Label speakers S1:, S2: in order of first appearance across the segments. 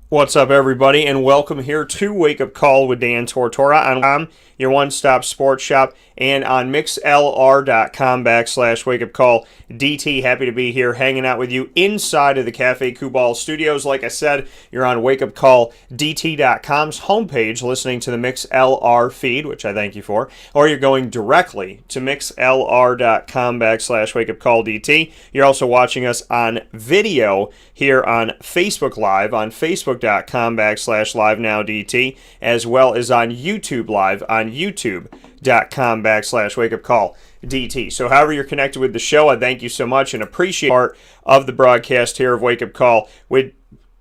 S1: What's up, everybody, and welcome here to Wake Up Call with Dan Tortora on your one-stop sports shop and on mixlr.com/Wake Up Call. DT, happy to be here hanging out with you inside of the Cafe Kubal studios. Like I said, you're on wakeupcalldt.com's homepage listening to the MixLR feed, which I thank you for, or you're going directly to mixlr.com/Wake Up Call DT. You're also watching us on video here on Facebook Live on facebook.com/LiveNowDT, as well as on YouTube Live on youtube.com/Wake Up Call DT. So however you're connected with the show, I thank you so much and appreciate part of the broadcast here of Wake Up Call with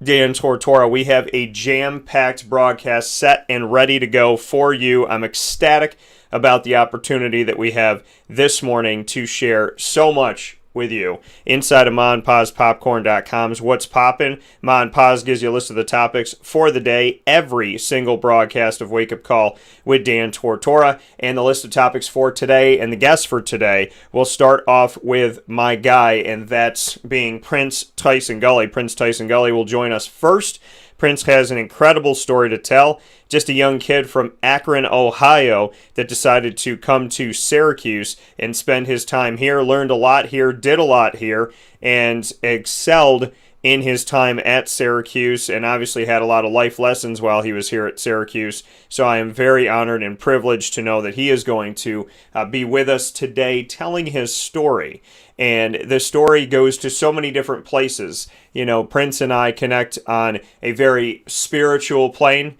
S1: Dan Tortora. We have a jam-packed broadcast set and ready to go for you. I'm ecstatic about the opportunity that we have this morning to share so much with you inside of MonPazPopcorn.com's What's Poppin'. Mon Paz gives you a list of the topics for the day, every single broadcast of Wake Up Call with Dan Tortora, and the list of topics for today and the guests for today. We'll start off with my guy, and that's being Prince-Tyson Gulley. Prince-Tyson Gulley will join us first. Prince has an incredible story to tell. Just a young kid from Akron, Ohio, that decided to come to Syracuse and spend his time here, learned a lot here, did a lot here, and excelled in his time at Syracuse, and obviously had a lot of life lessons while he was here at Syracuse. So I am very honored and privileged to know that he is going to be with us today telling his story. And the story goes to so many different places. You know, Prince and I connect on a very spiritual plane.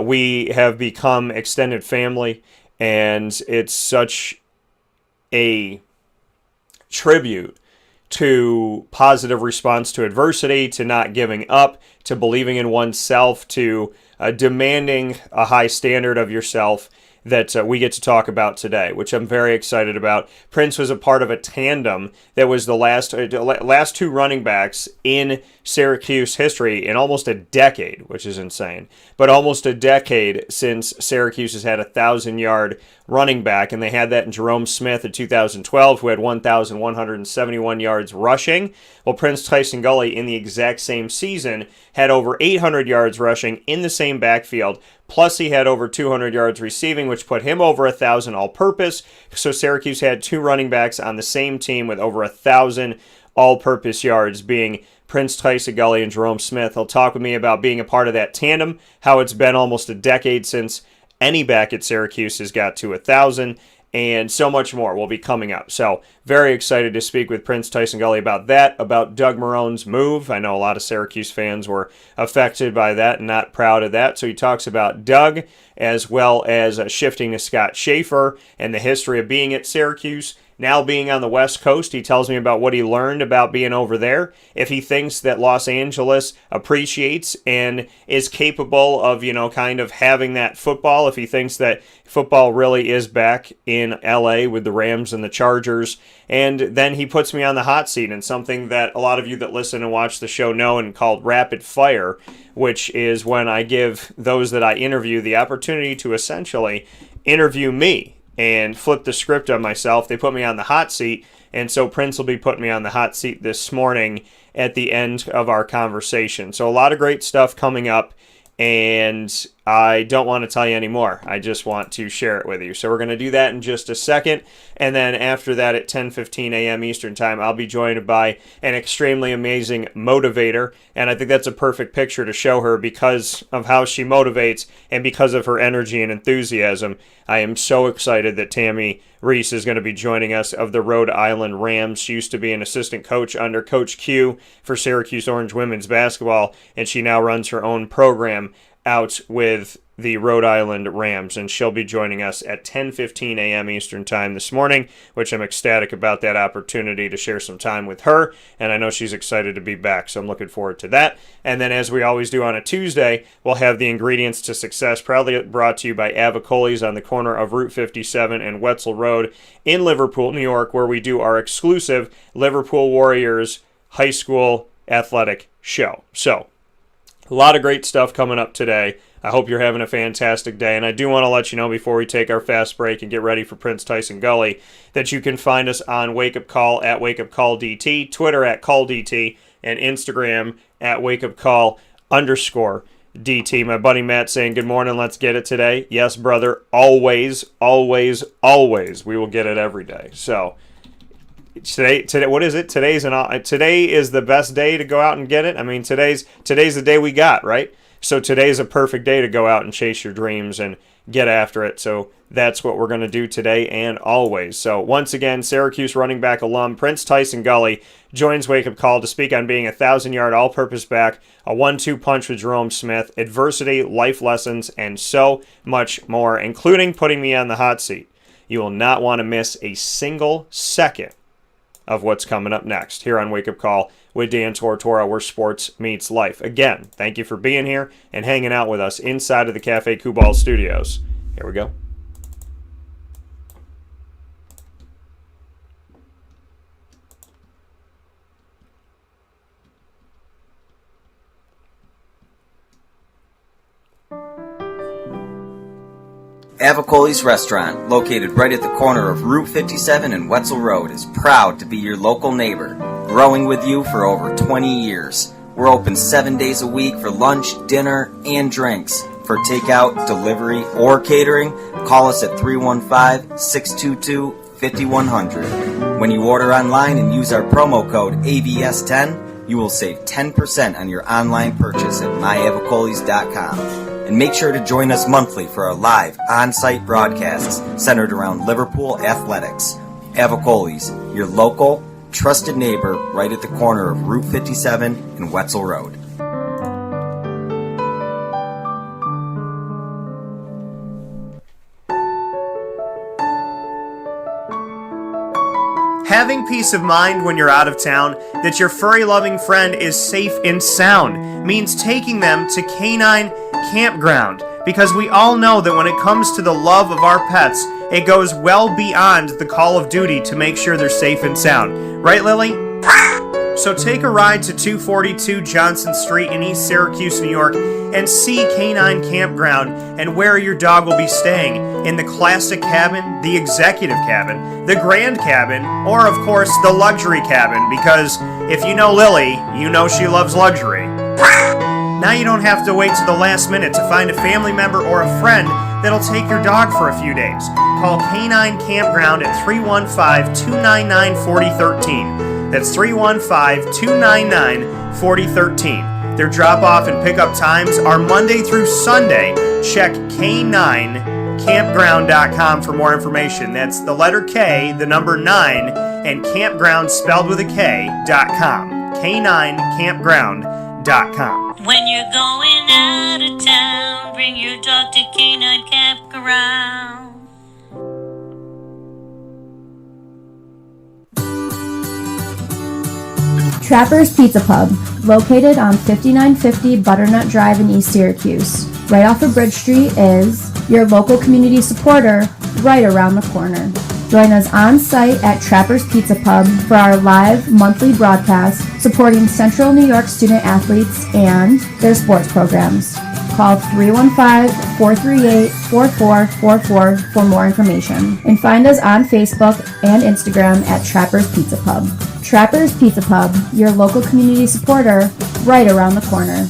S1: We have become extended family, and it's such a tribute to positive response to adversity, to not giving up, to believing in oneself, to demanding a high standard of yourself that we get to talk about today, which I'm very excited about. Prince was a part of a tandem that was the last two running backs in Syracuse history in almost a decade, which is insane. But almost a decade since Syracuse has had a 1,000-yard running back, and they had that in Jerome Smith in 2012, who had 1,171 yards rushing. Well, Prince-Tyson Gulley in the exact same season had over 800 yards rushing in the same backfield, plus he had over 200 yards receiving, which put him over 1,000 all-purpose. So Syracuse had two running backs on the same team with over 1,000 all-purpose yards, being Prince-Tyson Gulley and Jerome Smith. He'll talk with me about being a part of that tandem, how it's been almost a decade since any back at Syracuse has got to 1,000, and so much more will be coming up. So very excited to speak with Prince-Tyson Gulley about that, about Doug Marrone's move. I know a lot of Syracuse fans were affected by that and not proud of that. So he talks about Doug, as well as shifting to Scott Schaefer and the history of being at Syracuse. Now being on the West Coast, he tells me about what he learned about being over there. If he thinks that Los Angeles appreciates and is capable of, kind of having that football, if he thinks that football really is back in LA with the Rams and the Chargers. And then he puts me on the hot seat in something that a lot of you that listen and watch the show know, and called Rapid Fire, which is when I give those that I interview the opportunity to essentially interview me and flip the script on myself. They put me on the hot seat, and so Prince will be putting me on the hot seat this morning at the end of our conversation. So a lot of great stuff coming up, and I don't want to tell you anymore. I just want to share it with you. So we're going to do that in just a second, and then after that at 10:15 a.m. Eastern Time, I'll be joined by an extremely amazing motivator, and I think that's a perfect picture to show her because of how she motivates and because of her energy and enthusiasm. I am so excited that Tammi Reiss is going to be joining us of the Rhode Island Rams. She used to be an assistant coach under Coach Q for Syracuse Orange women's basketball, and she now runs her own program out with the Rhode Island Rams, and she'll be joining us at 10:15 a.m. Eastern Time this morning, which I'm ecstatic about that opportunity to share some time with her, and I know she's excited to be back, so I'm looking forward to that. And then, as we always do on a Tuesday, we'll have the Ingredients to Success, proudly brought to you by Avicolli's on the corner of Route 57 and Wetzel Road in Liverpool, New York, where we do our exclusive Liverpool Warriors high school athletic show. So, a lot of great stuff coming up today. I hope you're having a fantastic day, and I do want to let you know before we take our fast break and get ready for Prince-Tyson Gulley that you can find us on Wake Up Call at Wake Up Call DT, Twitter at CallDT, and Instagram at Wake Up Call underscore DT. My buddy Matt saying, good morning, let's get it today. Yes, brother, always, always, always. We will get it every day. So today, what is it? Today is the best day to go out and get it. I mean, today's the day we got, right? So today's a perfect day to go out and chase your dreams and get after it. So that's what we're going to do today and always. So once again, Syracuse running back alum Prince-Tyson Gulley joins Wake Up Call to speak on being a 1,000-yard all-purpose back, a 1-2 punch with Jerome Smith, adversity, life lessons, and so much more, including putting me on the hot seat. You will not want to miss a single second of what's coming up next here on Wake Up Call with Dan Tortora, where sports meets life. Again, thank you for being here and hanging out with us inside of the Cafe Kubal studios. Here we go.
S2: Avicolli's restaurant, located right at the corner of Route 57 and Wetzel Road, is proud to be your local neighbor, growing with you for over 20 years. We're open 7 days a week for lunch, dinner, and drinks. For takeout, delivery, or catering, call us at 315-622-5100. When you order online and use our promo code AVS10, you will save 10% on your online purchase at myavicollis.com. And make sure to join us monthly for our live on-site broadcasts centered around Liverpool athletics. Avicolli's, your local, trusted neighbor right at the corner of Route 57 and Wetzel Road.
S1: Having peace of mind when you're out of town that your furry-loving friend is safe and sound means taking them to Canine Campground, because we all know that when it comes to the love of our pets, it goes well beyond the call of duty to make sure they're safe and sound. Right, Lily? So take a ride to 242 Johnson Street in East Syracuse, New York, and see Canine Campground and where your dog will be staying in the classic cabin, the executive cabin, the grand cabin, or of course the luxury cabin, because if you know Lily, you know she loves luxury. Now you don't have to wait to the last minute to find a family member or a friend that'll take your dog for a few days. Call Canine Campground at 315-299-4013. That's 315-299-4013. Their drop-off and pickup times are Monday through Sunday. Check K9campground.com for more information. That's the letter K, the number 9, and campground spelled with a K.com. K9campground.com.
S3: When you're going out of town, bring your dog to Canine Campground.
S4: Trapper's Pizza Pub, located on 5950 Butternut Drive in East Syracuse. Right off of Bridge Street is your local community supporter right around the corner. Join us on site at Trapper's Pizza Pub for our live monthly broadcast supporting Central New York student athletes and their sports programs. Call 315-438-4444 for more information. And find us on Facebook and Instagram at Trapper's Pizza Pub. Trapper's Pizza Pub, your local community supporter, right around the corner.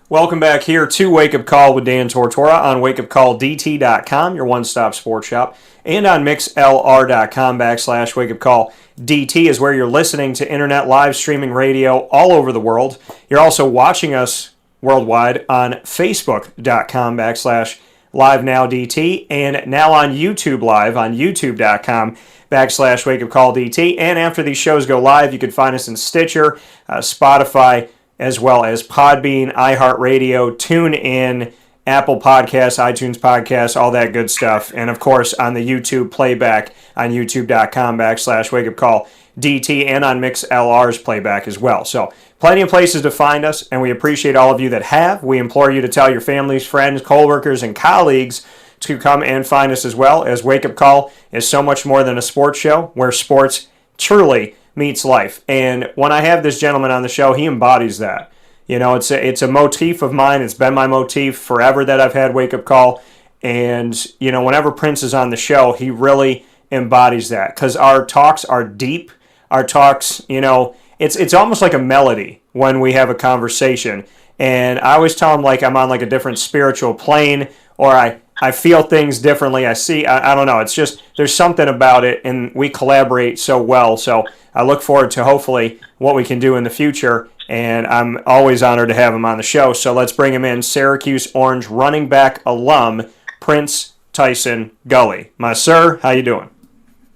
S1: Welcome back here to Wake Up Call with Dan Tortora on wakeupcalldt.com, your one-stop sports shop, and on mixlr.com/wakeupcalldt is where you're listening to internet live streaming radio all over the world. You're also watching us worldwide on facebook.com/livenowdt and now on YouTube Live on youtube.com/wakeupcalldt. And after these shows go live, you can find us in Stitcher, Spotify, as well as Podbean, iHeartRadio, TuneIn, Apple Podcasts, iTunes Podcasts, all that good stuff. And of course, on the YouTube playback on youtube.com/wakeupcalldt and on MixLR's playback as well. So plenty of places to find us, and we appreciate all of you that have. We implore you to tell your families, friends, coworkers, and colleagues to come and find us as well, as Wake Up Call is so much more than a sports show, where sports truly meets life. And when I have this gentleman on the show, he embodies that. You know, it's a motif of mine. It's been my motif forever that I've had Wake Up Call. And, whenever Prince is on the show, he really embodies that because our talks are deep. Our talks, it's almost like a melody when we have a conversation. And I always tell him like I'm on like a different spiritual plane, or I feel things differently. I don't know. It's just, there's something about it, and we collaborate so well. So I look forward to hopefully what we can do in the future. And I'm always honored to have him on the show. So let's bring him in, Syracuse Orange running back alum, Prince-Tyson Gulley. My sir, how you doing?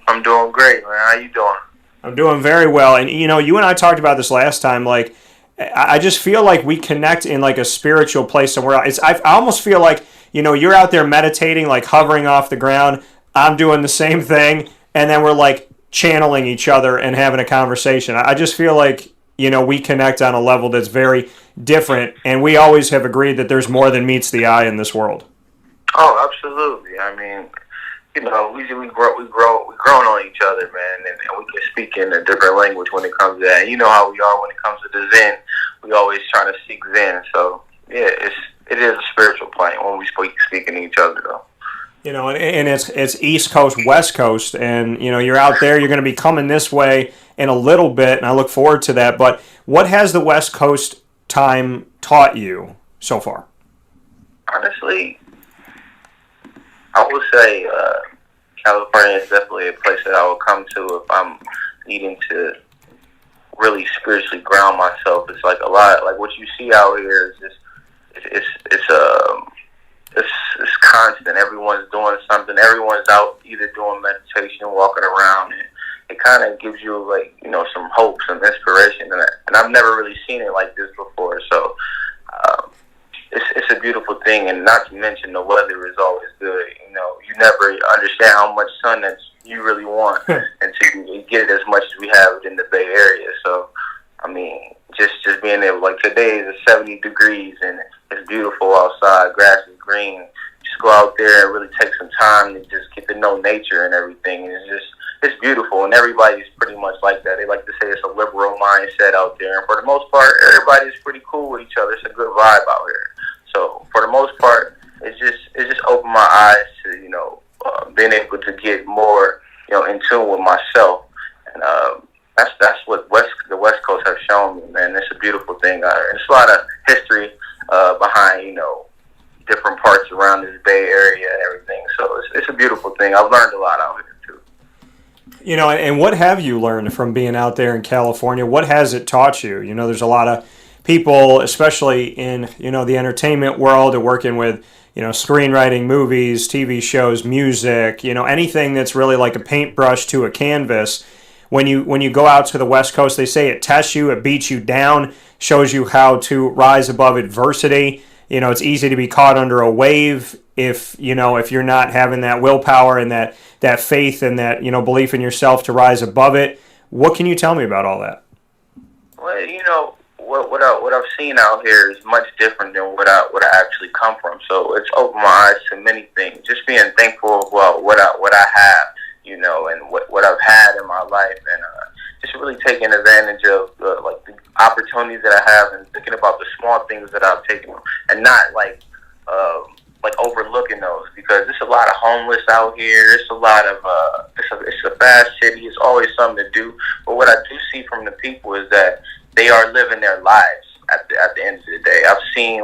S5: I'm doing great, man. How you doing?
S1: I'm doing very well. And, you and I talked about this last time. Like, I just feel like we connect in, like, a spiritual place somewhere. I almost feel like, you're out there meditating, like, hovering off the ground. I'm doing the same thing. And then we're, like, channeling each other and having a conversation. I just feel like, we connect on a level that's very different. And we always have agreed that there's more than meets the eye in this world.
S5: Oh, absolutely. I mean, we grown on each other, man, and we can speak in a different language when it comes to that. And you know how we are when it comes to the Zen. We always try to seek Zen. So yeah, it is a spiritual plane when we speaking to each other, though.
S1: And it's East Coast, West Coast, and you're out there. You're going to be coming this way in a little bit, and I look forward to that. But what has the West Coast time taught you so far?
S5: Honestly, I would say California is definitely a place that I would come to if I'm needing to really spiritually ground myself. It's like a lot, like what you see out here is just it's constant. Everyone's doing something. Everyone's out either doing meditation, walking around, and it kind of gives you like some hope, some inspiration, and I've never really seen it like this before. So. It's a beautiful thing, and not to mention the weather is always good. You never understand how much sun that you really want until you get it as much as we have it in the Bay Area. So, I mean, just being able, like today is 70 degrees and it's beautiful outside, grass is green. Just go out there and really take some time to just get to know nature and everything. And it's beautiful, and everybody's pretty much like that. They like to say it's a liberal mindset out there, and for the most part, everybody's pretty cool with each other. It's a good vibe out here. So for the most part, it just opened my eyes to being able to get more in tune with myself, and that's what the West Coast has shown me, man. It's a beautiful thing out here. There's a lot of history behind different parts around this Bay Area and everything. So it's a beautiful thing. I've learned a lot out here too.
S1: And what have you learned from being out there in California? What has it taught you? There's a lot of people, especially in the entertainment world, are working with screenwriting, movies, TV shows, music, anything that's really like a paintbrush to a canvas. When you go out to the West Coast, they say it tests you, it beats you down, shows you how to rise above adversity. It's easy to be caught under a wave if you're not having that willpower and that faith and that belief in yourself to rise above it. What can you tell me about all that?
S5: Well, what I've seen out here is much different than what I actually come from. So it's opened my eyes to many things. Just being thankful about what I have, and what I've had in my life, and just really taking advantage of the opportunities that I have, and thinking about the small things that I've taken, and not like overlooking those, because there's a lot of homeless out here. It's a lot of it's a fast city. It's always something to do. But what I do see from the people is that they are living their lives at the end of the day. I've seen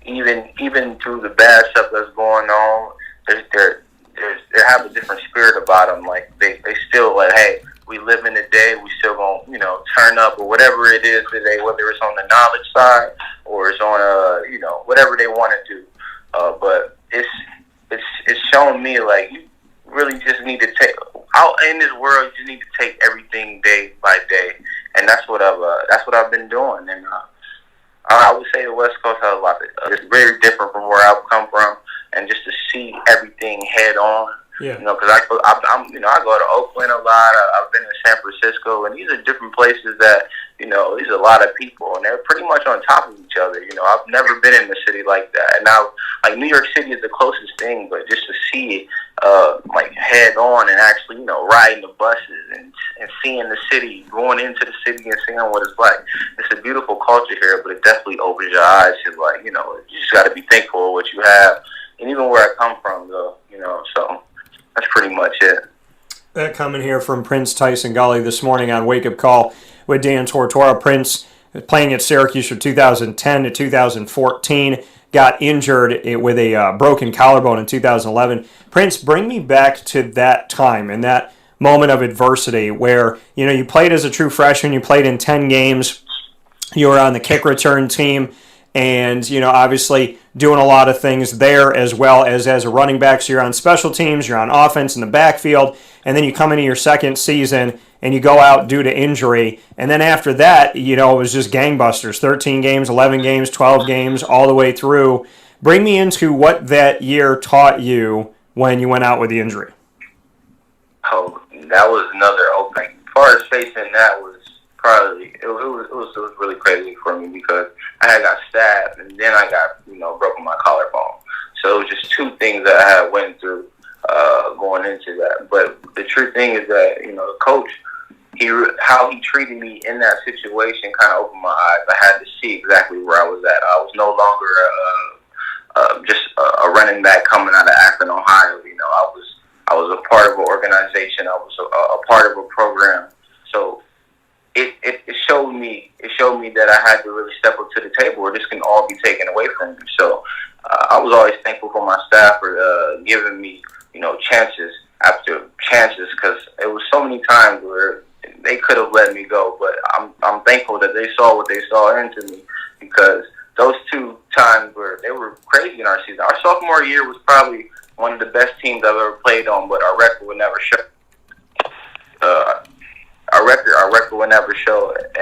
S5: even through the bad stuff that's going on, they have a different spirit about them. Like they still like, hey, we live in the day. We still gonna turn up or whatever it is today, whether it's on the knowledge side or it's on whatever they want to do. But it's showing me like you really just need to take out in this world. You just need to take everything day by day, and that's what I've been doing. And I would say the West Coast has a lot. It's very different from where I've come from, and just to see everything head on.
S1: Yeah.
S5: Because I go to Oakland a lot. I've been in San Francisco, and these are different places that these are a lot of people, and they're pretty much on top of each other. I've never been in a city like that, and now like New York City is the closest thing, but just to see it like head on and actually riding the buses and seeing the city, going into the city and seeing what it's like. It's a beautiful culture here, but it definitely opens your eyes to you just got to be thankful for what you have. and even where I come from, though, so that's pretty much it.
S1: That coming here from Prince-Tyson Gulley this morning on Wake Up Call with Dan Tortora. Prince playing at Syracuse from 2010 to 2014, got injured with a broken collarbone in 2011. Prince, bring me back to that time and that moment of adversity where, you played as a true freshman, you played in 10 games, you were on the kick return team, and, obviously doing a lot of things there as well as a running back. So you're on special teams, you're on offense in the backfield, and then you come into your second season and you go out due to injury. And then after that, it was just gangbusters, 13 games, 11 games, 12 games, all the way through. Bring me into what that year taught you when you went out with the injury.
S5: Oh, that was another opening. As far as facing that was probably, it was really crazy for me because I had got stabbed and then I got, broken my collarbone. So it was just two things that I had went through going into that. But the true thing is that, the coach, how he treated me in that situation kind of opened my eyes. I had to see exactly where I was at. I was no longer just a running back coming out of Akron, Ohio. I was a part of an organization. I was a part of a program. So it showed me that I had to really step up to the table, or this can all be taken away from me. So I was always thankful for my staff for giving me chances after chances, because it was so many times where they could have let me go, but I'm thankful that they saw what they saw into me, because those two times they were crazy in our season. Our sophomore year was probably one of the best teams I've ever played on, but our record would never show. Our record would never show it,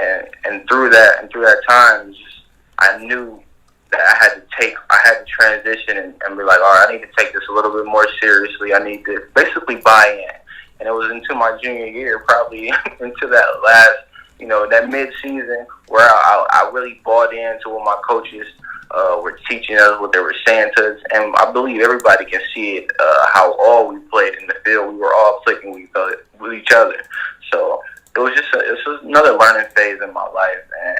S5: and through that time, I knew that I had to transition and be like, all right, I need to take this a little bit more seriously. I need to basically buy in. And it was into my junior year, probably into that last, that mid-season where I really bought into what my coaches were teaching us, what they were saying to us. And I believe everybody can see it, how all we played in the field. We were all clicking with each other. So it was another learning phase in my life. And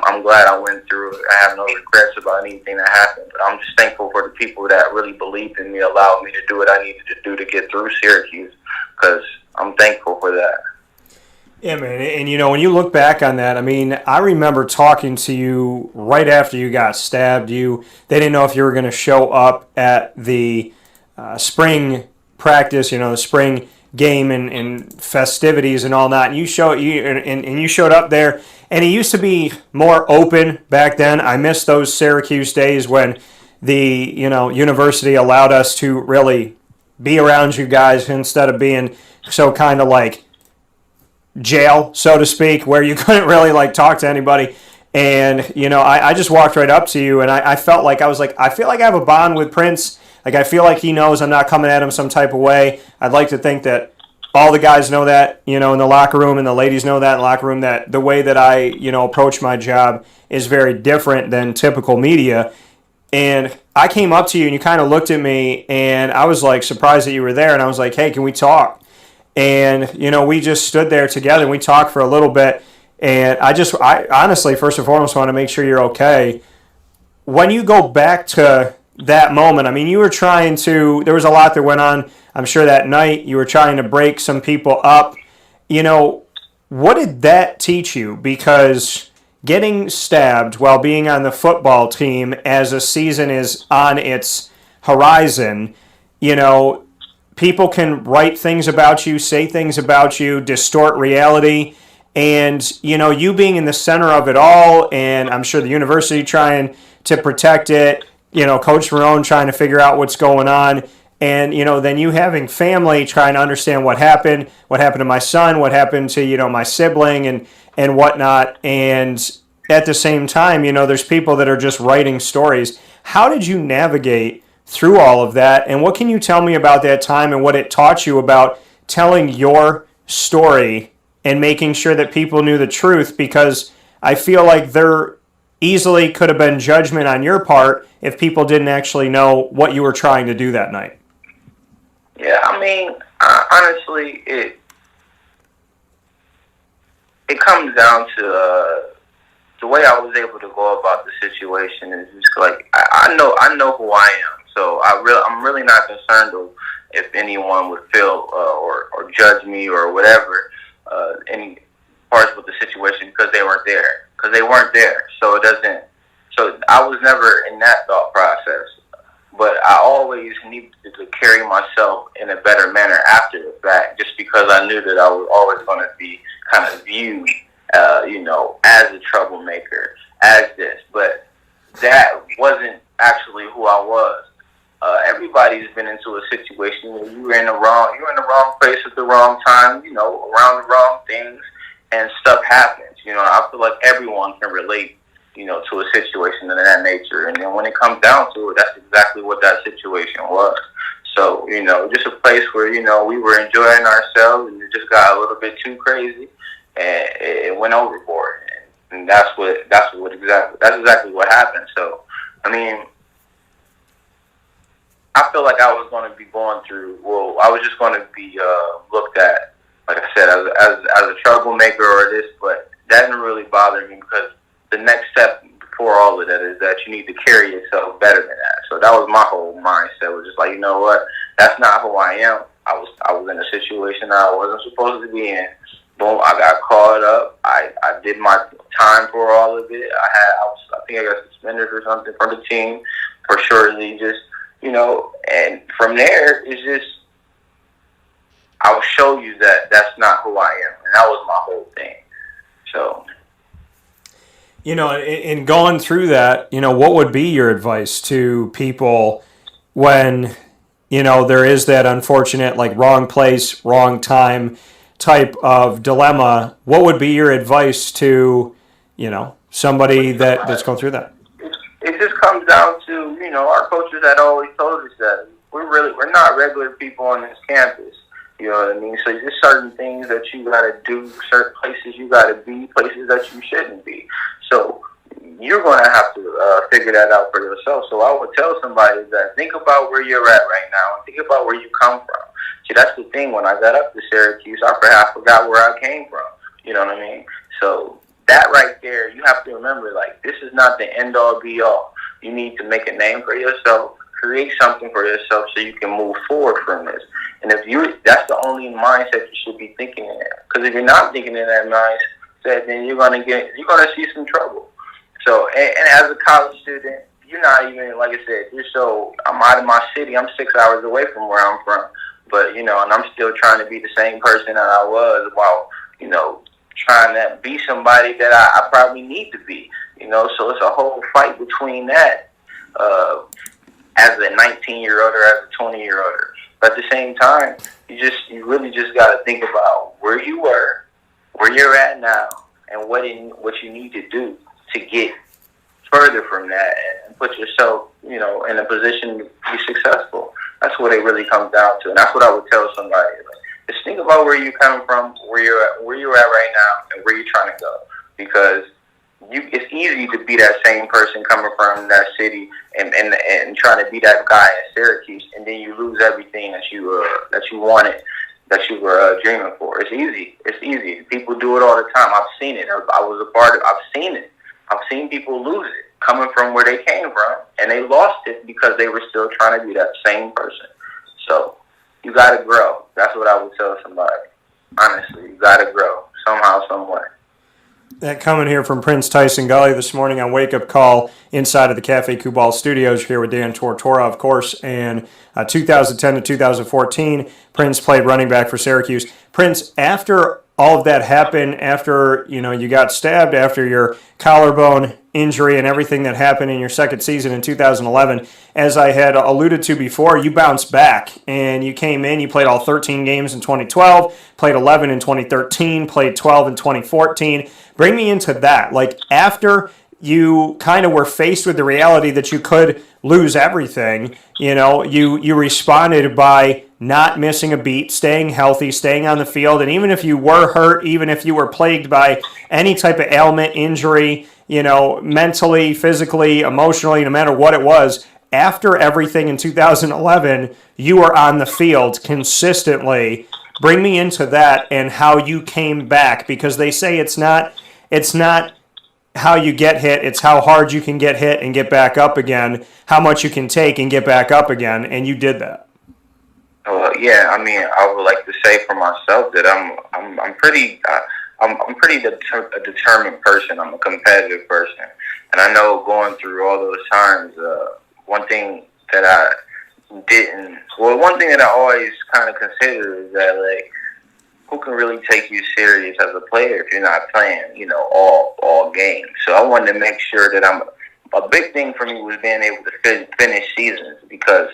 S5: I'm glad I went through it. I have no regrets about anything that happened. But I'm just thankful for the people that really believed in me, allowed me to do what I needed to do to get through Syracuse, because I'm thankful for that.
S1: Yeah, man. And, when you look back on that, I remember talking to you right after you got stabbed. They didn't know if you were going to show up at the spring practice, the spring game and festivities and all that. And you showed up there, and it used to be more open back then. I miss those Syracuse days when the, university allowed us to really be around you guys instead of being so kind of like jail, so to speak, where you couldn't really talk to anybody. And, I just walked right up to you, and I felt like, I feel like I have a bond with Prince. I feel like he knows I'm not coming at him some type of way. I'd like to think that all the guys know that, in the locker room, and the ladies know that in the locker room, that the way that I, approach my job is very different than typical media. And I came up to you, and you kind of looked at me, and I was surprised that you were there, and I was like, hey, can we talk? And, we just stood there together, and we talked for a little bit. And I honestly, first and foremost, want to make sure you're okay. When you go back to that moment, you were trying to, there was a lot that went on, I'm sure, that night. You were trying to break some people up. What did that teach you? Because getting stabbed while being on the football team as a season is on its horizon, people can write things about you, say things about you, distort reality. And, you being in the center of it all, and I'm sure the university trying to protect it, Coach Marone trying to figure out what's going on, and, then you having family trying to understand what happened to my son, what happened to, my sibling and whatnot. And at the same time, there's people that are just writing stories. How did you navigate through all of that? And what can you tell me about that time and what it taught you about telling your story and making sure that people knew the truth? Because I feel like there easily could have been judgment on your part if people didn't actually know what you were trying to do that night.
S5: Yeah, honestly, it comes down to the way I was able to go about the situation is just I know who I am. So I'm really not concerned of if anyone would feel or judge me or whatever any parts with the situation because they weren't there. Because they weren't there, so it doesn't. So I was never in that thought process. But I always needed to carry myself in a better manner after the fact, just because I knew that I was always going to be kind of viewed, as a troublemaker, as this. But that wasn't actually who I was. Everybody's been into a situation where you're in the wrong place at the wrong time, around the wrong things, and stuff happens. I feel like everyone can relate to a situation of that nature. And then when it comes down to it, that's exactly what that situation was. So, just a place where, we were enjoying ourselves and it just got a little bit too crazy and it went overboard. And that's exactly what happened. So, I feel like I was going to be I was just going to be looked at, like I said, as a troublemaker or this, but that didn't really bother me because the next step before all of that is that you need to carry yourself better than that. So that was my whole mindset. It was just like, you know what? That's not who I am. I was in a situation that I wasn't supposed to be in. Boom, I got caught up. I did my time for all of it. I think I got suspended or something from the team for surely just, and from there it's just, I'll show you that that's not who I am. And that was my whole thing. So,
S1: in going through that, what would be your advice to people when, there is that unfortunate, like, wrong place, wrong time type of dilemma? What would be your advice to, somebody that's going through that?
S5: It just comes down to, our coaches had always told us that we're not regular people on this campus. You know what I mean? So there's certain things that you got to do, certain places you got to be, places that you shouldn't be. So you're going to have to figure that out for yourself. So I would tell somebody that think about where you're at right now and think about where you come from. See, that's the thing. When I got up to Syracuse, I forgot where I came from. You know what I mean? So that right there, you have to remember, like, this is not the end-all, be-all. You need to make a name for yourself, create something for yourself so you can move forward from this. And that's the only mindset you should be thinking in. Because if you're not thinking in that mindset, then you're gonna see some trouble. So, and as a college student, you're not even, like I said, I'm out of my city. I'm 6 hours away from where I'm from. But, and I'm still trying to be the same person that I was while, trying to be somebody that I probably need to be. So it's a whole fight between that as a 19-year-old or as a 20-year-old. But at the same time, you really just got to think about where you were, where you're at now, and what you need to do to get further from that and put yourself, in a position to be successful. That's what it really comes down to, and that's what I would tell somebody. Just think about where you're coming from, where you're at right now, and where you're trying to go. Because it's easy to be that same person coming from that city and trying to be that guy at Syracuse, and then you lose everything that you wanted, that you were dreaming for. It's easy. It's easy. People do it all the time. I've seen it. I was a part of it. I've seen it. I've seen people lose it coming from where they came from, and they lost it because they were still trying to be that same person. So you got to grow. That's what I would tell somebody. Honestly, you got to grow somehow, some way.
S1: That coming here from Prince-Tyson Gulley this morning on Wake Up Call inside of the Cafe Kubal Studios here with Dan Tortora, of course. And 2010 to 2014, Prince played running back for Syracuse. Prince, after all of that happened, after you got stabbed, after your collarbone injury and everything that happened in your second season in 2011, as I had alluded to before, you bounced back and you came in. You played all 13 games in 2012, played 11 in 2013, played 12 in 2014. Bring me into that. Like, after you kind of were faced with the reality that you could lose everything, you responded by not missing a beat, staying healthy, staying on the field, and even if you were hurt, even if you were plagued by any type of ailment, injury, mentally, physically, emotionally, no matter what it was, after everything in 2011, you were on the field consistently. Bring me into that and how you came back, because they say it's not how you get hit. It's how hard you can get hit and get back up again, how much you can take and get back up again, and you did that.
S5: Yeah, I mean, I would like to say for myself that I'm pretty a determined person. I'm a competitive person, and I know going through all those times, one thing that I always kind of consider is that, like, who can really take you serious as a player if you're not playing, all games? So I wanted to make sure that a big thing for me was being able to finish seasons, because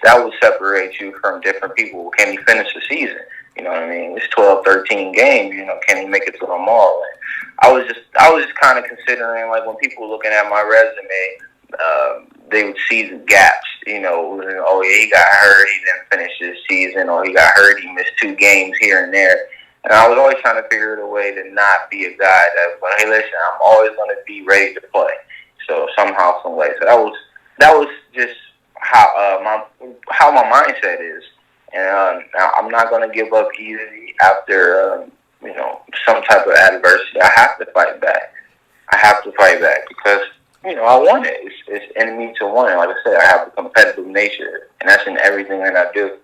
S5: that will separate you from different people. Can he finish the season? You know what I mean? It's 12, 13 games. Can he make it to them all? And I was just kind of considering, like, when people were looking at my resume, they would see the gaps. Oh yeah, he got hurt, he didn't finish this season, or he got hurt, he missed 2 games here and there. And I was always trying to figure out a way to not be a guy that, well, hey, listen, I'm always going to be ready to play. So somehow, some way. So that was just how my mindset is, and I'm not going to give up easy after some type of adversity. I have to fight back. Because I want it. It's in me to want it. Like I said, I have a competitive nature, and that's in everything that I do.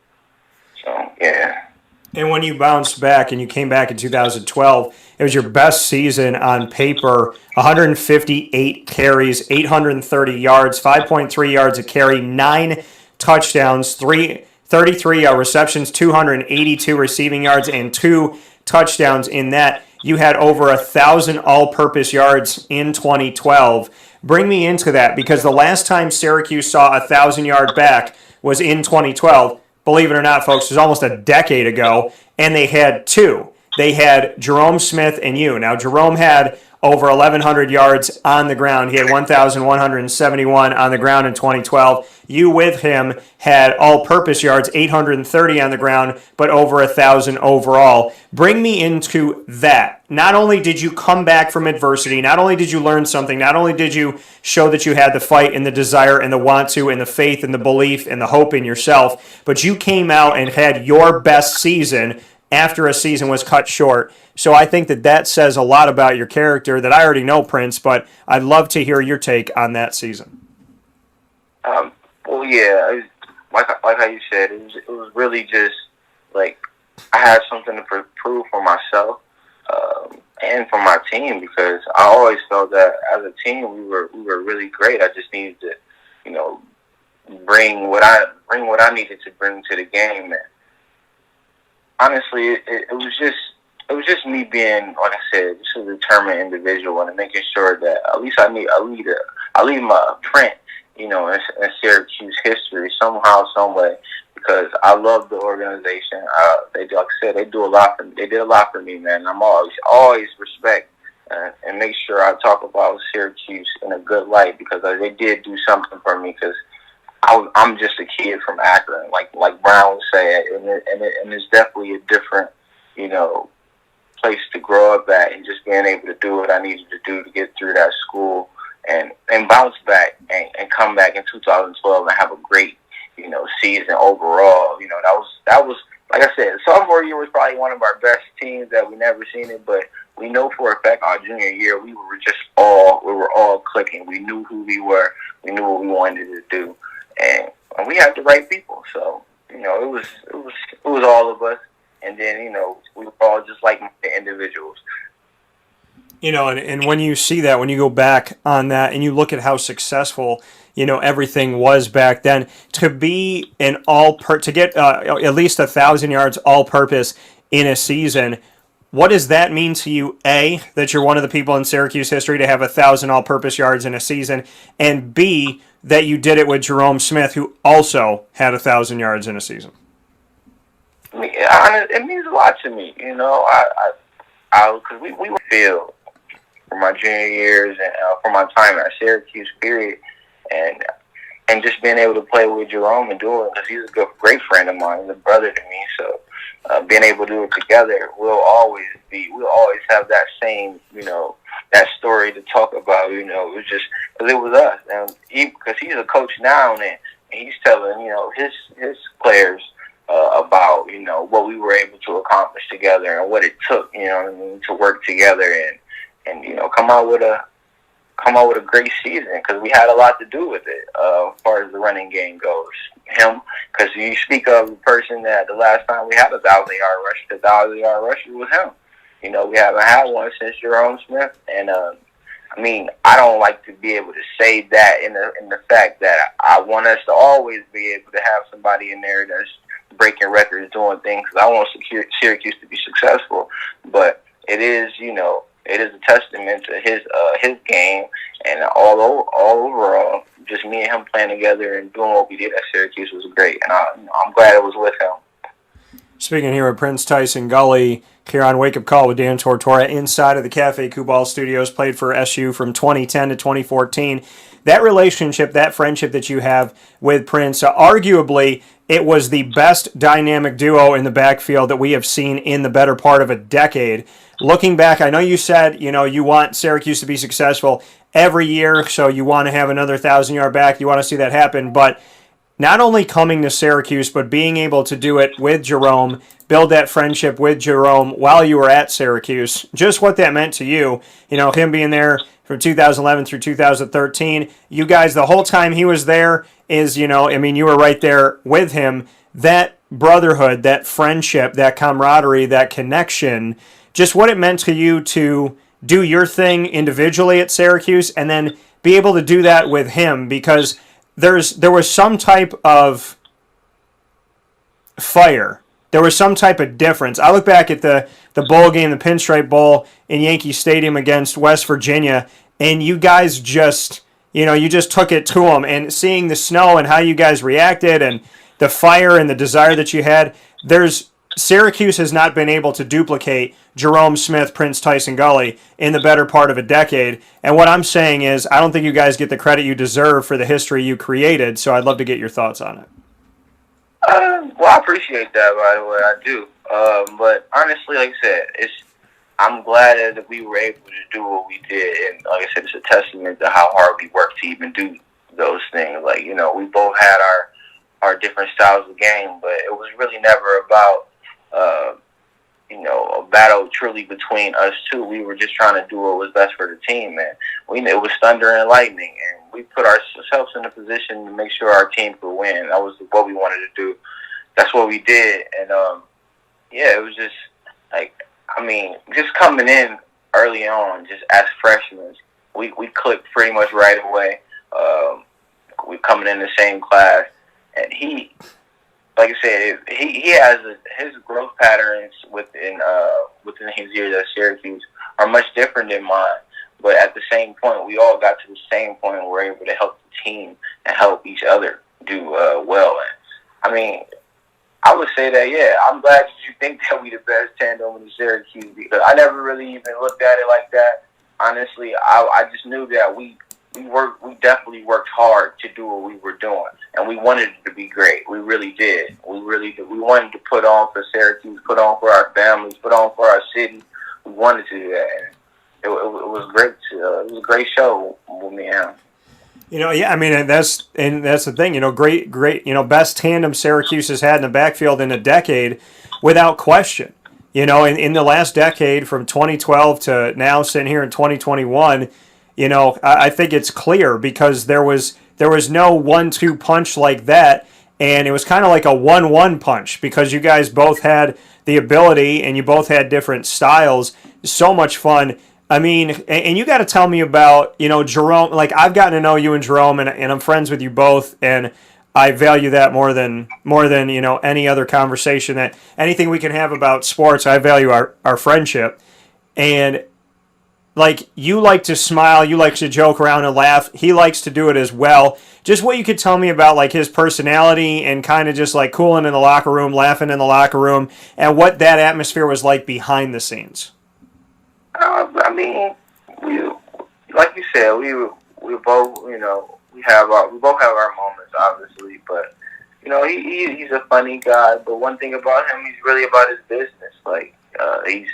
S5: So yeah.
S1: And when you bounced back and you came back in 2012, it was your best season on paper. 158 carries, 830 yards, 5.3 yards a carry, 9 touchdowns, 33 receptions, 282 receiving yards, and 2 touchdowns in that. You had over 1,000 all-purpose yards in 2012. Bring me into that, because the last time Syracuse saw a 1,000-yard back was in 2012. Believe it or not, folks, it was almost a decade ago, and they had 2. They had Jerome Smith and you. Now, Jerome had over 1,100 yards on the ground. He had 1,171 on the ground in 2012. You with him had all-purpose yards, 830 on the ground, but over 1,000 overall. Bring me into that. Not only did you come back from adversity, not only did you learn something, not only did you show that you had the fight and the desire and the want to and the faith and the belief and the hope in yourself, but you came out and had your best season after a season was cut short. So I think that says a lot about your character that I already know, Prince, but I'd love to hear your take on that season.
S5: Well, yeah, like how you said, it was really just like I had something to prove for myself and for my team, because I always felt that as a team we were really great. I just needed to, bring what I needed to bring to the game. And honestly, it was just me being, like I said, just a determined individual, and making sure that at least I leave my print, in Syracuse history somehow, some way, because I love the organization. Like I said, they did a lot for me, man. I'm always respect and make sure I talk about Syracuse in a good light, because they did do something for me. Because I'm just a kid from Akron, like Brown would say, and it's definitely a different, place to grow up at, and just being able to do what I needed to do to get through that school and bounce back and come back in 2012 and have a great, season overall. That was like I said, sophomore year was probably one of our best teams that we never seen it, but we know for a fact our junior year we were all clicking. We knew who we were. We knew what we wanted to do, and we had the right people. So it was all of us. And then, we were all just like individuals.
S1: And when you see that, when you go back on that and you look at how successful, everything was back then, to be to get at least 1,000 yards all-purpose in a season, what does that mean to you? A, that you're one of the people in Syracuse history to have 1,000 all-purpose yards in a season, and B, that you did it with Jerome Smith, who also had 1,000 yards in a season.
S5: It means a lot to me, because we were field for my junior years and for my time at Syracuse, period, and just being able to play with Jerome and do it, because he's a great friend of mine, he's a brother to me. So being able to do it together, we'll always have that same, that story to talk about. It was just because it was us, and because he's a coach now, and he's telling his players about what we were able to accomplish together and what it took to work together and come out with a great season, because we had a lot to do with it as far as the running game goes. Him, because you speak of a person that the last time we had a 1,000-yard rusher, the 1,000-yard rusher was him. We haven't had one since Jerome Smith, and I don't like to be able to say that in the fact that I want us to always be able to have somebody in there that's breaking records, doing things, because I want Syracuse to be successful. But it is, it is a testament to his game, and all overall, just me and him playing together and doing what we did at Syracuse was great, and I'm glad it was with him.
S1: Speaking here with Prince-Tyson Gulley, here on Wake Up Call with Dan Tortora inside of the Cafe Kubal Studios, played for SU from 2010 to 2014. That relationship, that friendship that you have with Prince, arguably it was the best dynamic duo in the backfield that we have seen in the better part of a decade. Looking back, I know you said, you want Syracuse to be successful every year, so you want to have another 1,000-yard back, you want to see that happen, but not only coming to Syracuse, but being able to do it with Jerome, build that friendship with Jerome while you were at Syracuse, just what that meant to you, him being there from 2011 through 2013. You guys, the whole time he was there you were right there with him. That brotherhood, that friendship, that camaraderie, that connection, just what it meant to you to do your thing individually at Syracuse and then be able to do that with him, because there was some type of fire. There was some type of difference. I look back at the bowl game, the Pinstripe Bowl in Yankee Stadium against West Virginia, and you guys just, you just took it to them. And seeing the snow and how you guys reacted and the fire and the desire that you had, Syracuse has not been able to duplicate Jerome Smith, Prince-Tyson Gulley in the better part of a decade. And what I'm saying is, I don't think you guys get the credit you deserve for the history you created, so I'd love to get your thoughts on it.
S5: Well, I appreciate that, by the way, I do. But honestly, like I said, I'm glad that we were able to do what we did, and like I said, it's a testament to how hard we worked to even do those things. Like, we both had our different styles of game, but it was really never about a battle truly between us two. We were just trying to do what was best for the team, man. It was thunder and lightning, and we put ourselves in a position to make sure our team could win. That was what we wanted to do. That's what we did, and it was just just coming in early on, just as freshmen, we clicked pretty much right away. We coming in the same class, and he, like I said, he has his growth patterns within his years at Syracuse are much different than mine. But at the same point, we all got to the same point where we're able to help the team and help each other do well. And I would say that, I'm glad that you think that we the best tandem in Syracuse, because I never really even looked at it like that. Honestly, I just knew that we definitely worked hard to do what we were doing, and we wanted it to be great. We really did. We really did. We wanted to put on for Syracuse, put on for our families, put on for our city. We wanted to do that. And it was great. It was a great show with me and him.
S1: And that's the thing. Great. Best tandem Syracuse has had in the backfield in a decade, without question. In the last decade, from 2012 to now, sitting here in 2021. I think it's clear, because there was no 1-2 punch like that, and it was kind of like a 1-1 punch, because you guys both had the ability and you both had different styles. So much fun. And you got to tell me about, Jerome. Like, I've gotten to know you and Jerome, and I'm friends with you both, and I value that more than any other conversation, that anything we can have about sports. I value our friendship, and you like to smile, you like to joke around and laugh. He likes to do it as well. Just what you could tell me about his personality and kind of just cooling in the locker room, laughing in the locker room, and what that atmosphere was like behind the scenes.
S5: We, like you said, we both, we both have our moments, obviously, but he's a funny guy. But one thing about him, he's really about his business. He's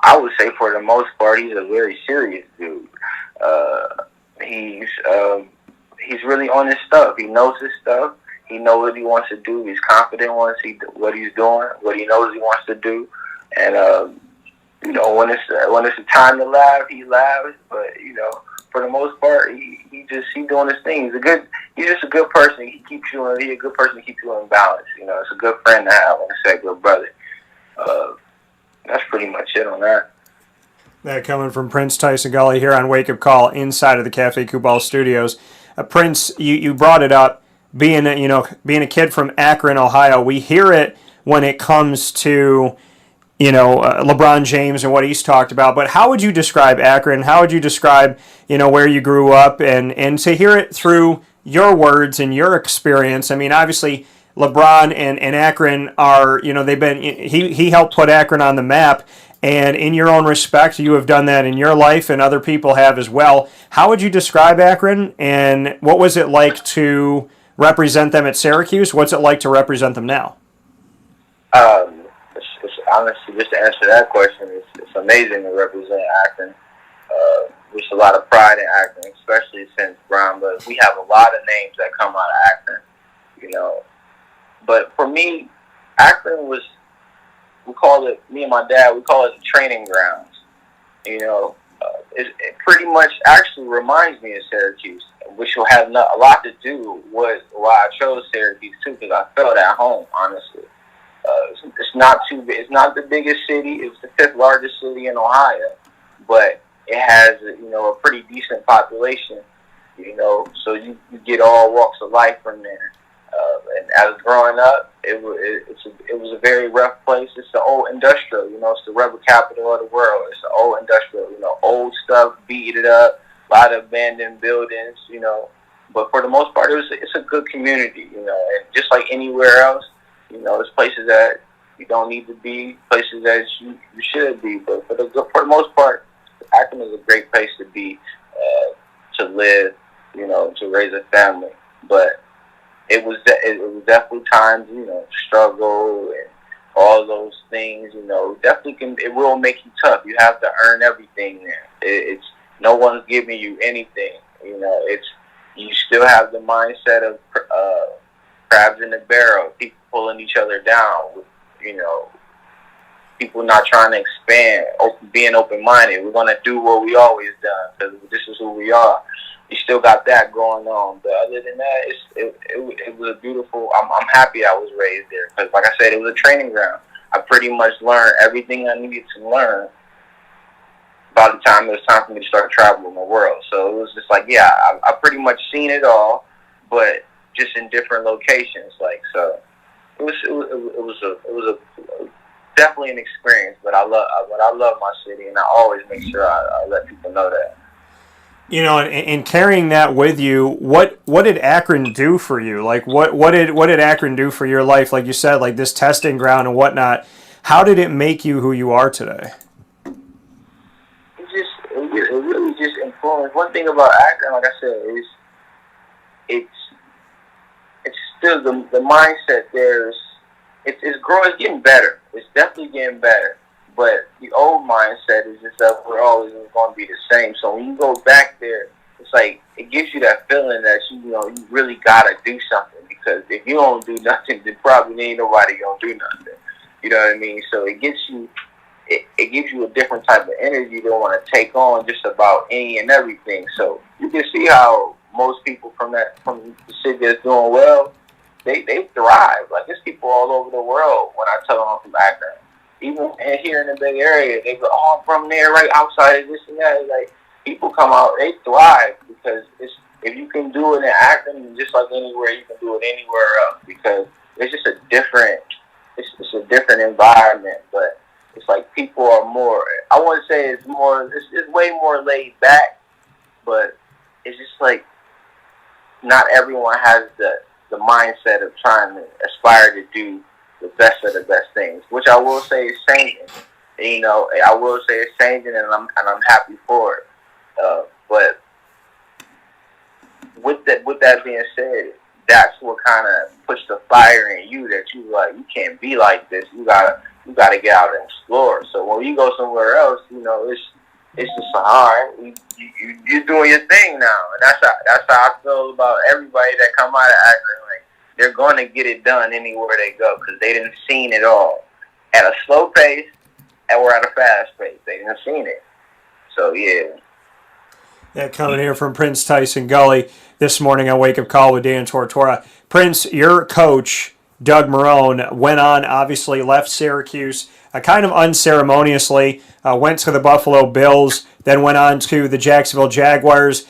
S5: I would say for the most part, he's a very serious dude. He's really on his stuff. He knows his stuff. He knows what he wants to do. He's confident what he's doing, what he knows he wants to do, and when it's a time to laugh, he laughs. But for the most part, he's doing his thing. He's just a good person. He's a good person to keep you in balance. It's a good friend to have. Like I said, good brother. That's pretty much it on that.
S1: That coming from Prince-Tyson Gulley here on Wake Up Call inside of the Cafe Kubal Studios. Prince, you brought it up. Being a kid from Akron, Ohio, we hear it when it comes to LeBron James and what he's talked about. But how would you describe Akron? How would you describe where you grew up, and to hear it through your words and your experience? I mean, obviously LeBron and Akron are they've been he helped put Akron on the map. And in your own respect, you have done that in your life, and other people have as well. How would you describe Akron, and what was it like to represent them at Syracuse? What's it like to represent them now?
S5: It's honestly, just to answer that question, it's amazing to represent Akron. There's a lot of pride in Akron, especially since Brown, but we have a lot of names that come out of Akron, But for me, Akron was, me and my dad, we call it the training grounds. It pretty much actually reminds me of Syracuse, which will have a lot to do with why I chose Syracuse too, because I felt at home, honestly. It's not too big. It's not the biggest city. It's the 5th largest city in Ohio, but it has a pretty decent population. So you get all walks of life from there. And as growing up, it was a very rough place. It's the old industrial, it's the rubber capital of the world. It's the old industrial, old stuff, beat it up, a lot of abandoned buildings, But for the most part, it's a good community, and just like anywhere else, there's places that you don't need to be, places that you should be. But for the most part, Akron is a great place to be, to live, to raise a family. But it was definitely times, struggle and all those things, definitely it will make you tough. You have to earn everything there. It's no one's giving you anything, you still have the mindset of crabs in the barrel, people pulling each other down, with, people not trying to expand, being open-minded. We're going to do what we always done because this is who we are. You still got that going on, but other than that, it was a beautiful. I'm happy I was raised there because, like I said, it was a training ground. I pretty much learned everything I needed to learn by the time it was time for me to start traveling the world. So it was just like, yeah, I pretty much seen it all, but just in different locations. So it was definitely an experience. But I love my city, and I always make sure I let people know that.
S1: And carrying that with you, what did Akron do for you? Like, what did Akron do for your life? Like you said, like this testing ground and whatnot. How did it make you who you are today?
S5: It really just influenced. One thing about Akron, like I said, is it's still the mindset there is it's growing, it's getting better. It's definitely getting better. But the old mindset is just that we're always going to be the same. So when you go back there, it's like it gives you that feeling that you really got to do something, because if you don't do nothing, then probably ain't nobody going to do nothing. You know what I mean? So it gives you a different type of energy to want to take on just about any and everything. So you can see how most people from the city that's doing well, they thrive. Like there's people all over the world when I tell them I'm from Akron. Even here in the Bay Area, they go, "Oh, I'm from there, right outside of this and that." It's like people come out, they thrive because if you can do it in Akron, just like anywhere, you can do it anywhere else, because it's just a different environment. But it's like people are more. I wouldn't say it's more. It's way more laid back, but it's just like not everyone has the mindset of trying to aspire to do the best of the best things, which I will say is changing. I will say it's changing, and I'm happy for it. But with that being said, that's what kind of puts the fire in you, that you like, you can't be like this. You gotta get out and explore. So when you go somewhere else, it's just like, all right, you're doing your thing now, and that's how I feel about everybody that come out of Akron. Like, they're going to get it done anywhere they go because they didn't seen it all at a slow pace, or at a fast pace. They didn't seen it. So, yeah.
S1: Yeah, coming here from Prince-Tyson Gulley this morning on Wake Up Call with Dan Tortora. Prince, your coach, Doug Marrone, went on, obviously left Syracuse kind of unceremoniously, went to the Buffalo Bills, then went on to the Jacksonville Jaguars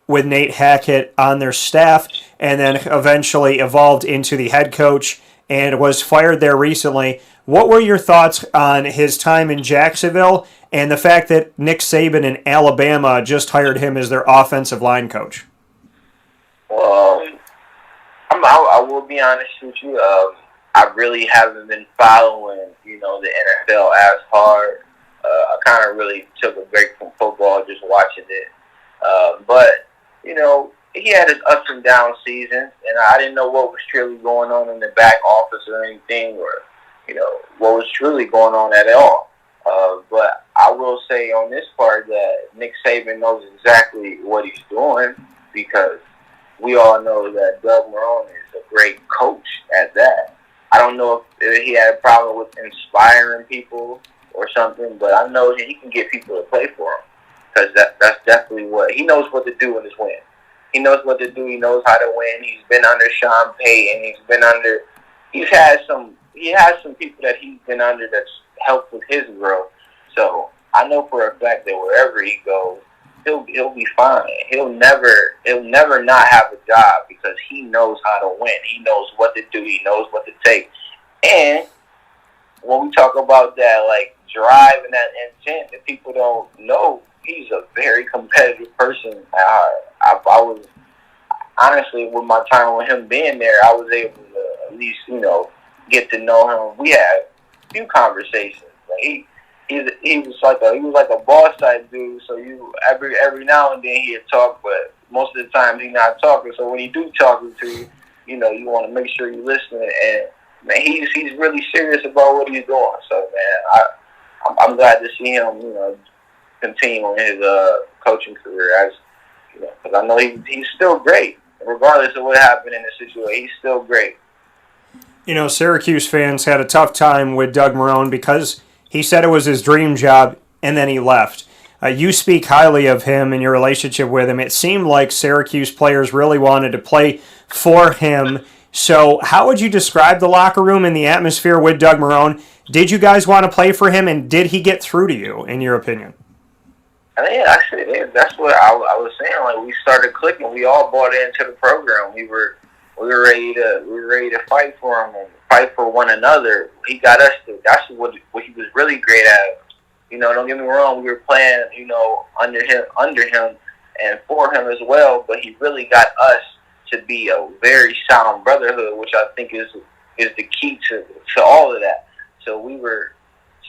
S1: with Nate Hackett on their staff, and then eventually evolved into the head coach and was fired there recently. What were your thoughts on his time in Jacksonville and the fact that Nick Saban in Alabama just hired him as their offensive line coach?
S5: Well, I will be honest with you. I really haven't been following, the NFL as hard. I kind of really took a break from football, just watching it. But he had his ups and down seasons, and I didn't know what was truly going on in the back office or anything, or what was truly going on at all. But I will say on this part that Nick Saban knows exactly what he's doing, because we all know that Doug Marrone is a great coach at that. I don't know if he had a problem with inspiring people or something, but I know that he can get people to play for him, because that's definitely what he knows what to do in his win. He knows what to do. He knows how to win. He's been under Sean Payton. He has some people that he's been under that's helped with his growth. So I know for a fact that wherever he goes, he'll be fine. He'll never not have a job, because he knows how to win. He knows what to do. He knows what to take. And when we talk about that, like, drive and that intent that people don't know, he's a very competitive person. I was, honestly, with my time with him being there, I was able to at least, get to know him. We had a few conversations. Like, he was like a boss type dude. So every now and then he'd talk, but most of the time he's not talking. So when he do talking to you, you want to make sure you listen. And man, he's really serious about what he's doing. So man, I'm glad to see him, continue his coaching career, as because I know he's still great, regardless of what happened in the situation. He's still great.
S1: Syracuse fans had a tough time with Doug Marrone because he said it was his dream job, and then he left. You speak highly of him and your relationship with him. It seemed like Syracuse players really wanted to play for him. So how would you describe the locker room and the atmosphere with Doug Marrone? Did you guys want to play for him, and did he get through to you, in your opinion?
S5: Yeah, actually, that's what I was saying. Like, we started clicking. We all bought into the program. We were ready to fight for him and fight for one another. He got us to. That's what he was really great at. Don't get me wrong. We were playing, under him and for him as well. But he really got us to be a very sound brotherhood, which I think is the key to all of that. So we were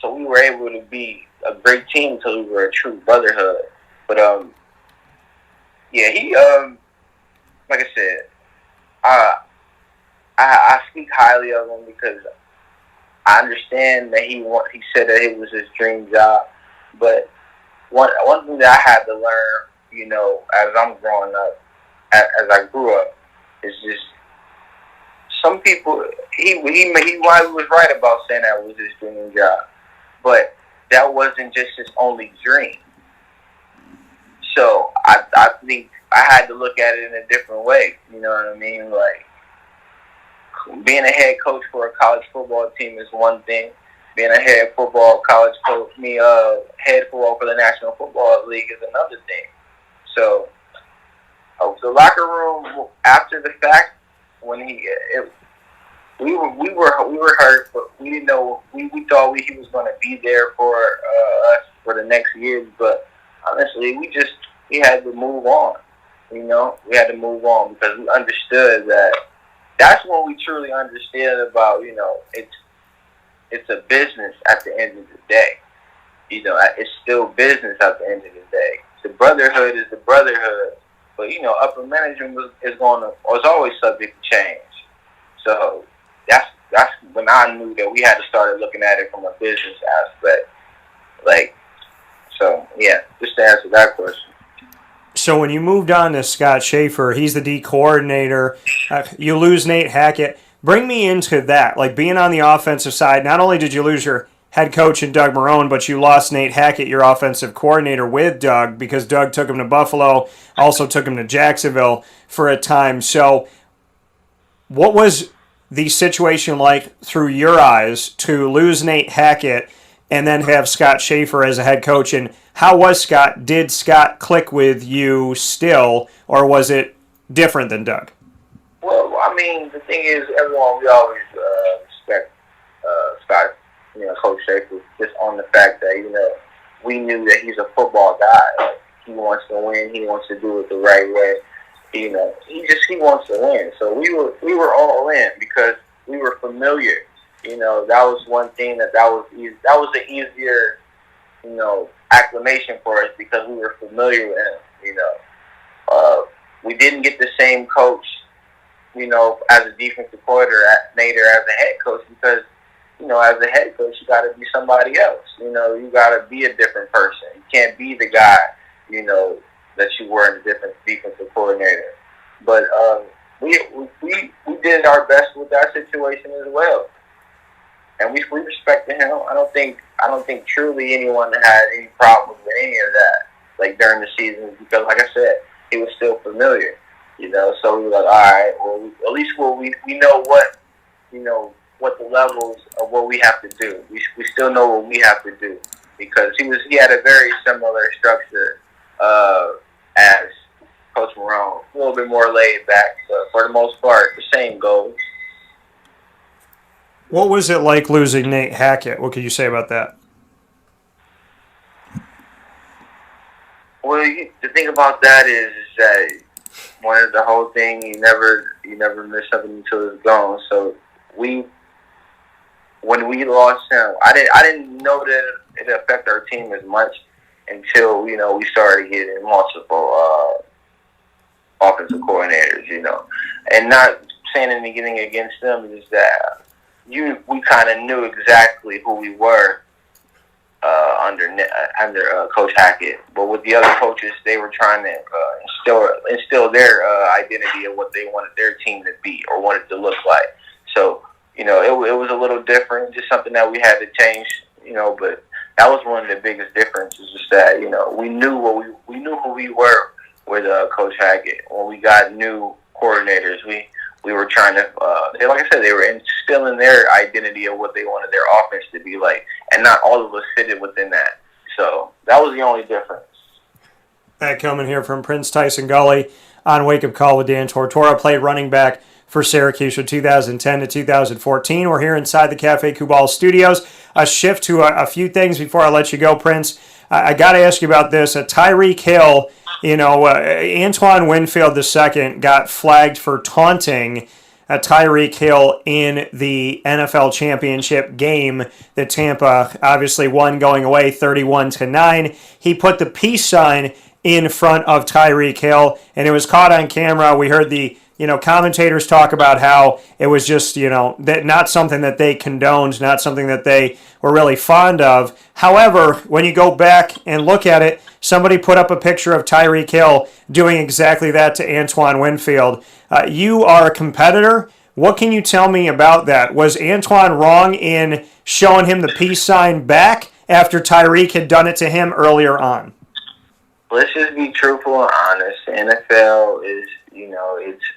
S5: able to be a great team until we were a true brotherhood. But yeah, he like I said, I speak highly of him because I understand that he said that it was his dream job. But one thing that I had to learn, as I'm growing up, as I grew up, is just some people. He was right about saying that was his dream job, but that wasn't just his only dream. So I think I had to look at it in a different way. You know what I mean? Like, being a head coach for a college football team is one thing. Being a head football for the National Football League is another thing. So the locker room after the fact, when we were hurt, but we didn't know. We thought he was going to be there for us for the next years, but honestly, we had to move on. We had to move on because we understood that. That's when we truly understand about, it's a business at the end of the day. It's still business at the end of the day. The brotherhood is the brotherhood, but upper management is always subject to change. So that's when I knew that we had to start looking at it from a business aspect. Just to answer that question.
S1: So when you moved on to Scott Schaefer, he's the D coordinator. You lose Nate Hackett. Bring me into that. Like, being on the offensive side, not only did you lose your head coach and Doug Marrone, but you lost Nate Hackett, your offensive coordinator, with Doug because Doug took him to Buffalo, also took him to Jacksonville for a time. So what was the situation like through your eyes to lose Nate Hackett and then have Scott Schaefer as a head coach? And how was Scott? Did Scott click with you still, or was it different than Doug?
S5: Well, I mean, the thing is, we always respect Scott, Coach Schaefer, just on the fact that, we knew that he's a football guy. Like, he wants to win. He wants to do it the right way. He wants to win. So we were all in because we were familiar. That was one thing that was easy. That was the easier, acclimation for us because we were familiar with him. We didn't get the same coach, as a defensive coordinator as a head coach because, as a head coach, you got to be somebody else. You got to be a different person. You can't be the guy, that you were in a different defensive coordinator. But we did our best with that situation as well, and we respected him. I don't think truly anyone had any problems with any of that, like during the season, because like I said, he was still familiar. So we were like, all right, well, at least we know what the levels of what we have to do. We still know what we have to do because he had a very similar structure as Coach Marrone, a little bit more laid back, but for the most part, the same goals.
S1: What was it like losing Nate Hackett? What could you say about that?
S5: Well, the thing about that is that the whole thing, you never miss something until it's gone. So when we lost him, I didn't know that it affected our team as much until we started getting multiple offensive coordinators, and not saying anything against them, is that we kind of knew exactly who we were under Coach Hackett, but with the other coaches, they were trying to instill their identity of what they wanted their team to be or wanted to look like. So it was a little different, just something that we had to change, but that was one of the biggest differences, is that we knew who we were with Coach Hackett. When we got new coordinators, we were trying to, like I said, they were instilling their identity of what they wanted their offense to be like, and not all of us fitted within that. So that was the only difference.
S1: That coming here from Prince-Tyson Gulley on Wake Up Call with Dan Tortora. Played running back for Syracuse from 2010 to 2014. We're here inside the Cafe Kubal studios. A shift to a few things before I let you go, Prince. I got to ask you about this. Tyreek Hill, Antoine Winfield II got flagged for taunting Tyreek Hill in the NFL championship game that Tampa obviously won, going away 31-9. He put the peace sign in front of Tyreek Hill, and it was caught on camera. We heard the commentators talk about how it was just, that not something that they condoned, not something that they were really fond of. However, when you go back and look at it, somebody put up a picture of Tyreek Hill doing exactly that to Antoine Winfield. You are a competitor. What can you tell me about that? Was Antoine wrong in showing him the peace sign back after Tyreek had done it to him earlier on?
S5: Let's just be truthful and honest. The NFL is,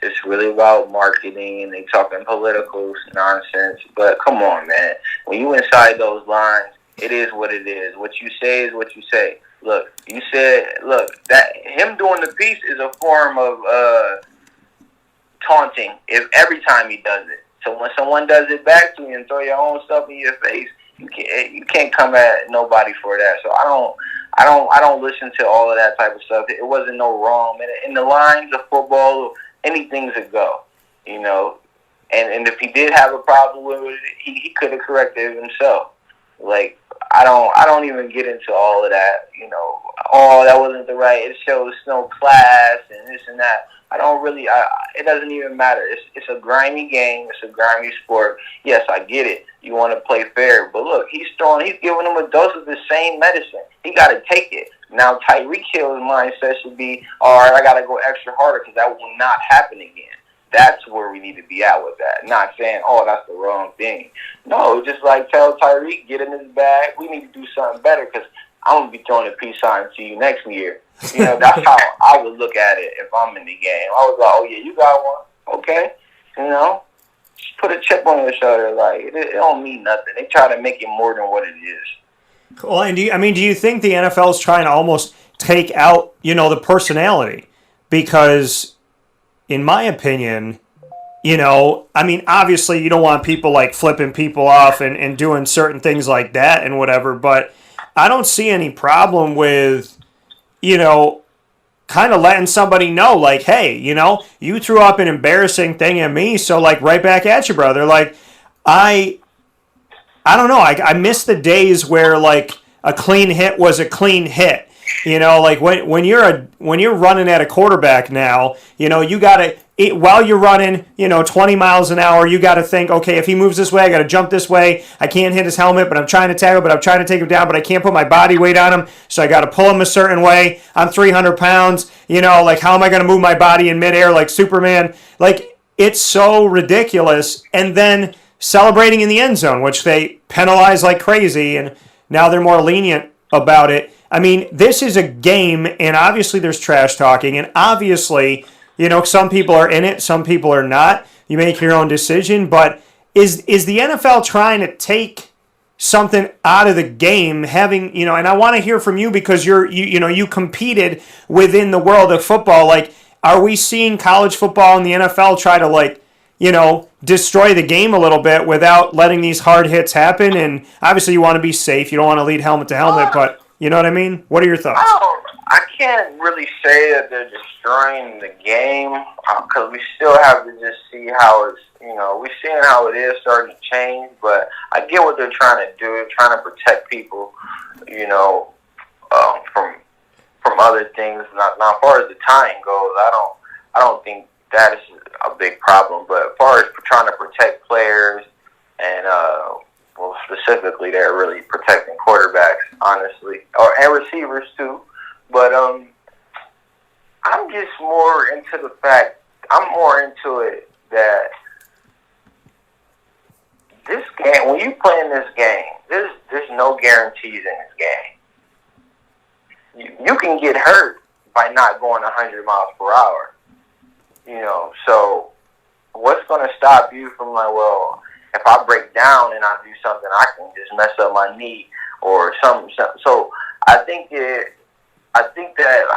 S5: it's really about marketing, and they talking political nonsense. But come on, man. When you inside those lines, it is what it is. What you say is what you say. Look, that him doing the piece is a form of taunting every time he does it. So when someone does it back to you and throw your own stuff in your face, you can't come at nobody for that. So I don't listen to all of that type of stuff. It wasn't no wrong. In the lines of football, anything's a go, And if he did have a problem with it, he could have corrected it himself. Like, I don't even get into all of that, oh, that wasn't the right, it shows no class and this and that. It doesn't even matter. It's a grimy game. It's a grimy sport. Yes, I get it. You want to play fair. But look, he's giving him a dose of the same medicine. He got to take it. Now, Tyreek Hill's mindset should be, all right, I got to go extra harder because that will not happen again. That's where we need to be at with that. Not saying, oh, that's the wrong thing. No, just like tell Tyreek, get in his bag. We need to do something better because I'm going to be throwing a peace sign to you next year. You know, that's how I would look at it if I'm in the game. I was like, oh, yeah, you got one. Okay. You know, just put a chip on your shoulder. Like, it don't mean nothing. They try to make it more than what it is.
S1: Well, and do you think the NFL is trying to almost take out, the personality? Because in my opinion, obviously you don't want people like flipping people off and doing certain things like that and whatever, but I don't see any problem with, kind of letting somebody know, like, hey, you threw up an embarrassing thing at me, so, like, right back at you, brother. Like, I don't know. I miss the days where, like, a clean hit was a clean hit. Like when you're running at a quarterback now, you gotta while you're running, 20 miles an hour, you gotta think, okay, if he moves this way, I gotta jump this way. I can't hit his helmet, but I'm trying to tackle, but I'm trying to take him down, but I can't put my body weight on him, so I gotta pull him a certain way. I'm 300 pounds, like how am I gonna move my body in midair like Superman? Like, it's so ridiculous. And then celebrating in the end zone, which they penalize like crazy, and now they're more lenient about it. I mean, this is a game, and obviously there's trash talking, and obviously, some people are in it, some people are not. You make your own decision, but is the NFL trying to take something out of the game, having, and I want to hear from you because you competed within the world of football. Like, are we seeing college football and the NFL try to, like, destroy the game a little bit without letting these hard hits happen? And obviously you want to be safe. You don't want to lead helmet to helmet, but you know what I mean? What are your thoughts?
S5: I can't really say that they're destroying the game because we still have to just see how it's, we're seeing how it is starting to change, but I get what they're trying to do. They're trying to protect people, from other things. Now, as far as the tying goes, I don't think that is a big problem, but as far as trying to protect players and specifically they're really protecting quarterbacks, honestly, and receivers too. But I'm just more into the fact, I'm more into it that this game, when you play in this game, there's no guarantees in this game. You can get hurt by not going 100 miles per hour. So what's going to stop you from, like, well, if I break down and I do something, I can just mess up my knee or something. So I think that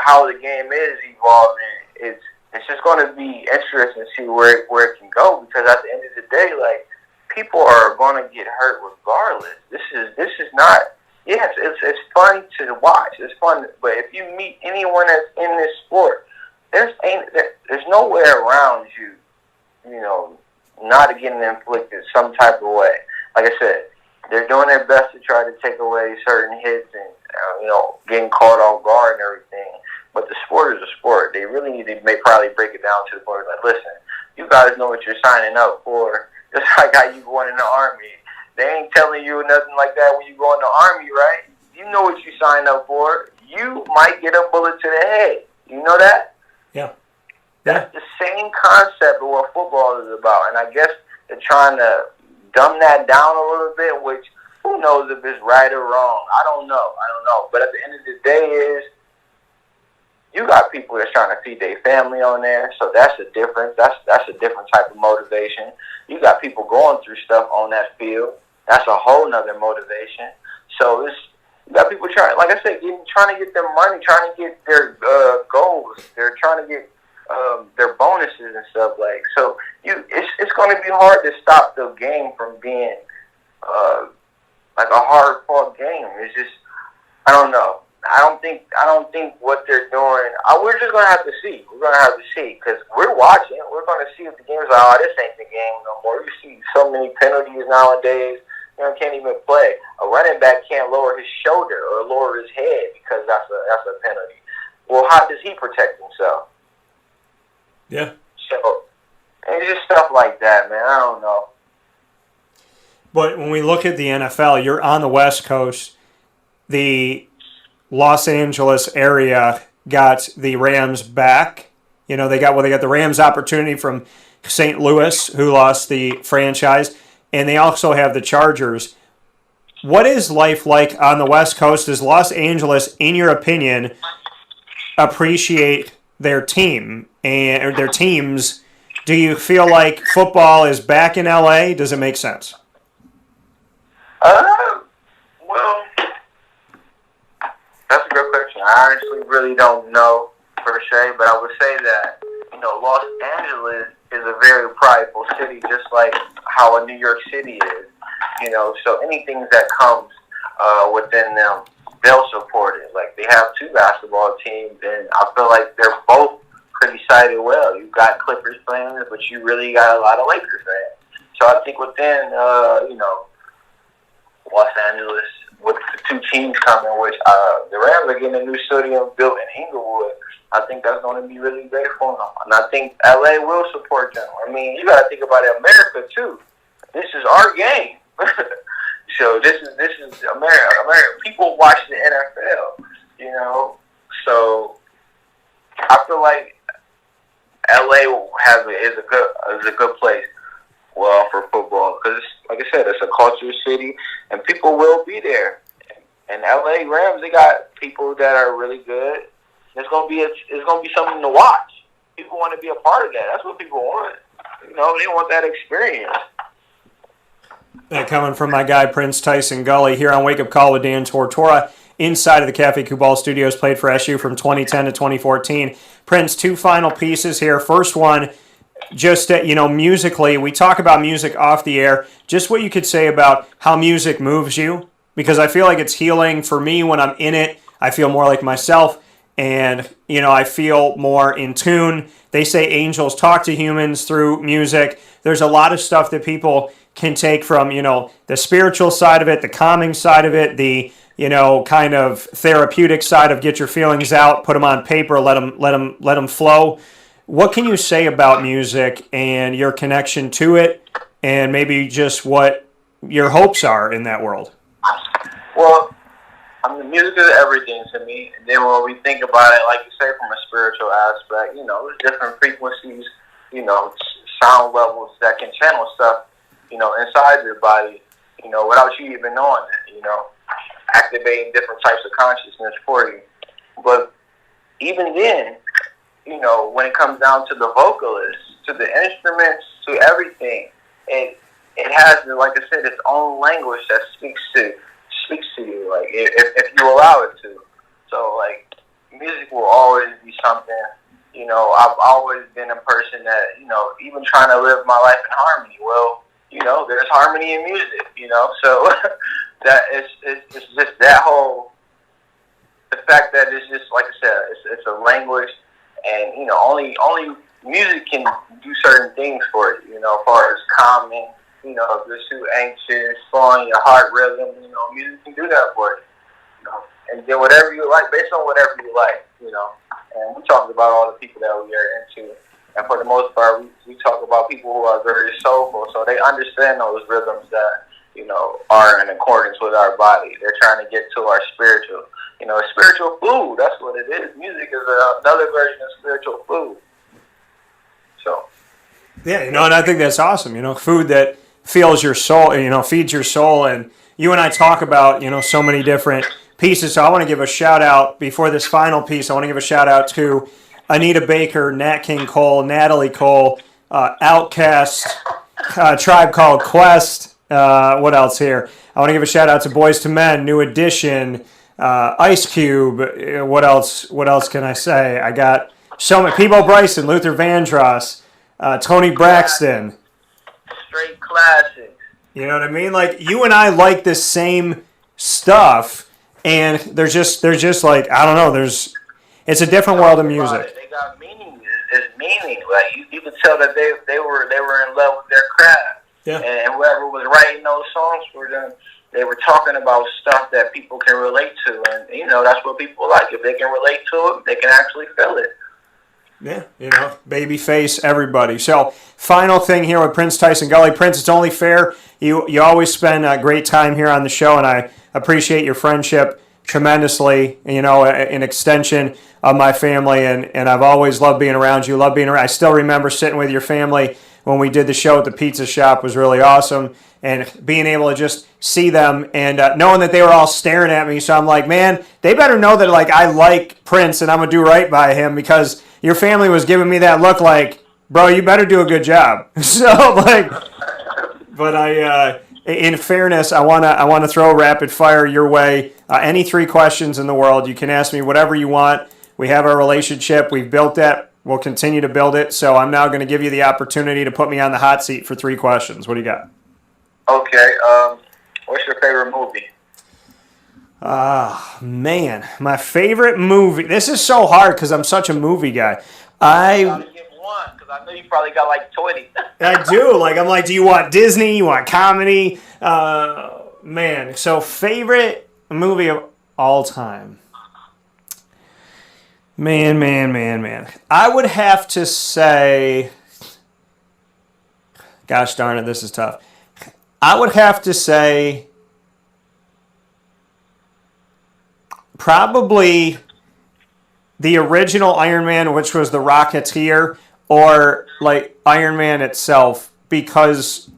S5: how the game is evolving, it's just going to be interesting to see where it can go, because at the end of the day, like, people are going to get hurt regardless. This is not. Yes, it's fun to watch. It's fun, but if you meet anyone that's in this sport, there's no way around you, not getting inflicted some type of way. Like I said, they're doing their best to try to take away certain hits and getting caught off guard and everything. But the sport is a sport. They really need to probably break it down to the point like, listen, you guys know what you're signing up for. Just like how you going in the Army. They ain't telling you nothing like that when you go in the Army, right? You know what you signed up for. You might get a bullet to the head. You know that?
S1: Yeah.
S5: That's the same concept of what football is about. And I guess they're trying to dumb that down a little bit, which who knows if it's right or wrong. I don't know. But at the end of the day is, you got people that's trying to feed their family on there, so that's a difference. That's a different type of motivation. You got people going through stuff on that field. That's a whole nother motivation. So you got people trying, like I said, trying to get their money, trying to get their goals. They're trying to get their bonuses and stuff like. So it's going to be hard to stop the game from being like a hard fought game. It's just, I don't know. I don't think what they're doing. We're just gonna have to see. We're gonna have to see because we're watching. We're gonna see if the game's like, oh, this ain't the game no more. You see so many penalties nowadays. Can't even play. A running back can't lower his shoulder or lower his head because that's a penalty. Well, how does he protect himself?
S1: Yeah.
S5: So it's just stuff like that, man. I don't know.
S1: But when we look at the NFL, you're on the West Coast. The Los Angeles area got the Rams back. They got the Rams opportunity from St. Louis, who lost the franchise, and they also have the Chargers. What is life like on the West Coast? Does Los Angeles, in your opinion, appreciate their team or their teams? Do you feel like football is back in LA? Does it make sense?
S5: Well, that's a good question. I honestly really don't know per se, but I would say that, Los Angeles is a very prideful city, just like how a New York City is. So anything that comes within them, they'll support it. Like, they have two basketball teams, and I feel like they're both pretty sided well. You've got Clippers fans, but you really got a lot of Lakers fans. So I think within, Los Angeles, with the two teams coming, which the Rams are getting a new stadium built in Inglewood, I think that's going to be really great for them. And I think LA will support them. I mean, you got to think about it, America too. This is our game. So this is America. People watch the NFL, So I feel like LA is a good place. Well, for football, because like I said, it's a culture city, and people will be there. And LA Rams, they got people that are really good. It's gonna be something to watch. People want to be a part of that. That's what people want. They want that experience.
S1: And coming from my guy Prince-Tyson Gulley here on Wake Up Call with Dan Tortora, inside of the Cafe Kubal Studios, played for SU from 2010 to 2014. Prince, two final pieces here. First one, just musically, we talk about music off the air. Just what you could say about how music moves you, because I feel like it's healing for me when I'm in it. I feel more like myself, and I feel more in tune. They say angels talk to humans through music. There's a lot of stuff that people can take from the spiritual side of it, the calming side of it, the kind of therapeutic side of get your feelings out, put them on paper, let them flow. What can you say about music and your connection to it, and maybe just what your hopes are in that world?
S5: Well, music is everything to me. And then when we think about it, like you say, from a spiritual aspect, there's different frequencies, sound levels that can channel stuff, inside your body, without you even knowing it, activating different types of consciousness for you. But even then, when it comes down to the vocalists, to the instruments, to everything, it has, like I said, its own language that speaks to you, like if you allow it to. So like, music will always be something. I've always been a person that even trying to live my life in harmony. Well, there's harmony in music. So that it's just that whole, the fact that it's just, like I said, it's a language. And only music can do certain things for you. As far as calming, if you're too anxious, slowing your heart rhythm, music can do that for you. And then whatever you like, based on whatever you like, And we talked about all the people that we are into, and for the most part, we talk about people who are very soulful, so they understand those rhythms that are in accordance with our body. They're trying to get to our spiritual. Spiritual food, that's what it is. Music is another version of spiritual food. So.
S1: Yeah, and I think that's awesome. Food that fills your soul, feeds your soul. And you and I talk about, so many different pieces. So I want to give a shout out before this final piece. I want to give a shout out to Anita Baker, Nat King Cole, Natalie Cole, Outkast, Tribe Called Quest. What else here? I want to give a shout out to Boys to Men, New Edition, Ice Cube. What else can I say? I got so many. Peebo Bryson, Luther Vandross, Tony Braxton.
S5: Straight classics.
S1: You know what I mean? Like, you and I like the same stuff, and there's just like, I don't know. It's a different world of music.
S5: They got meaning. It's meaning. Like you could tell that they were in love with their craft.
S1: Yeah.
S5: And whoever was writing those songs for them, they were talking about stuff that people can relate to, and that's what people like. If they can relate to it, they can actually feel it.
S1: Yeah, babyface, everybody. So, final thing here with Prince-Tyson Gulley. Prince, it's only fair. You always spend a great time here on the show, and I appreciate your friendship tremendously. An extension of my family, and I've always loved being around you. I still remember sitting with your family when we did the show at the pizza shop was really awesome. And being able to just see them and knowing that they were all staring at me. So I'm like, man, they better know that like I like Prince and I'm going to do right by him, because your family was giving me that look like, bro, you better do a good job. So like, but in fairness, I want to throw rapid fire your way. Any 3 questions in the world, you can ask me whatever you want. We have our relationship. We've built that. We'll continue to build it. So I'm now going to give you the opportunity to put me on the hot seat for 3 questions. What do you got?
S5: Okay. What's your favorite movie?
S1: Man, my favorite movie. This is so hard because I'm such a movie guy.
S5: I gotta give one because I know you probably got like 20.
S1: I do. Like, I'm like, do you want Disney? You want comedy? Man, so favorite movie of all time. Man. I would have to say, gosh darn it, this is tough. I would have to say probably the original Iron Man, which was the Rocketeer, or like Iron Man itself, because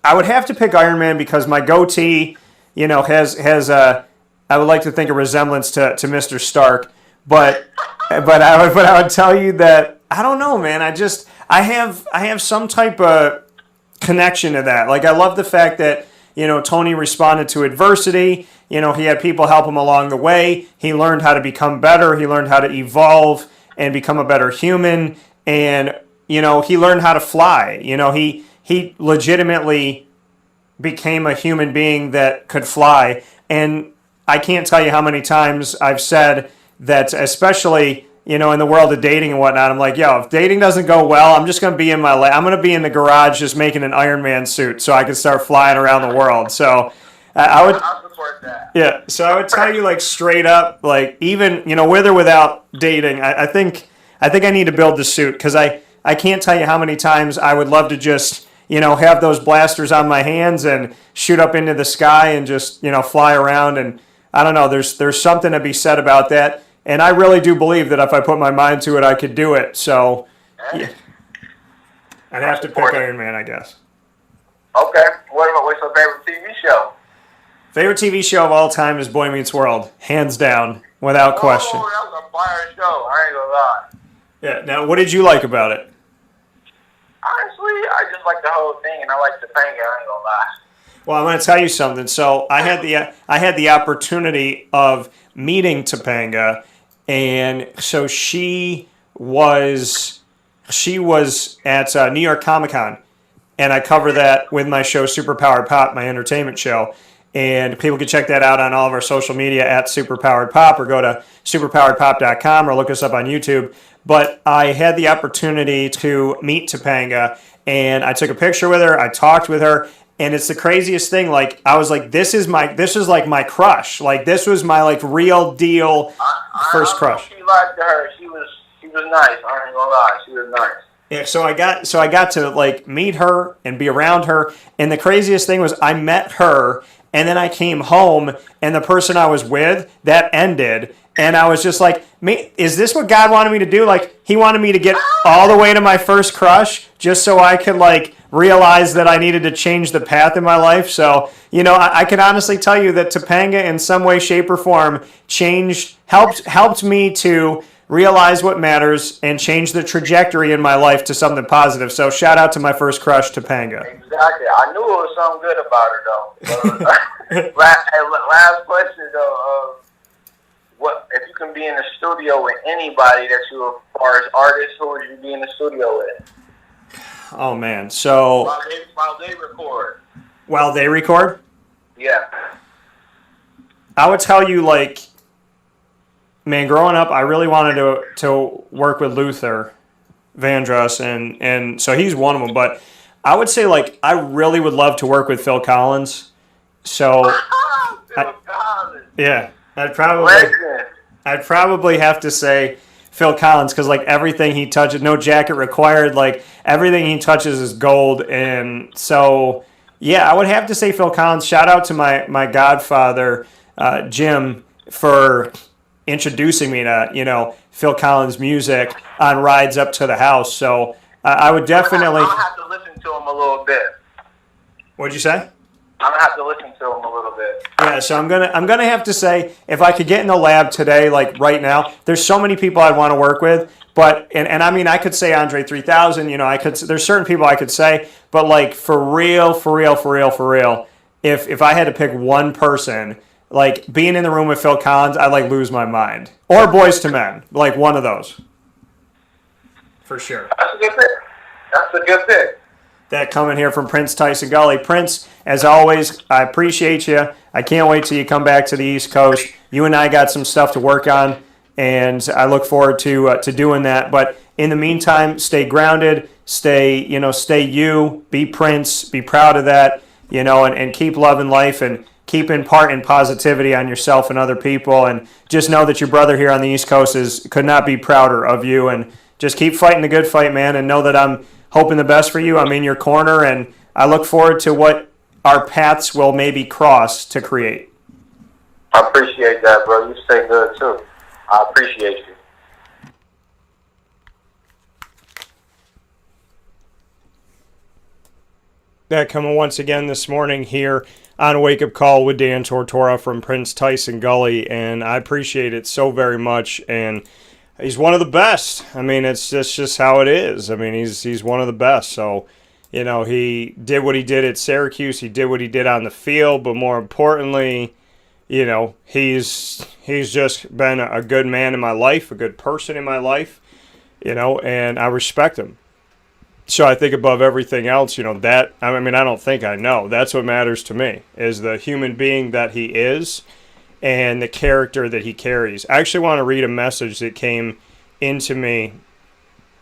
S1: I would have to pick Iron Man because my goatee, has I would like to think a resemblance to Mr. Stark, but I would tell you that I don't know, man. I have some type of connection to that. Like, I love the fact that Tony responded to adversity. He had people help him along the way. He learned how to become better. He learned how to evolve and become a better human. And he learned how to fly. He legitimately became a human being that could fly. And I can't tell you how many times I've said that, especially in the world of dating and whatnot, I'm like, yo, if dating doesn't go well, I'm just going to be I'm going to be in the garage just making an Iron Man suit so I can start flying around the world. So I would
S5: support that.
S1: Yeah, so I would tell you, like, straight up, like, even, with or without dating, I think I need to build the suit, because I can't tell you how many times I would love to just, have those blasters on my hands and shoot up into the sky and just, fly around. And I don't know, there's something to be said about that. And I really do believe that if I put my mind to it, I could do it. So yeah. I'd have to pick Iron Man, I guess.
S5: Okay. What's your favorite TV show?
S1: Favorite TV show of all time is Boy Meets World, hands down, without question.
S5: Oh, that was a fire show. I ain't gonna lie.
S1: Yeah. Now, what did you like about it?
S5: Honestly, I just like the whole thing, and I like Topanga. I ain't gonna lie.
S1: Well, I'm going to tell you something. So I had the opportunity of meeting Topanga, and so she was at New York Comic Con, and I cover that with my show Superpowered Pop, my entertainment show. And people can check that out on all of our social media at Superpowered Pop, or go to superpoweredpop.com, or look us up on YouTube. But I had the opportunity to meet Topanga, and I took a picture with her. I talked with her, and it's the craziest thing. Like, I was like, this is like my crush. Like, this was my like real deal first crush.
S5: She liked her. She was nice. I ain't gonna lie. She was nice.
S1: Yeah, so I got to like meet her and be around her. And the craziest thing was I met her, and then I came home, and the person I was with, that ended. And I was just like, is this what God wanted me to do? Like, he wanted me to get all the way to my first crush just so I could like realize that I needed to change the path in my life. So, I can honestly tell you that Topanga in some way, shape, or form helped me to realize what matters and change the trajectory in my life to something positive. So shout out to my first crush, Topanga.
S5: Exactly. I knew it was something good about her, though. Last question, though. What if you can be in the studio with anybody that you, as far as artists, who would you be in the studio with?
S1: Oh, man. So
S5: while they record.
S1: While they record?
S5: Yeah.
S1: I would tell you, like, man, growing up, I really wanted to work with Luther Vandross, and so he's one of them. But I would say, like, I really would love to work with Phil Collins. So,
S5: Phil Collins.
S1: Yeah, I'd probably have to say Phil Collins, because like everything he touches, no jacket required. Like everything he touches is gold, and so yeah, I would have to say Phil Collins. Shout out to my godfather Jim for introducing me to Phil Collins music on rides up to the house. So I would definitely.
S5: I'm gonna have to listen to him a little bit.
S1: What'd you say?
S5: I'm gonna have to listen to him a little bit.
S1: Yeah, so I'm gonna have to say, if I could get in the lab today, like right now, there's so many people I'd want to work with. But and I mean, I could say Andre 3000. You know, there's certain people I could say, but like for real, if I had to pick one person, like being in the room with Phil Collins, I'd like lose my mind. Or Boys to Men, like one of those. For sure.
S5: That's a good pick. That's a good pick.
S1: That coming here from Prince-Tyson Gulley. Prince, as always, I appreciate you. I can't wait till you come back to the East Coast. You and I got some stuff to work on, and I look forward to doing that. But in the meantime, stay grounded, stay you, be Prince, be proud of that, and keep loving life and keep imparting positivity on yourself and other people. And just know that your brother here on the East Coast could not be prouder of you. And just keep fighting the good fight, man, and know that I'm hoping the best for you. I'm in your corner, and I look forward to what our paths will maybe cross to create.
S5: I appreciate that, bro. You stay good, too. I appreciate you.
S1: That coming once again this morning here on Wake Up Call with Dan Tortora from Prince-Tyson Gulley, and I appreciate it so very much. And he's one of the best. I mean, it's just how it is. I mean, he's one of the best. So, he did what he did at Syracuse. He did what he did on the field. But more importantly, he's just been a good man in my life, a good person in my life, and I respect him. So I think above everything else, I don't think I know. That's what matters to me, is the human being that he is and the character that he carries. I actually want to read a message that came into me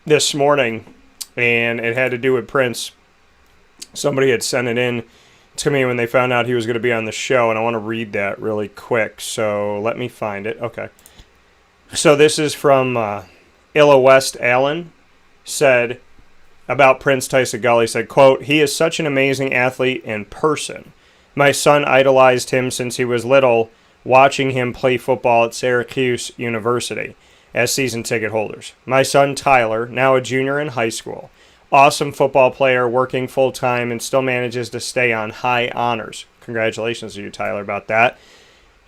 S1: this morning, and it had to do with Prince. Somebody had sent it in to me when they found out he was going to be on the show, and I want to read that really quick. So let me find it. Okay. So this is from Illa West Allen, said about Prince-Tyson Gulley, said, quote, "He is such an amazing athlete in person. My son idolized him since he was little, watching him play football at Syracuse University as season ticket holders. My son Tyler, now a junior in high school, awesome football player, working full-time and still manages to stay on high honors." Congratulations to you, Tyler, about that.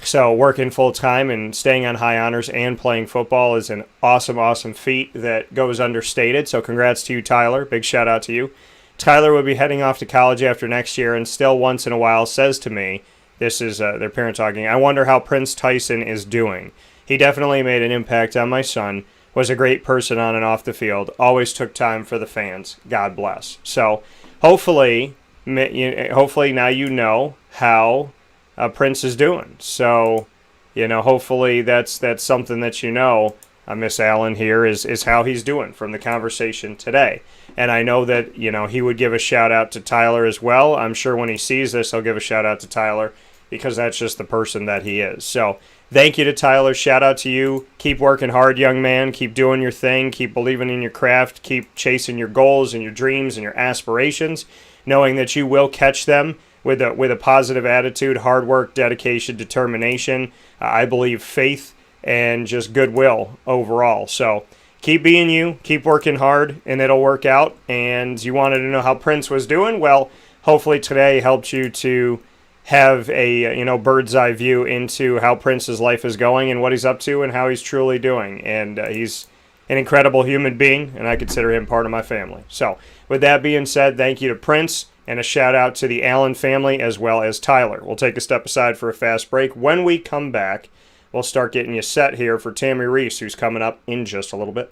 S1: So working full-time and staying on high honors and playing football is an awesome, awesome feat that goes understated. So congrats to you, Tyler. Big shout-out to you. Tyler will be heading off to college after next year and still once in a while says to me, this is their parent talking, "I wonder how Prince-Tyson is doing. He definitely made an impact on my son, was a great person on and off the field, always took time for the fans. God bless." So hopefully now you know how Prince is doing. So, hopefully that's something that Miss Allen here is how he's doing from the conversation today. And I know that, he would give a shout out to Tyler as well. I'm sure when he sees this, he'll give a shout out to Tyler because that's just the person that he is. So thank you to Tyler. Shout out to you. Keep working hard, young man. Keep doing your thing. Keep believing in your craft. Keep chasing your goals and your dreams and your aspirations, knowing that you will catch them with a positive attitude, hard work, dedication, determination, I believe faith, and just goodwill overall. So keep being you, keep working hard, and it'll work out. And you wanted to know how Prince was doing? Well, hopefully today helped you to have a bird's eye view into how Prince's life is going and what he's up to and how he's truly doing. And he's an incredible human being, and I consider him part of my family. So with that being said, thank you to Prince. And a shout out to the Allen family as well as Tyler. We'll take a step aside for a fast break. When we come back, we'll start getting you set here for Tammi Reiss, who's coming up in just a little bit.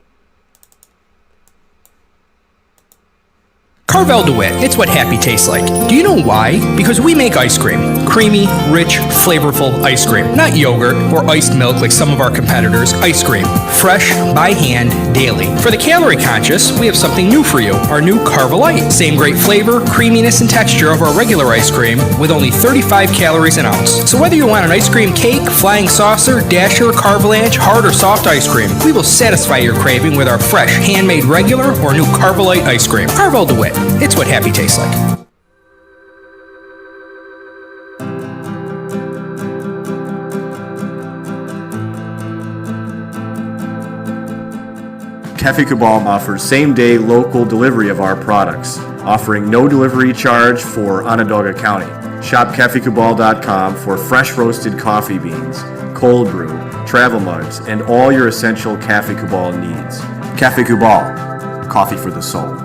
S6: Carvel DeWitt, it's what happy tastes like. Do you know why? Because we make ice cream. Creamy, rich, flavorful ice cream. Not yogurt or iced milk like some of our competitors. Ice cream. Fresh, by hand, daily. For the calorie conscious, we have something new for you. Our new Carvelite. Same great flavor, creaminess, and texture of our regular ice cream with only 35 calories an ounce. So whether you want an ice cream cake, flying saucer, dasher, carvalanche, hard or soft ice cream, we will satisfy your craving with our fresh, handmade regular or new Carvelite ice cream. Carvel DeWitt. It's what happy tastes like.
S7: Cafe Cabal offers same-day local delivery of our products, offering no delivery charge for Onondaga County. Shop cafecabal.com for fresh roasted coffee beans, cold brew, travel mugs, and all your essential Cafe Cabal needs. Cafe Cabal, coffee for the soul.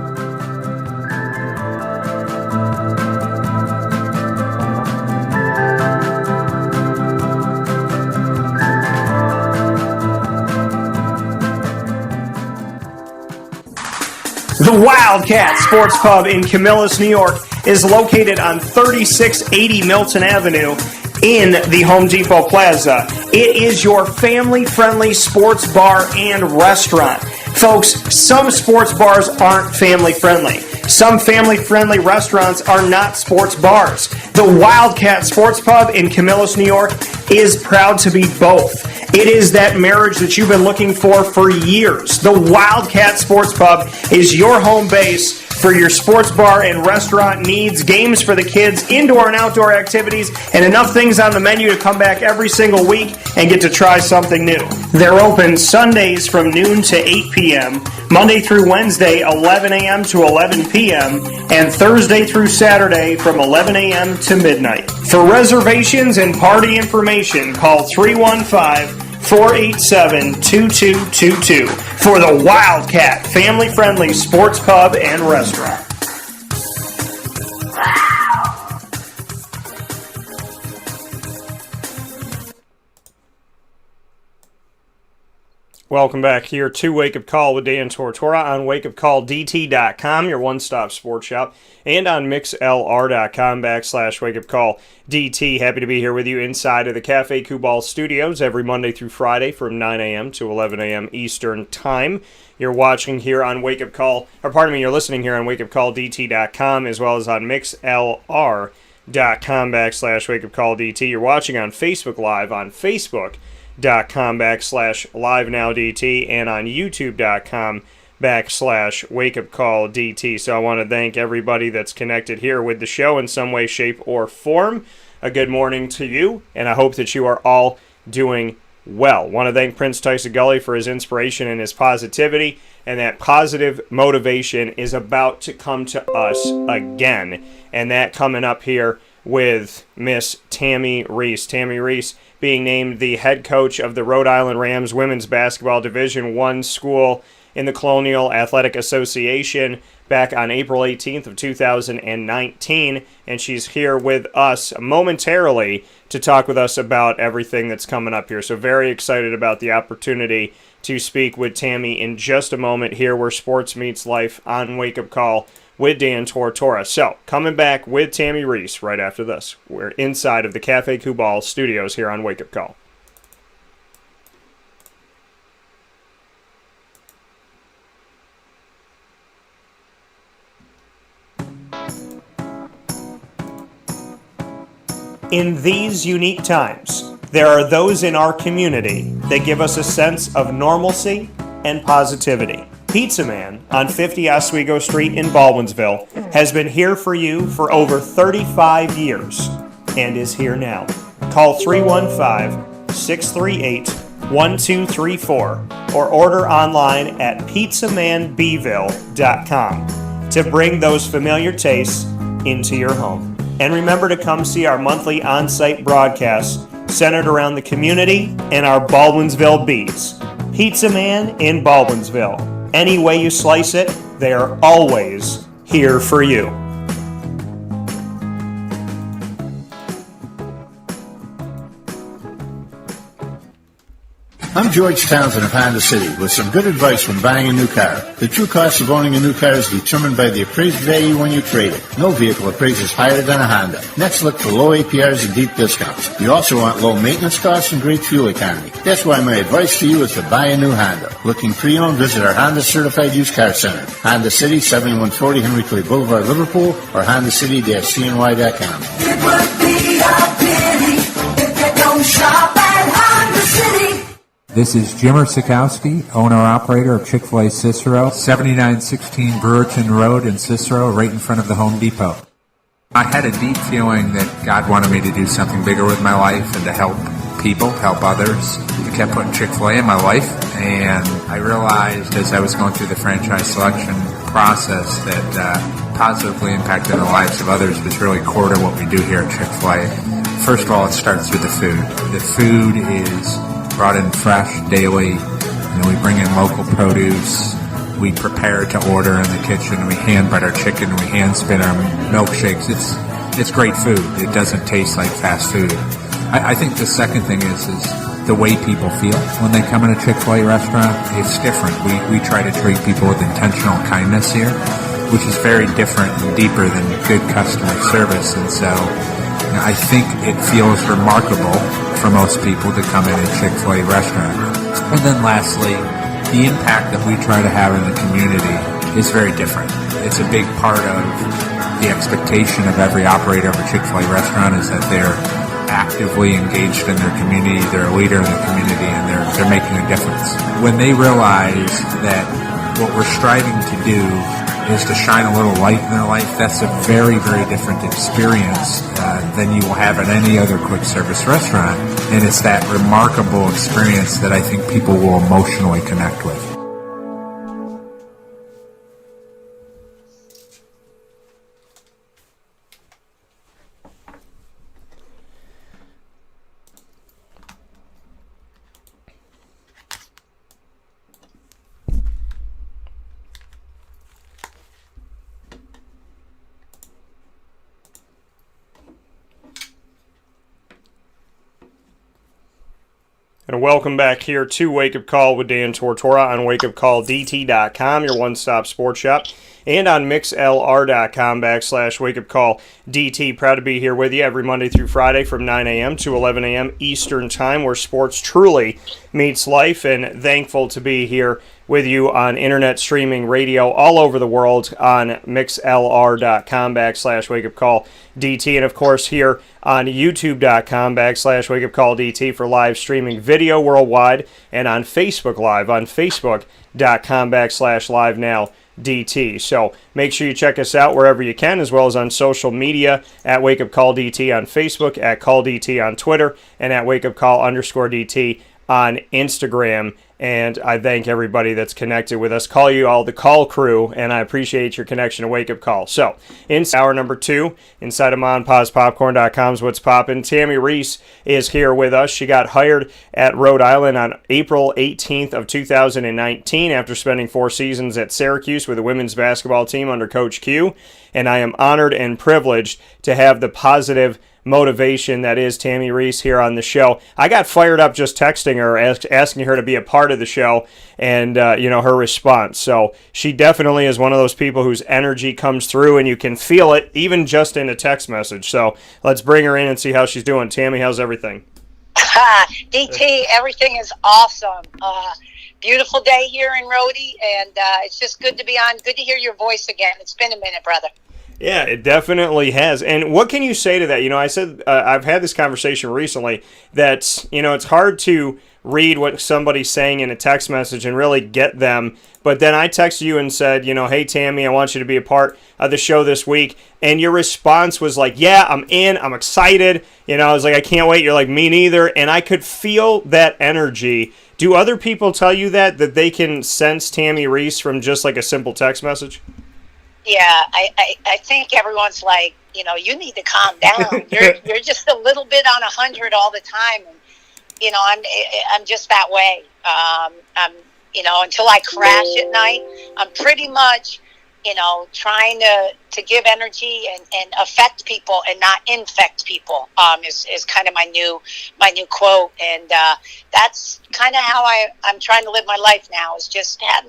S1: The Wildcat Sports Pub in Camillus, New York is located on 3680 Milton Avenue in the Home Depot Plaza. It is your family-friendly sports bar and restaurant. Folks, some sports bars aren't family-friendly. Some family-friendly restaurants are not sports bars. The Wildcat Sports Pub in Camillus, New York is proud to be both. It is that marriage that you've been looking for years. The Wildcat Sports Pub is your home base for your sports bar and restaurant needs, games for the kids, indoor and outdoor activities, and enough things on the menu to come back every single week and get to try something new. They're open Sundays from noon to 8 p.m., Monday through Wednesday, 11 a.m. to 11 p.m., and Thursday through Saturday from 11 a.m. to midnight. For reservations and party information, call 315-487-2222 for the Wildcat family-friendly sports pub and restaurant. Welcome back here to Wake Up Call with Dan Tortora on wakeupcalldt.com, your one-stop sports shop, and on mixlr.com/wakeupcalldt. Happy to be here with you inside of the Cafe Cabal studios every Monday through Friday from 9 a.m. to 11 a.m. Eastern Time. You're watching here on Wake Up Call, or pardon me, you're listening here on wakeupcalldt.com as well as on mixlr.com/wakeupcalldt. You're watching on Facebook Live on Facebook.com/live-now-DT and on YouTube.com/wakeupcalldt. So I want to thank everybody that's connected here with the show in some way, shape, or form. A good morning to you, and I hope that you are all doing well. Want to thank Prince-Tyson Gulley for his inspiration and his positivity, and that positive motivation is about to come to us again, and that coming up here with Miss Tammi Reiss. Tammi Reiss being named the head coach of the Rhode Island Rams women's basketball Division I school in the Colonial Athletic Association back on April 18th of 2019, and she's here with us momentarily to talk with us about everything that's coming up here. So very excited about the opportunity to speak with Tammi in just a moment here where sports meets life on Wake Up Call with Dan Tortora. So, coming back with Tammi Reiss right after this. We're inside of the Cafe Cabal studios here on Wake Up Call. In these unique times, there are those in our community that give us a sense of normalcy and positivity. Pizza Man on 50 Oswego Street in Baldwinsville has been here for you for over 35 years and is here now. Call 315-638-1234 or order online at pizzamanbville.com to bring those familiar tastes into your home. And remember to come see our monthly on-site broadcasts centered around the community and our Baldwinsville beats. Pizza Man in Baldwinsville. Any way you slice it, they are always here for you.
S8: I'm George Townsend of Honda City with some good advice when buying a new car. The true cost of owning a new car is determined by the appraised value when you trade it. No vehicle appraises higher than a Honda. Next, look for low APRs and deep discounts. You also want low maintenance costs and great fuel economy. That's why my advice to you is to buy a new Honda. Looking pre-owned, visit our Honda Certified Used Car Center. Honda City, 7140 Henry Clay Boulevard, Liverpool, or HondaCity-CNY.com.
S9: It would be a pity if you don't shop at Honda City.
S10: This is Jimmer Sikowski, owner-operator of Chick-fil-A Cicero, 7916 Brewerton Road in Cicero, right in front of the Home Depot. I had a deep feeling that God wanted me to do something bigger with my life and to help people, help others. I kept putting Chick-fil-A in my life, and I realized as I was going through the franchise selection process that positively impacting the lives of others was really core to what we do here at Chick-fil-A. First of all, it starts with the food. The food is brought in fresh daily. We bring in local produce. We prepare to order in the kitchen. We hand bread our chicken. We hand spin our milkshakes. It's great food. It doesn't taste like fast food. I think the second thing is the way people feel when they come in a Chick-fil-A restaurant. It's different. We try to treat people with intentional kindness here, which is very different and deeper than good customer service. And so I think it feels remarkable for most people to come in a Chick-fil-A restaurant. And then lastly, the impact that we try to have in the community is very different. It's a big part of the expectation of every operator of a Chick-fil-A restaurant is that they're actively engaged in their community, they're a leader in the community, and they're making a difference. When they realize that what we're striving to do is to shine a little light in their life, that's a very, very different experience than you will have at any other quick service restaurant. And it's that remarkable experience that I think people will emotionally connect with.
S1: And welcome back here to Wake Up Call with Dan Tortora on wakeupcalldt.com, your one-stop sports shop, and on mixlr.com/wakeupcalldt. Proud to be here with you every Monday through Friday from 9 a.m. to 11 a.m. Eastern Time, where sports truly meets life, and thankful to be here with you on internet streaming radio all over the world on mixlr.com/wakeupcalldt, and of course here on youtube.com/wakeupcalldt for live streaming video worldwide, and on Facebook Live on facebook.com/live-now-DT. So make sure you check us out wherever you can, as well as on social media at Wake Up Call DT on Facebook, at Call DT on Twitter, and at WakeUpCall_DT on Instagram. And I thank everybody that's connected with us. Call you all the call crew, and I appreciate your connection to Wake Up Call. So, in hour number 2, inside of MonPazPopcorn.com's What's Poppin', Tammi Reiss is here with us. She got hired at Rhode Island on April 18th of 2019 after spending 4 seasons at Syracuse with the women's basketball team under Coach Q. And I am honored and privileged to have the positive motivation that is Tammi Reiss here on the show. I got fired up just texting her, asking her to be a part of the show, and her response. So she definitely is one of those people whose energy comes through, and you can feel it even just in a text message. So let's bring her in and see how she's doing. Tammi, how's everything?
S11: DT, everything is awesome. Beautiful day here in Rhodey, and it's just good to be on. Good to hear your voice again. It's been a minute, brother.
S1: Yeah, it definitely has. And what can you say to that? I said I've had this conversation recently that, it's hard to read what somebody's saying in a text message and really get them. But then I texted you and said, hey, Tammi, I want you to be a part of the show this week. And your response was like, yeah, I'm in. I'm excited. I was like, I can't wait. You're like, me neither. And I could feel that energy. Do other people tell you that they can sense Tammi Reiss from just like a simple text message?
S11: Yeah, I think everyone's like, you need to calm down. You're just a little bit on 100 all the time, and I'm just that way. Until I crash at night, I'm pretty much, trying to give energy and affect people and not infect people. Is kind of my new quote, and that's kind of how I'm trying to live my life now. Is just have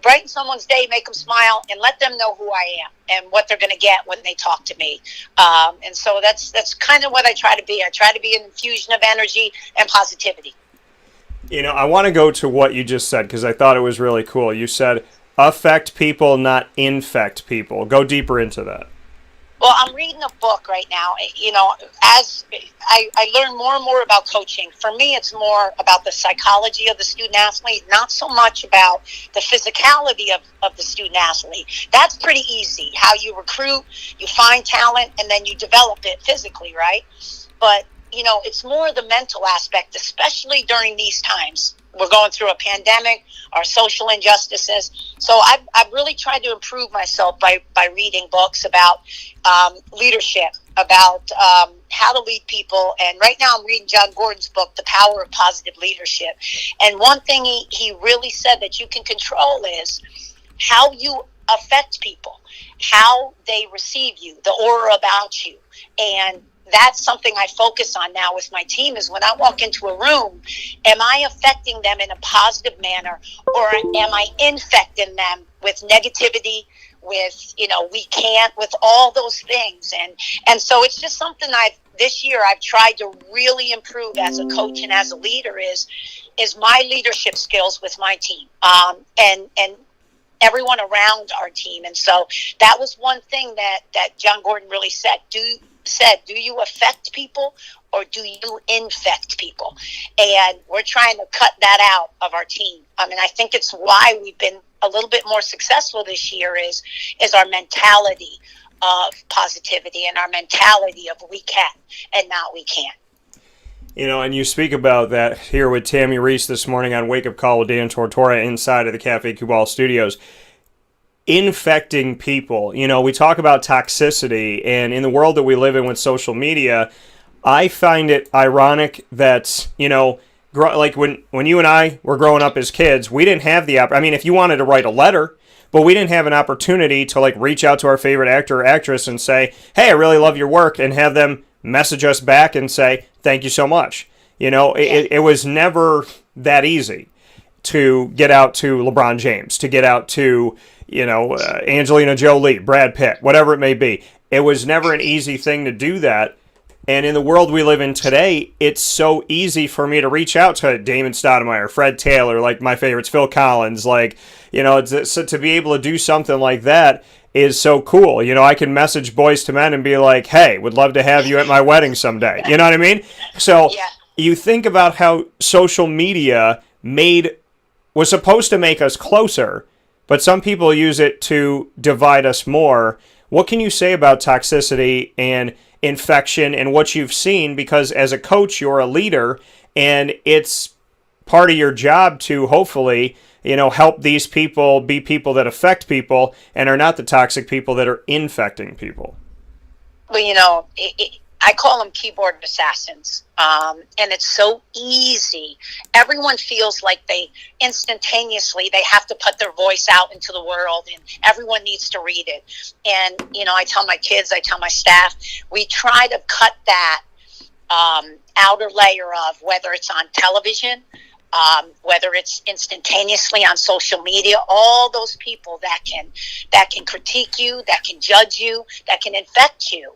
S11: brighten someone's day, make them smile, and let them know who I am and what they're going to get when they talk to me. And so that's kind of what I try to be. I try to be an infusion of energy and positivity.
S1: I want to go to what you just said because I thought it was really cool. You said affect people, not infect people. Go deeper into that.
S11: Well, I'm reading a book right now. As I learn more and more about coaching, for me, it's more about the psychology of the student athlete, not so much about the physicality of the student athlete. That's pretty easy. How you recruit, you find talent, and then you develop it physically, right? But, it's more the mental aspect, especially during these times. We're going through a pandemic, our social injustices. So I've really tried to improve myself by reading books about leadership, about how to lead people. And right now I'm reading John Gordon's book, The Power of Positive Leadership. And one thing he really said that you can control is how you affect people, how they receive you, the aura about you. And that's something I focus on now with my team, is when I walk into a room, am I affecting them in a positive manner, or am I infecting them with negativity, with, we can't, with all those things. And so it's just something this year I've tried to really improve as a coach and as a leader is my leadership skills with my team, and everyone around our team. And so that was one thing that John Gordon really said. Do you affect people, or do you infect people? And we're trying to cut that out of our team. I mean, I think it's why we've been a little bit more successful this year is our mentality of positivity and our mentality of we can and not we can't.
S1: And you speak about that here with Tammi Reiss this morning on Wake Up Call with Dan Tortora inside of the Cafe Cubal studios. Infecting people. We talk about toxicity, and in the world that we live in with social media, I find it ironic that, like when you and I were growing up as kids, we didn't have the if you wanted to write a letter, but we didn't have an opportunity to reach out to our favorite actor or actress and say, hey, I really love your work, and have them message us back and say, thank you so much. It was never that easy to get out to LeBron James, to get out to Angelina Jolie, Brad Pitt, whatever it may be. It was never an easy thing to do that. And in the world we live in today, it's so easy for me to reach out to Damon Stoudemire, Fred Taylor, like my favorites, Phil Collins, so to be able to do something like that is so cool. I can message Boys to Men and be like, hey, would love to have you at my wedding someday. You know what I mean? So you think about how social media was supposed to make us closer, but some people use it to divide us more. What can you say about toxicity and infection and what you've seen? Because as a coach, you're a leader, and it's part of your job to hopefully, help these people be people that affect people and are not the toxic people that are infecting people.
S11: Well, I call them keyboard assassins. And it's so easy. Everyone feels like they have to put their voice out into the world, and everyone needs to read it. And, I tell my kids, I tell my staff, we try to cut that outer layer of whether it's on television, whether it's instantaneously on social media, all those people that can critique you, that can judge you, that can infect you.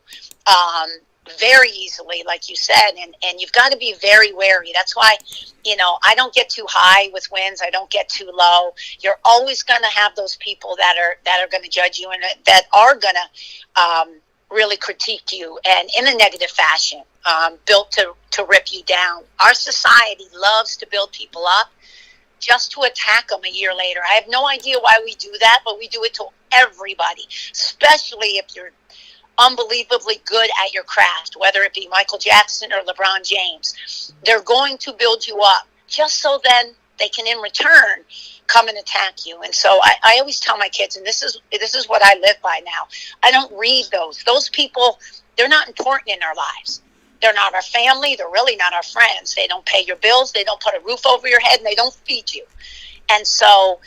S11: Very easily, like you said, and you've got to be very wary. That's why, I don't get too high with wins. I don't get too low. You're always going to have those people that are going to judge you and that are going to really critique you, and in a negative fashion, built to rip you down. Our society loves to build people up just to attack them a year later. I have no idea why we do that, but we do it to everybody, especially if you're unbelievably good at your craft, whether it be Michael Jackson or LeBron James. They're going to build you up just so then they can in return come and attack you. And so I always tell my kids, and this is what I live by now, I don't read those people. They're not important in our lives. They're not our family. They're really not our friends. They don't pay your bills. They don't put a roof over your head, and they don't feed you. And so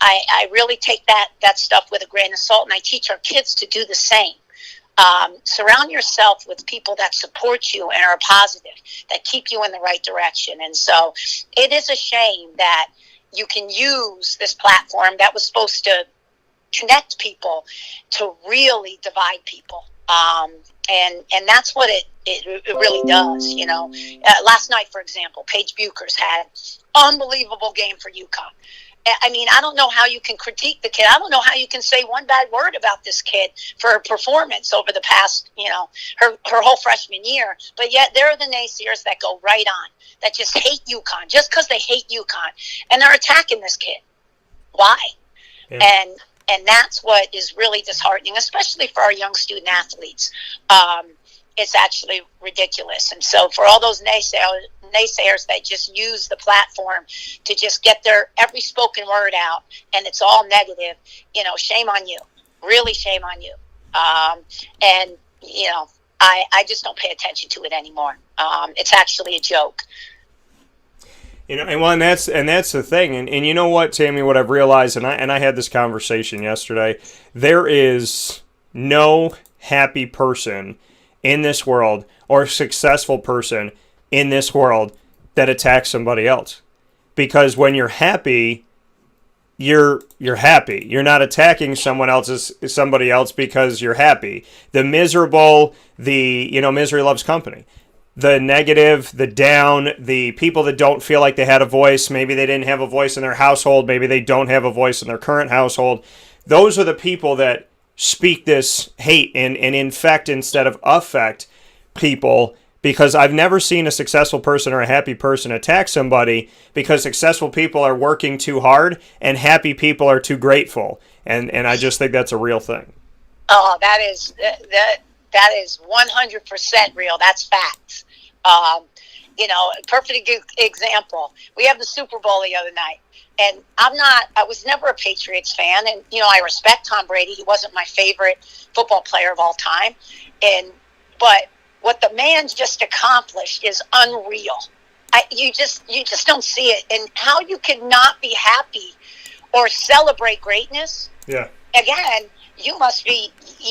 S11: I really take that stuff with a grain of salt, and I teach our kids to do the same. Surround yourself with people that support you and are positive, that keep you in the right direction. And so it is a shame that you can use this platform that was supposed to connect people to really divide people. And that's what it really does. Last night, for example, Paige Buchers had unbelievable game for UConn. I don't know how you can critique the kid. I don't know how you can say one bad word about this kid for her performance over the past, her whole freshman year. But yet there are the naysayers that go right on, that just hate UConn, just because they hate UConn. And they're attacking this kid. Why? Yeah. And that's what is really disheartening, especially for our young student athletes. it's actually ridiculous. And so for all those naysayers that just use the platform to just get their every spoken word out, and it's all negative, shame on you. Really shame on you. And, I just don't pay attention to it anymore. It's actually a joke.
S1: And that's the thing. And you know what, Tammy, what I've realized, and I had this conversation yesterday, there is no happy person in this world or successful person in this world that attacks somebody else. Because when you're happy, you're happy. You're not attacking somebody else because you're happy. The miserable, misery loves company. The negative, the down, the people that don't feel like they had a voice, maybe they didn't have a voice in their household, maybe they don't have a voice in their current household. Those are the people that speak this hate and infect instead of affect people, because I've never seen a successful person or a happy person attack somebody, because successful people are working too hard and happy people are too grateful. And I just think that's a real thing.
S11: Oh, that is 100% real. That's facts. Perfect example. We have the Super Bowl the other night, and I was never a Patriots fan, and, I respect Tom Brady. He wasn't my favorite football player of all time. But what the man just accomplished is unreal. You just don't see it. And how you can not be happy or celebrate greatness.
S1: Yeah.
S11: Again, you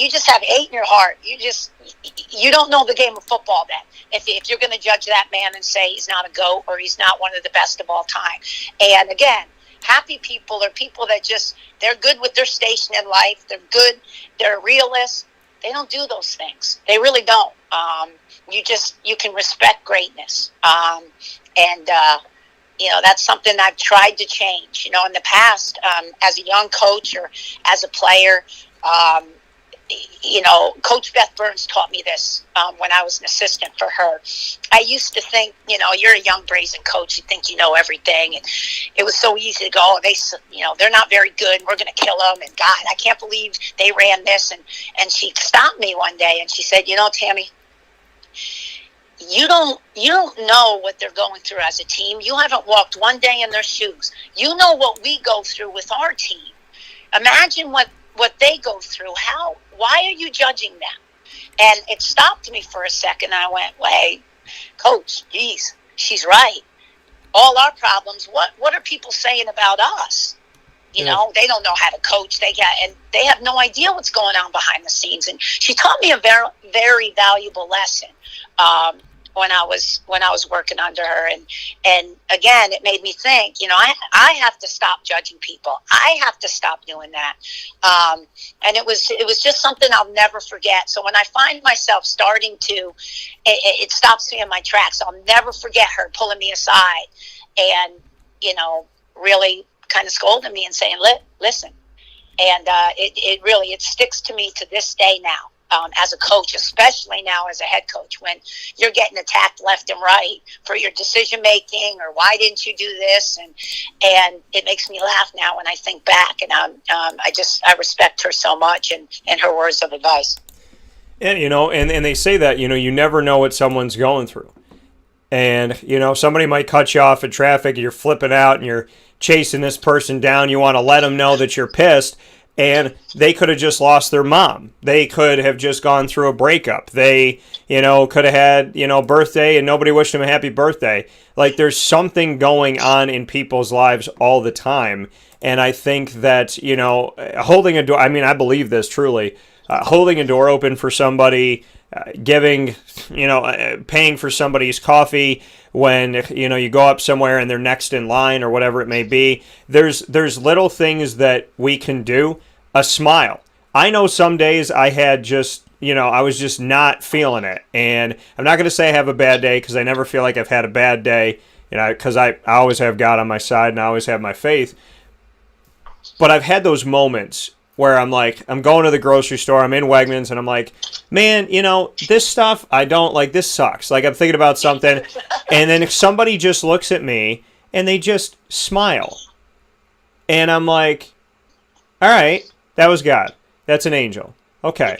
S11: just have hate in your heart. You don't know the game of football then. If you're going to judge that man and say he's not a GOAT or he's not one of the best of all time. And again, happy people are people that they're good with their station in life. They're good. They're realists. They don't do those things. They really don't. You can respect greatness. That's something I've tried to change. In the past, as a young coach or as a player, Coach Beth Burns taught me this when I was an assistant for her. I used to think, you're a young brazen coach, you think you know everything, and it was so easy to go, they're not very good, we're going to kill them, and God, I can't believe they ran this, and she stopped me one day and she said, Tammy, you don't know what they're going through as a team. You haven't walked one day in their shoes. You know what we go through with our team. Imagine what they go through. Why are you judging them? And it stopped me for a second. I went, wait, Coach, geez, she's right. All our problems, what are people saying about us? They don't know how to coach. And they have no idea what's going on behind the scenes. And she taught me a very, very valuable lesson when I was working under her. And again, it made me think, I have to stop judging people. I have to stop doing that. And it was just something I'll never forget. So when I find myself starting to, it stops me in my tracks. I'll never forget her pulling me aside and, really kind of scolding me and saying, listen. And it sticks to me to this day now. As a coach, especially now as a head coach, when you're getting attacked left and right for your decision making or why didn't you do this, and it makes me laugh now when I think back, and I respect her so much and her words of advice.
S1: And and they say that you never know what someone's going through, and somebody might cut you off in traffic, and you're flipping out and you're chasing this person down. You want to let them know that you're pissed. And they could have just lost their mom. They could have just gone through a breakup. They, could have had, birthday and nobody wished them a happy birthday. Like, there's something going on in people's lives all the time. And I think that, holding a door, I believe this truly, holding a door open for somebody, giving, paying for somebody's coffee when, you go up somewhere and they're next in line or whatever it may be. There's little things that we can do. A smile. I know some days I had just, I was just not feeling it. And I'm not going to say I have a bad day, because I never feel like I've had a bad day, because I always have God on my side and I always have my faith. But I've had those moments where I'm like, I'm going to the grocery store, I'm in Wegmans, and I'm like, man, this stuff, I don't like, this sucks. Like, I'm thinking about something, and then if somebody just looks at me and they just smile. And I'm like, all right, that was God. That's an angel. Okay.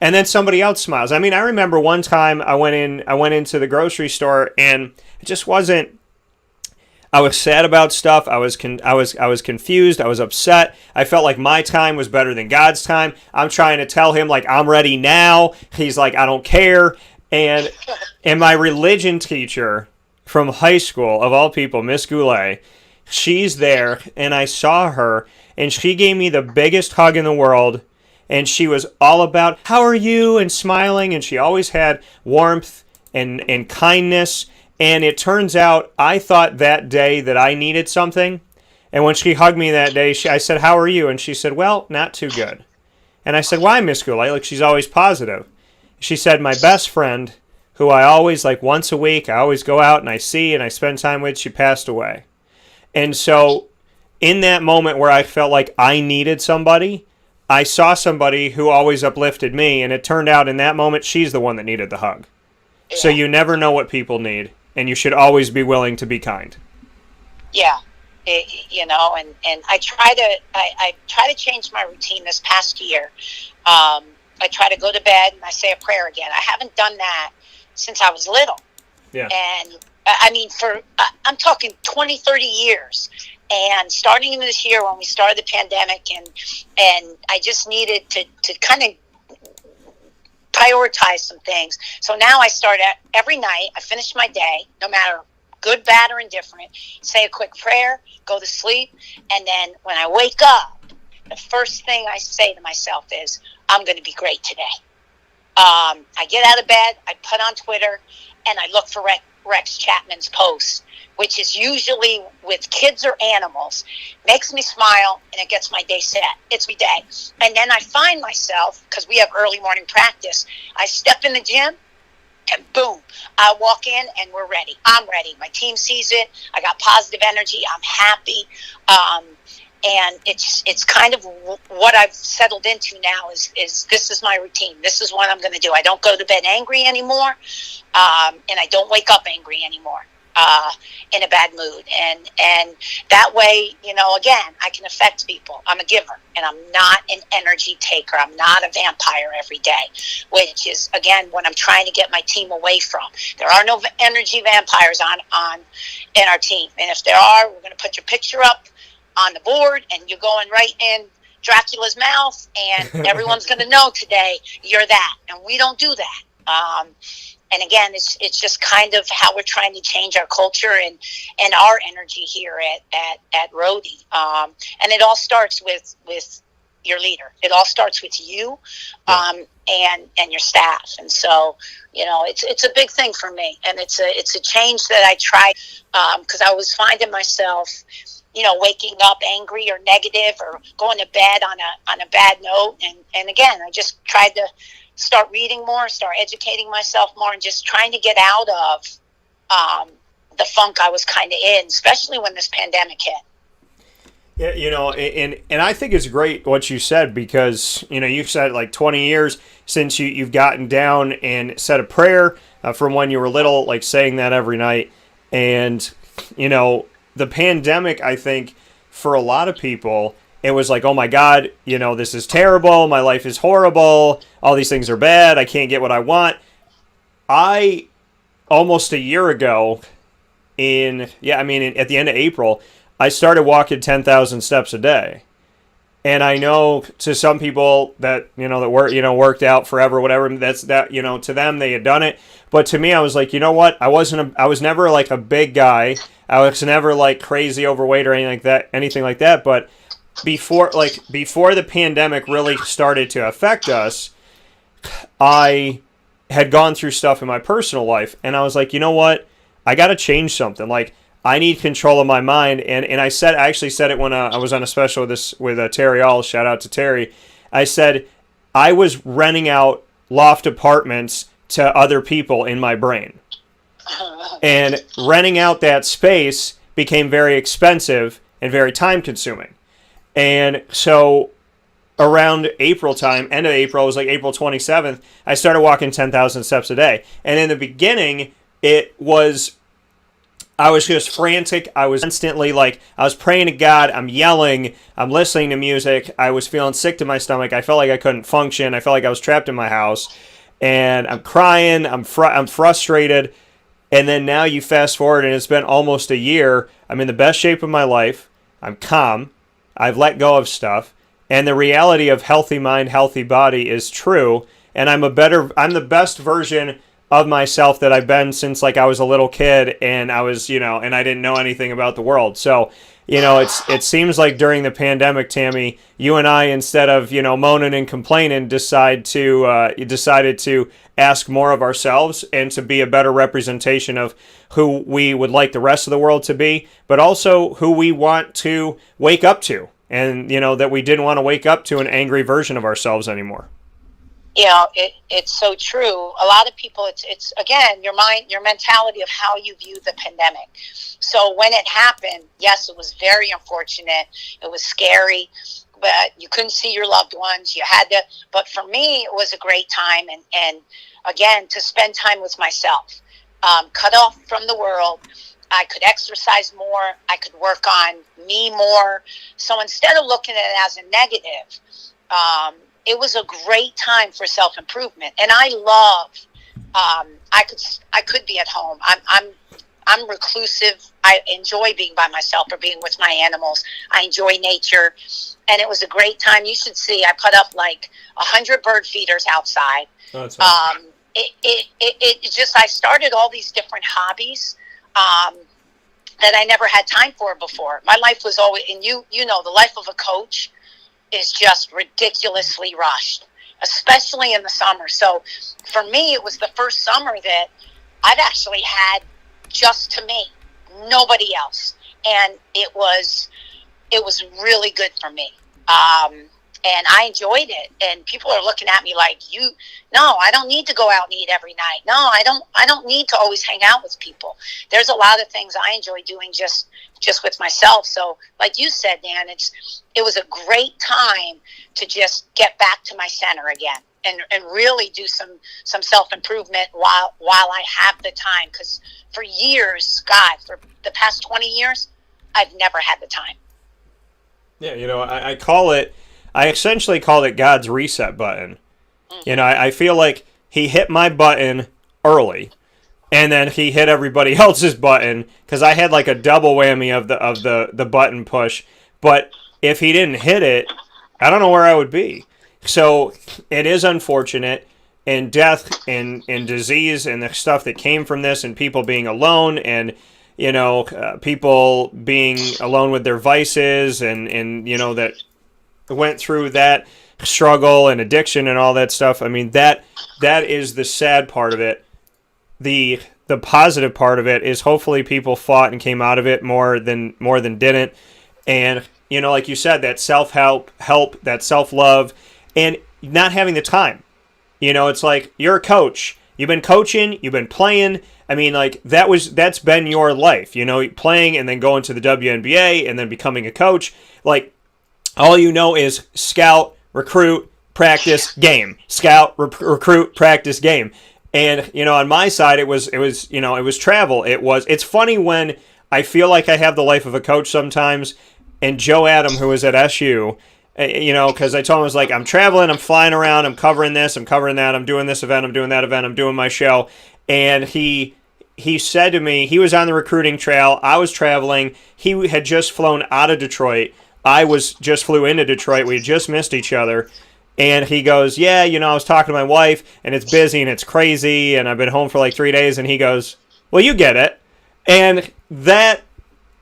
S1: And then somebody else smiles. I mean, I remember one time I went into the grocery store and it just wasn't. I was sad about stuff. I was confused. I was upset. I felt like my time was better than God's time. I'm trying to tell him like I'm ready now. He's like, I don't care. And my religion teacher from high school, of all people, Miss Goulet, she's there, and I saw her, and she gave me the biggest hug in the world. And she was all about, how are you? And smiling. And she always had warmth and kindness. And it turns out I thought that day that I needed something. And when she hugged me that day, I said, how are you? And she said, well, not too good. And I said, why, Miss Goulet? Like, she's always positive. She said, my best friend, who I always, like once a week, I always go out and I see and I spend time with, she passed away. And so in that moment where I felt like I needed somebody, I saw somebody who always uplifted me, and it turned out in that moment she's the one that needed the hug. Yeah. So you never know what people need, and you should always be willing to be kind.
S11: Yeah, and I try to change my routine this past year. I try to go to bed and I say a prayer again. I haven't done that since I was little.
S1: Yeah.
S11: And I mean, I'm talking 20, 30 years. And starting in this year when we started the pandemic, and I just needed to kind of prioritize some things. So now I start every night, I finish my day, no matter good, bad, or indifferent, say a quick prayer, go to sleep, and then when I wake up, the first thing I say to myself is, I'm going to be great today. I get out of bed, I put on Twitter, and I look for Rex Chapman's posts, which is usually with kids or animals, makes me smile, and it gets my day set. It's every day. And then I find myself, because we have early morning practice, I step in the gym, and boom, I walk in, and we're ready. I'm ready. My team sees it. I got positive energy. I'm happy. And it's kind of what I've settled into now is this is my routine. This is what I'm going to do. I don't go to bed angry anymore, and I don't wake up angry anymore, in a bad mood. And that way, again, I can affect people. I'm a giver, and I'm not an energy taker. I'm not a vampire every day, which is, again, what I'm trying to get my team away from. There are no energy vampires on in our team. And if there are, we're going to put your picture up on the board, and you're going right in Dracula's mouth, and everyone's going to know today you're that. And we don't do that. And again, it's just kind of how we're trying to change our culture and our energy here at Rhodey. And it all starts with your leader. It all starts with you, and your staff. And so, it's a big thing for me, and it's a change that I tried, because I was finding myself, waking up angry or negative or going to bed on a bad note. And again, I just tried to start reading more, start educating myself more, and just trying to get out of the funk I was kind of in, especially when this pandemic hit.
S1: Yeah, and I think it's great what you said, because, you said like 20 years since you've gotten down and said a prayer from when you were little, like saying that every night. And, the pandemic, I think, for a lot of people, it was like, oh my God, this is terrible. My life is horrible. All these things are bad. I can't get what I want. Almost a year ago, at the end of April, I started walking 10,000 steps a day. And I know to some people that, that worked out forever, whatever, to them, they had done it. But to me, I was like, you know what? I was never like a big guy. I was never like crazy overweight or anything like that. But before the pandemic really started to affect us, I had gone through stuff in my personal life, and I was like, you know what? I got to change something. Like, I need control of my mind. And I actually said it when I was on a special with Terry All. Shout out to Terry. I said I was renting out loft apartments to other people in my brain. And renting out that space became very expensive and very time consuming. And so around April time, end of April, it was like April 27th, I started walking 10,000 steps a day. And in the beginning, it was I was just frantic. I was instantly like, I was praying to God. I'm yelling. I'm listening to music. I was feeling sick to my stomach. I felt like I couldn't function. I felt like I was trapped in my house. And I'm crying. I'm frustrated. And then now you fast forward, and it's been almost a year. I'm in the best shape of my life. I'm calm. I've let go of stuff. And the reality of healthy mind, healthy body is true. And I'm the best version of myself that I've been since like I was a little kid, and I was, and I didn't know anything about the world. So, it seems like during the pandemic, Tammi, you and I, instead of, moaning and complaining, decided to ask more of ourselves and to be a better representation of who we would like the rest of the world to be, but also who we want to wake up to. And, that we didn't want to wake up to an angry version of ourselves anymore.
S11: It's so true. A lot of people, it's again, your mind, your mentality of how you view the pandemic. So when it happened, yes, it was very unfortunate. It was scary, but you couldn't see your loved ones. You had to, but for me, it was a great time. And again, to spend time with myself, cut off from the world. I could exercise more. I could work on me more. So instead of looking at it as a negative, it was a great time for self-improvement. And I love, I could be at home. I'm reclusive. I enjoy being by myself or being with my animals. I enjoy nature. And it was a great time. You should see, I put up like 100 bird feeders outside.
S1: Oh, that's awesome.
S11: I started all these different hobbies, that I never had time for before. My life was always, and the life of a coach is just ridiculously rushed, especially in the summer. So for me, it was the first summer that I've actually had just to me, nobody else. And it was really good for me. And I enjoyed it. And people are looking at me like, no, I don't need to go out and eat every night. No, I don't need to always hang out with people. There's a lot of things I enjoy doing just with myself. So like you said, Dan, it was a great time to just get back to my center again and really do some self-improvement while I have the time. Because for years, God, for the past 20 years, I've never had the time.
S1: Yeah, I essentially called it God's reset button. Mm-hmm. I feel like he hit my button early, and then he hit everybody else's button, because I had like a double whammy of the button push. But if he didn't hit it, I don't know where I would be. So it is unfortunate, and death and disease and the stuff that came from this, and people being alone, and people being alone with their vices, and that went through that struggle and addiction and all that stuff. I mean, that is the sad part of it. The positive part of it is hopefully people fought and came out of it more than didn't. And like you said, that self-help, that self-love, and not having the time. It's like, you're a coach. You've been coaching, you've been playing. I mean, like, that's been your life, playing and then going to the WNBA and then becoming a coach. Like, all is scout, recruit, practice, game. Scout, recruit, practice, game. And, on my side, it was travel. It's funny when I feel like I have the life of a coach sometimes, and Joe Adam, who was at SU, because I told him, I was like, I'm traveling, I'm flying around, I'm covering this, I'm covering that, I'm doing this event, I'm doing that event, I'm doing my show. And he said to me, he was on the recruiting trail, I was traveling, he had just flown out of Detroit, I just flew into Detroit. We just missed each other. And he goes, yeah, I was talking to my wife, and it's busy, and it's crazy, and I've been home for like 3 days. And he goes, well, you get it. And that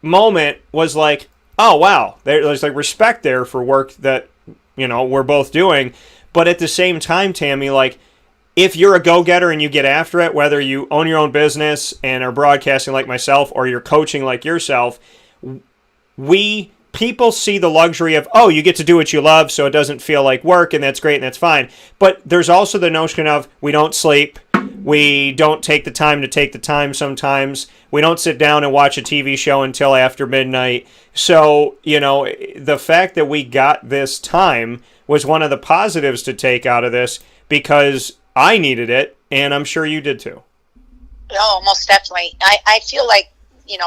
S1: moment was like, oh, wow. There's like respect there for work that, we're both doing. But at the same time, Tammi, like, if you're a go-getter and you get after it, whether you own your own business and are broadcasting like myself, or you're coaching like yourself, people see the luxury of, oh, you get to do what you love, so it doesn't feel like work, and that's great, and that's fine. But there's also the notion of, we don't sleep, we don't take the time to take the time sometimes, we don't sit down and watch a TV show until after midnight. So, the fact that we got this time was one of the positives to take out of this, because I needed it, and I'm sure you did too.
S11: Oh, most definitely. I feel like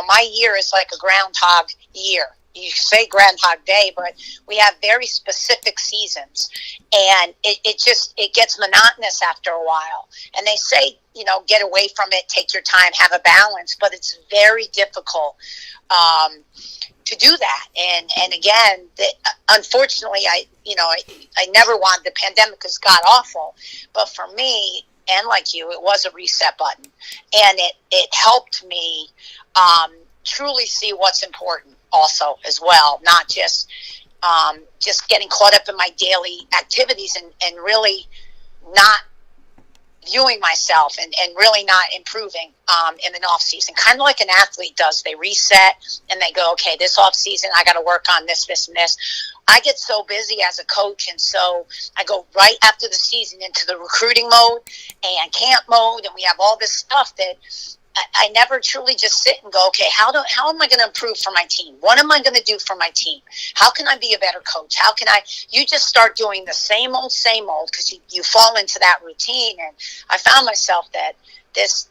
S11: my year is like a groundhog year. You say Groundhog Day, but we have very specific seasons, and it gets monotonous after a while. And they say, get away from it, take your time, have a balance, but it's very difficult to do that. And again, unfortunately, I never wanted the pandemic because God awful, but for me, and like you, it was a reset button, and it helped me truly see what's important also as well, not just getting caught up in my daily activities and really not viewing myself and really not improving in an off season, kind of like an athlete does. They reset and they go, okay, this off season I got to work on this and this. I get so busy as a coach, and so I go right after the season into the recruiting mode and camp mode, and we have all this stuff that I never truly just sit and go, okay, how am I going to improve for my team? What am I going to do for my team? How can I be a better coach? You just start doing the same old, because you fall into that routine. And I found myself that this,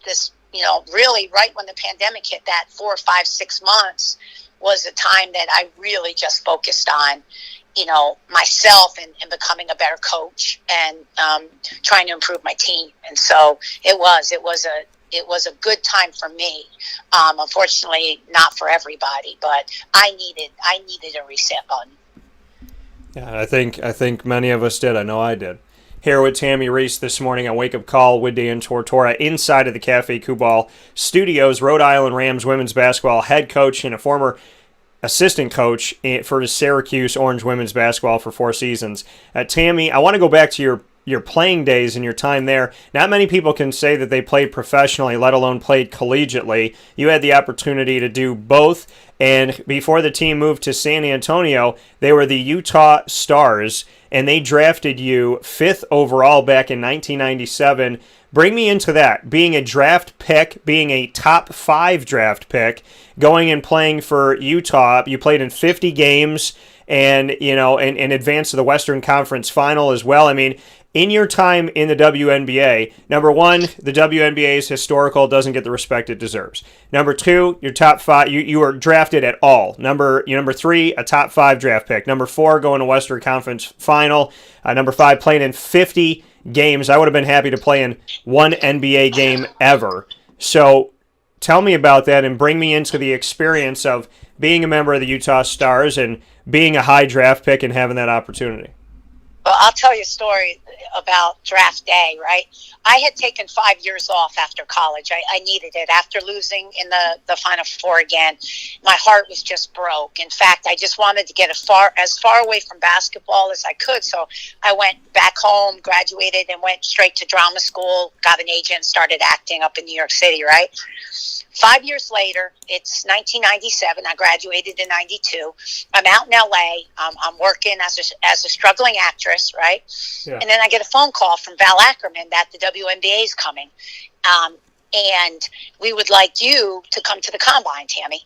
S11: really right when the pandemic hit, that 4, 5, 6 months was a time that I really just focused on, myself and becoming a better coach and trying to improve my team. And so it was a good time for me. Unfortunately, not for everybody, but I needed a reset button.
S1: Yeah, I think many of us did. I know I did. Here with Tammi Reiss this morning on Wake Up Call with Dan Tortora inside of the Cafe Kubal Studios, Rhode Island Rams women's basketball head coach and a former assistant coach for Syracuse Orange women's basketball for 4 seasons. Tammi, I want to go back to your playing days and your time there. Not many people can say that they played professionally, let alone played collegiately. You had the opportunity to do both, and before the team moved to San Antonio, they were the Utah Stars, and they drafted you 5th overall back in 1997. Bring me into that, being a draft pick, being a top 5 draft pick, going and playing for Utah. You played in 50 games and, and advanced to the Western Conference Final as well. I mean, in your time in the WNBA, number one, the WNBA is historical, doesn't get the respect it deserves. Number 2, your top 5, you were drafted at all. Number 3, a top 5 draft pick. Number 4, going to Western Conference Final. Number 5, playing in 50 games. I would have been happy to play in one NBA game ever. So tell me about that and bring me into the experience of being a member of the Utah Stars and being a high draft pick and having that opportunity.
S11: Well, I'll tell you a story about draft day, right? I had taken 5 years off after college. I needed it. After losing in the Final Four again, my heart was just broke. In fact, I just wanted to get as far away from basketball as I could. So I went back home, graduated, and went straight to drama school, got an agent, started acting up in New York City, right? 5 years later, it's 1997. I graduated in 92. I'm out in LA. I'm working as a struggling actress, right? Yeah. And then I get a phone call from Val Ackerman that the WNBA is coming. And we would like you to come to the Combine, Tammi.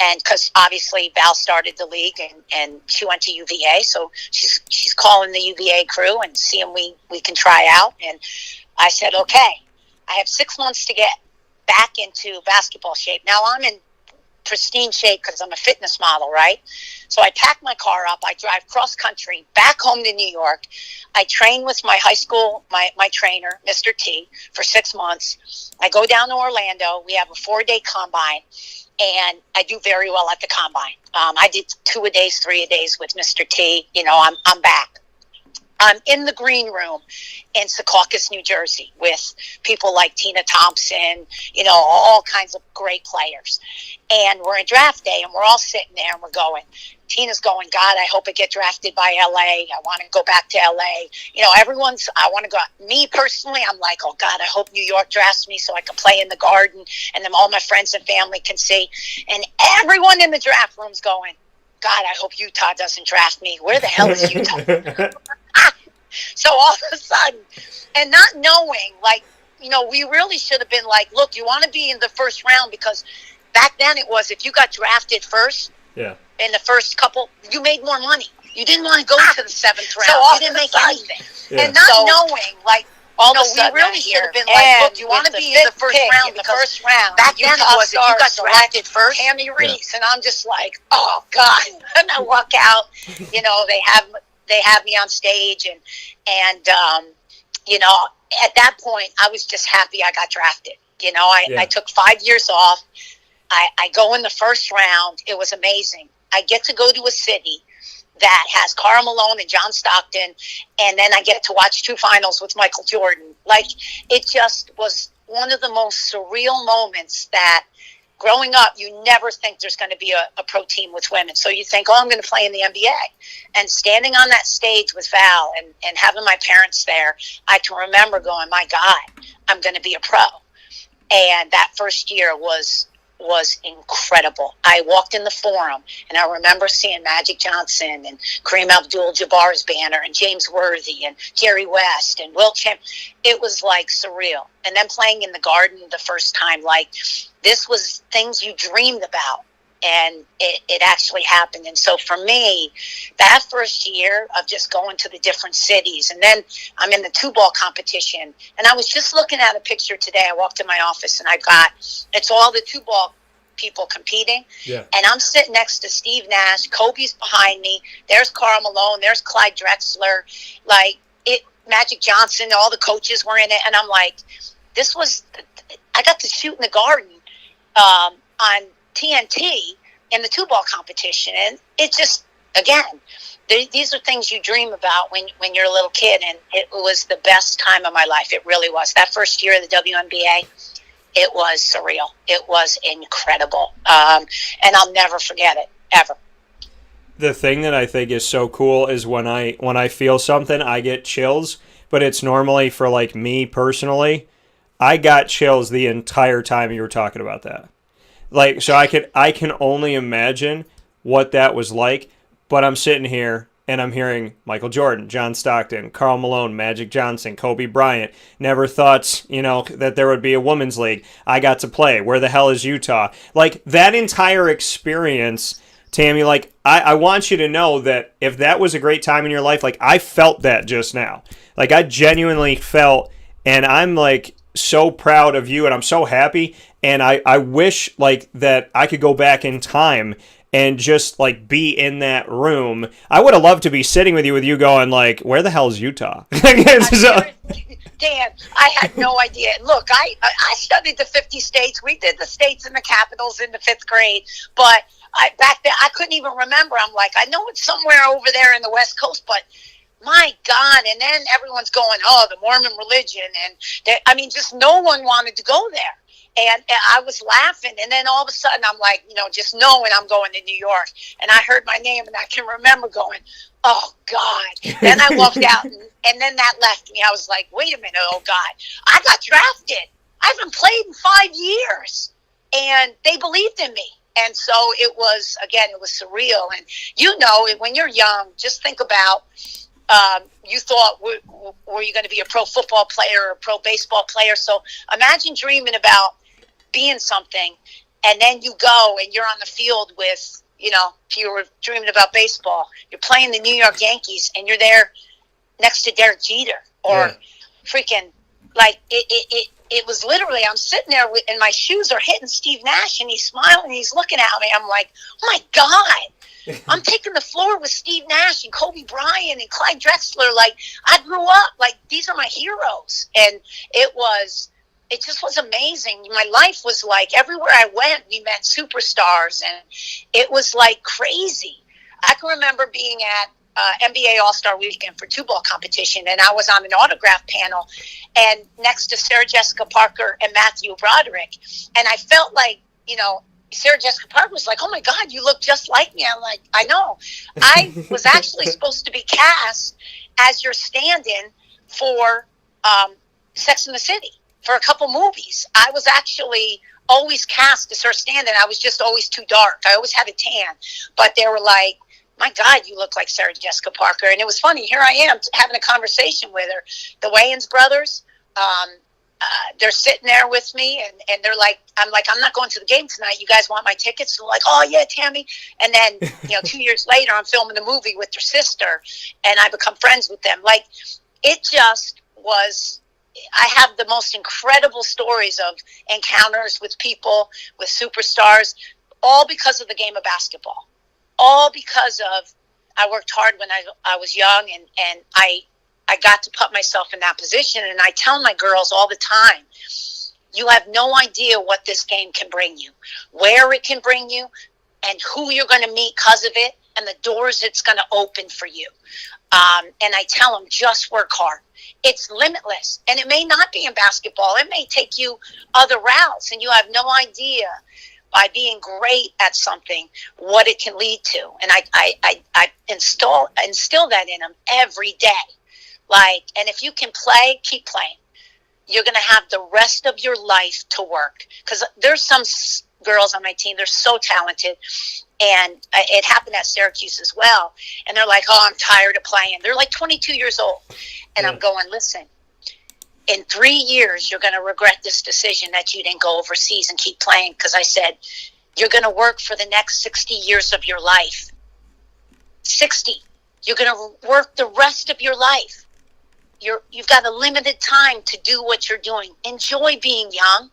S11: And because obviously Val started the league and she went to UVA. So she's calling the UVA crew and seeing we can try out. And I said, okay, I have 6 months to get back into basketball shape. Now I'm in pristine shape because I'm a fitness model, right? So I pack my car up, I drive cross country back home to New York. I train with my high school, my trainer, Mr. T, for 6 months. I go down to Orlando. We have a 4-day combine, and I do very well at the combine. I did 2 a days, 3 a days with Mr. T. I'm back. I'm in the green room in Secaucus, New Jersey, with people like Tina Thompson, all kinds of great players. And we're in draft day, and we're all sitting there, and we're going. Tina's going, God, I hope I get drafted by LA. I want to go back to LA. I want to go. Me personally, I'm like, oh, God, I hope New York drafts me so I can play in the Garden, and then all my friends and family can see. And everyone in the draft room's going, God, I hope Utah doesn't draft me. Where the hell is Utah? So all of a sudden, and not knowing, we really should have been like, look, you want to be in the first round, because back then it was, if you got drafted first, in the first couple, you made more money. You didn't want to go to the 7th round. So you didn't make anything. Yeah. And not knowing, all of a sudden we really should have been like, look, you want to be in the first round, because back then it was, if you got drafted first, Tammi Reiss, and I'm just like, oh God. And I walk out, you know, they have me on stage, and you know, at that point I was just happy I got drafted. You know, I took 5 years off. I go in the first round. It was amazing. I get to go to a city that has Karl Malone and John Stockton, and then I get to watch 2 finals with Michael Jordan. Like, it just was one of the most surreal moments that, growing up, you never think there's going to be a pro team with women. So you think, oh, I'm going to play in the NBA. And standing on that stage with Val and having my parents there, I can remember going, my God, I'm going to be a pro. And that first year was incredible. I walked in the Forum, and I remember seeing Magic Johnson and Kareem Abdul-Jabbar's banner, and James Worthy and Jerry West and Wilt Chamberlain. It was like surreal. And then playing in the Garden the first time, like, this was things you dreamed about, and it actually happened. And so for me, that first year of just going to the different cities, and then I'm in the 2-ball competition, and I was just looking at a picture today. I walked in my office, and it's all the 2-ball people competing, and I'm sitting next to Steve Nash. Kobe's behind me. There's Karl Malone. There's Clyde Drexler. Like, Magic Johnson. All the coaches were in it, and I'm like, I got to shoot in the Garden on TNT in the 2-ball competition, and it just, again, these are things you dream about when you're a little kid, and it was the best time of my life. It really was. That first year of the WNBA, it was surreal. It was incredible, and I'll never forget it, ever.
S1: The thing that I think is so cool is when I feel something, I get chills, but it's normally for, like, me personally. I got chills the entire time you were talking about that. Like, so I can only imagine what that was like, but I'm sitting here and I'm hearing Michael Jordan, John Stockton, Karl Malone, Magic Johnson, Kobe Bryant. Never thought, you know, that there would be a women's league. I got to play. Where the hell is Utah? Like, that entire experience, Tammi, like, I want you to know that if that was a great time in your life, like, I felt that just now. Like, I genuinely felt, and I'm, like, so proud of you, and I'm so happy, and I wish, like, that I could go back in time and just, like, be in that room. I would have loved to be sitting with you going, like, where the hell is Utah?
S11: Dan, I had no idea. Look, I studied the 50 states. We did the states and the capitals in the 5th grade, but back then I couldn't even remember. I'm like, I know it's somewhere over there in the West Coast, but my God. And then everyone's going, oh, the Mormon religion. And just no one wanted to go there. And I was laughing. And then all of a sudden I'm like, you know, just knowing I'm going to New York. And I heard my name, and I can remember going, oh God. Then I walked out, and then that left me. I was like, wait a minute. Oh God, I got drafted. I haven't played in 5 years, and they believed in me. And so it was surreal. And you know, when you're young, just think about, you thought, were you going to be a pro football player or a pro baseball player? So imagine dreaming about being something, and then you go and you're on the field with, you know, if you were dreaming about baseball, you're playing the New York Yankees, and you're there next to Derek Jeter, or freaking, like, it was literally, I'm sitting there and my shoes are hitting Steve Nash, and he's smiling and he's looking at me. I'm like, oh my God, I'm taking the floor with Steve Nash and Kobe Bryant and Clyde Drexler. Like, I grew up, like, these are my heroes. And it just was amazing. My life was like, everywhere I went, we met superstars, and it was like crazy. I can remember being at NBA All-Star Weekend for 2-ball competition, and I was on an autograph panel, and next to Sarah Jessica Parker and Matthew Broderick, and I felt like, you know, Sarah Jessica Parker was like, oh my God, you look just like me. I'm like, I know. I was actually supposed to be cast as your stand-in for Sex and the City for a couple movies. I was actually always cast as her stand-in. I was just always too dark. I always had a tan, but they were like, my God, you look like Sarah Jessica Parker. And it was funny. Here I am having a conversation with her. The Wayans brothers, they're sitting there with me, and they're like, I'm not going to the game tonight. You guys want my tickets? And they're like, oh yeah, Tammi. And then, you know, 2 years later, I'm filming a movie with their sister, and I become friends with them. Like, it just was I have the most incredible stories of encounters with people, with superstars, all because of the game of basketball. All because of, I worked hard when I was young, and I got to put myself in that position. And I tell my girls all the time, you have no idea what this game can bring you, where it can bring you, and who you're going to meet because of it, and the doors it's going to open for you. And I tell them, just work hard. It's limitless. And it may not be in basketball. It may take you other routes, and you have no idea, by being great at something, what it can lead to. And I instill that in them every day. Like, and if you can play, keep playing. You're going to have the rest of your life to work. Because there's some girls on my team, they're so talented. And it happened at Syracuse as well. And they're like, oh, I'm tired of playing. They're like 22 years old. And I'm going, listen, in 3 years, you're going to regret this decision that you didn't go overseas and keep playing. Because I said, you're going to work for the next 60 years of your life. 60. You're going to work the rest of your life. You've got a limited time to do what you're doing. Enjoy being young.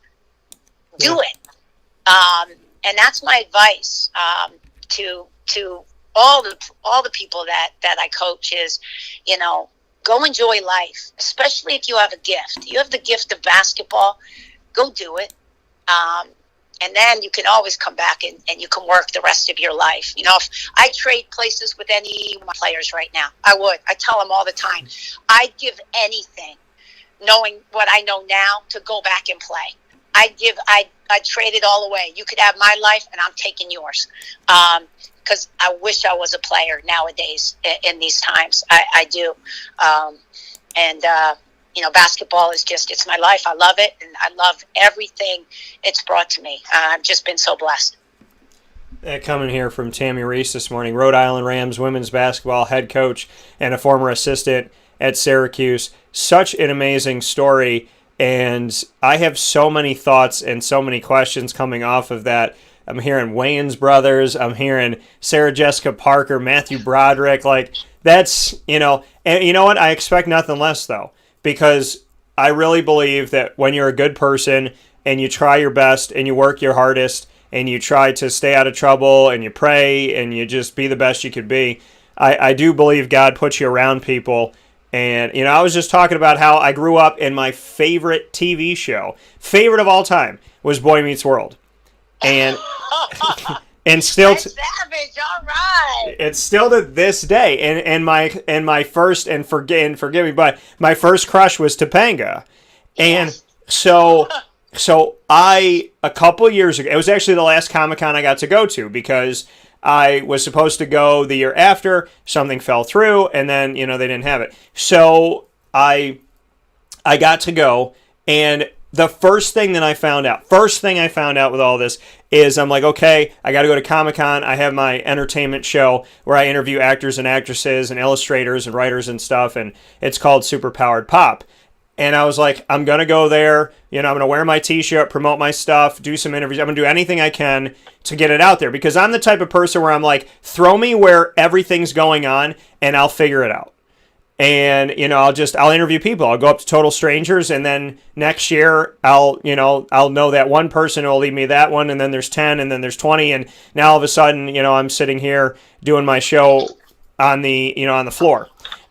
S11: Do it. And that's my advice to all the people that I coach is, go enjoy life, especially if you have a gift. You have the gift of basketball, go do it. And then you can always come back and you can work the rest of your life. If I trade places with any of my players right now, I would. I tell them all the time, I'd give anything, knowing what I know now, to go back and play. I'd trade it all away. You could have my life, and I'm taking yours. Because I wish I was a player nowadays in these times. I do. Basketball is it's my life. I love it, and I love everything it's brought to me. I've just been so blessed.
S1: Coming here from Tammi Reiss this morning, Rhode Island Rams women's basketball head coach and a former assistant at Syracuse. Such an amazing story. And I have so many thoughts and so many questions coming off of that. I'm hearing Wayans brothers. I'm hearing Sarah Jessica Parker, Matthew Broderick. Like, that's, and you know what? I expect nothing less, though, because I really believe that when you're a good person and you try your best and you work your hardest and you try to stay out of trouble and you pray and you just be the best you could be, I do believe God puts you around people. And, I was just talking about how I grew up in my favorite TV show, favorite of all time, was Boy Meets World. And and still
S11: savage, all right.
S1: It's still to this day. And my first, and forgive me, but my first crush was Topanga. And so I, a couple years ago, it was actually the last Comic-Con I got to go to, because I was supposed to go the year after, something fell through, and then, they didn't have it. So I got to go, and the first thing I found out with all this is I'm like, okay, I got to go to Comic-Con. I have my entertainment show where I interview actors and actresses and illustrators and writers and stuff, and it's called Superpowered Pop. And I was like, I'm going to go there, I'm going to wear my t-shirt, promote my stuff, do some interviews. I'm going to do anything I can to get it out there, because I'm the type of person where I'm like, throw me where everything's going on and I'll figure it out. And, I'll interview people. I'll go up to total strangers, and then next year I'll know that one person who will lead me that one, and then there's 10, and then there's 20, and now all of a sudden, I'm sitting here doing my show on the floor.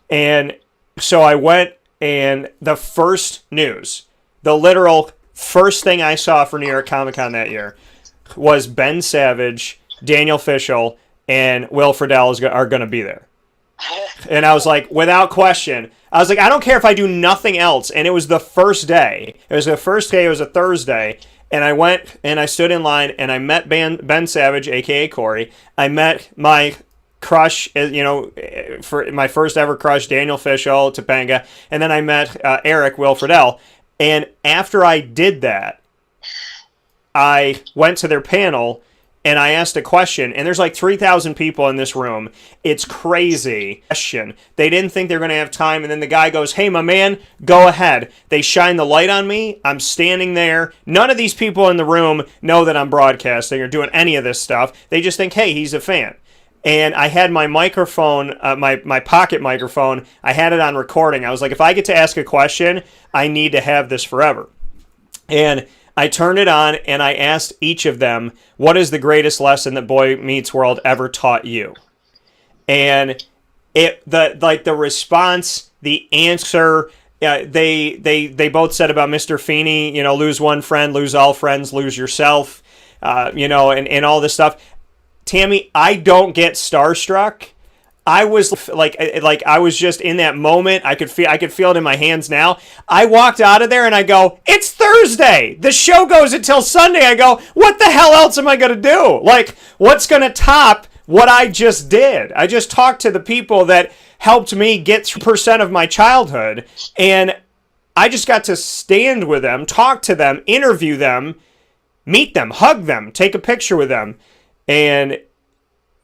S1: And so I went, and the first news, the literal first thing I saw for New York Comic-Con that year was Ben Savage, Daniel Fishel, and Will Friedle are going to be there. And I was like, without question, I was like, I don't care if I do nothing else. And it was the first day. It was a Thursday. And I went and I stood in line and I met Ben Savage, a.k.a. Corey. I met my crush, for my first ever crush, Daniel Fishel, Topanga. And then I met Eric, Will Friedle. And after I did that, I went to their panel and I asked a question, and there's like 3,000 people in this room. It's crazy. Question. They didn't think they were going to have time, and then the guy goes, hey, my man, go ahead. They shine the light on me. I'm standing there. None of these people in the room know that I'm broadcasting or doing any of this stuff. They just think, hey, he's a fan. and I had my microphone, my pocket microphone, I had it on recording. I was like, if I get to ask a question, I need to have this forever. And I turned it on, and I asked each of them, what is the greatest lesson that Boy Meets World ever taught you? And the response, the answer, they both said about Mr. Feeney, lose one friend, lose all friends, lose yourself, and all this stuff. Tammi, I don't get starstruck. I was like I was just in that moment. I could feel it in my hands now. I walked out of there and I go, it's Thursday. The show goes until Sunday. I go, what the hell else am I going to do? Like, what's going to top what I just did? I just talked to the people that helped me get 3% of my childhood, and I just got to stand with them, talk to them, interview them, meet them, hug them, take a picture with them. And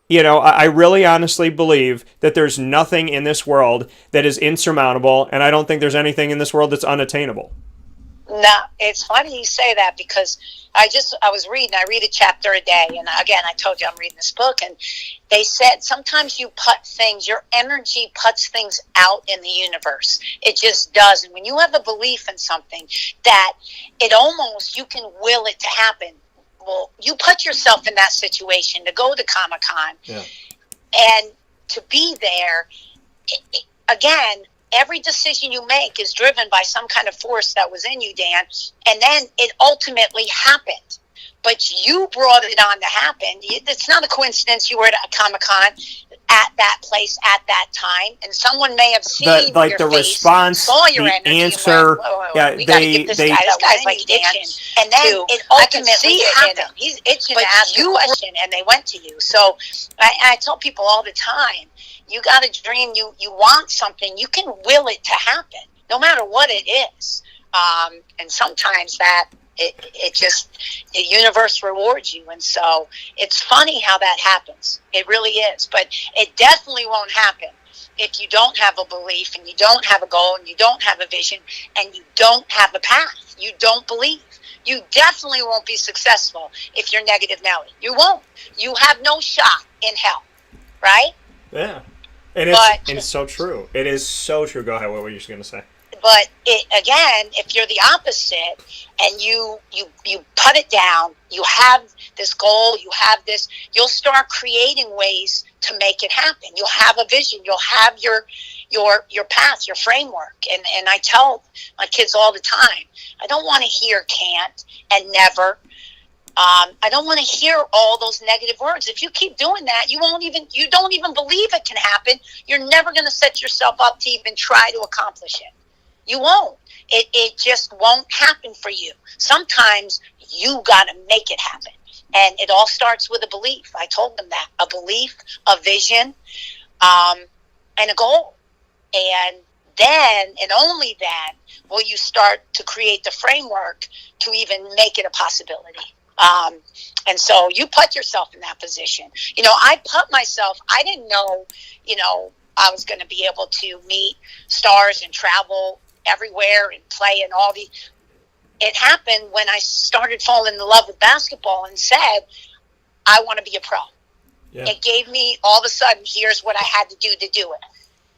S1: I really honestly believe that there's nothing in this world that is insurmountable, and I don't think there's anything in this world that's unattainable.
S11: No, it's funny you say that, because I read a chapter a day, and again, I told you I'm reading this book, and they said sometimes your energy puts things out in the universe. It just does. And when you have a belief in something, that you can will it to happen. Well, you put yourself in that situation to go to Comic-Con and to be there. Again, every decision you make is driven by some kind of force that was in you, Dan, and then it ultimately happened. But you brought it on to happen. It's not a coincidence you were at a Comic-Con at that place at that time, and someone may have seen your
S1: the
S11: face,
S1: response,
S11: saw your
S1: the
S11: energy,
S1: answer.
S11: We gotta get this guy's like itching, and then it ultimately happened. He's itching to ask you a question, and they went to you. So I tell people all the time, you got a dream, you want something, you can will it to happen, no matter what it is. And sometimes that the universe rewards you. And so it's funny how that happens. It really is. But it definitely won't happen if you don't have a belief, and you don't have a goal, and you don't have a vision, and you don't have a path. You don't believe. You definitely won't be successful if you're negative Nelly. You won't. You have no shot in hell. Right?
S1: Yeah. And it's so true. It is so true. Go ahead. What were you just going to say?
S11: But again, if you're the opposite and you put it down, you have this goal, you have this, you'll start creating ways to make it happen. You'll have a vision. You'll have your path, your framework. And I tell my kids all the time, I don't want to hear can't and never. I don't want to hear all those negative words. If you keep doing that, you don't even believe it can happen. You're never going to set yourself up to even try to accomplish it. You won't. It just won't happen for you. Sometimes you got to make it happen. And it all starts with a belief. I told them that. A belief, a vision, and a goal. And then, and only then, will you start to create the framework to even make it a possibility. And so you put yourself in that position. I didn't know, I was going to be able to meet stars and travel everywhere and play and all the. It happened when I started falling in love with basketball and said, I want to be a pro. Yeah. It gave me all of a sudden, here's what I had to do it.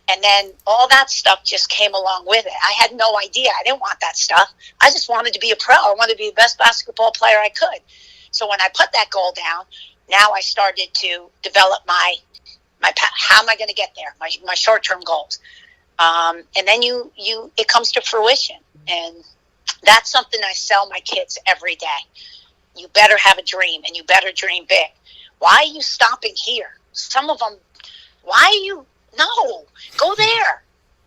S11: And then all that stuff just came along with it. I had no idea. I didn't want that stuff. I just wanted to be a pro. I wanted to be the best basketball player I could. So when I put that goal down, now I started to develop my how am I going to get there? My short-term goals. And then it comes to fruition. And that's something I sell my kids every day. You better have a dream, and you better dream big. Why are you stopping here? Some of them, no, go there.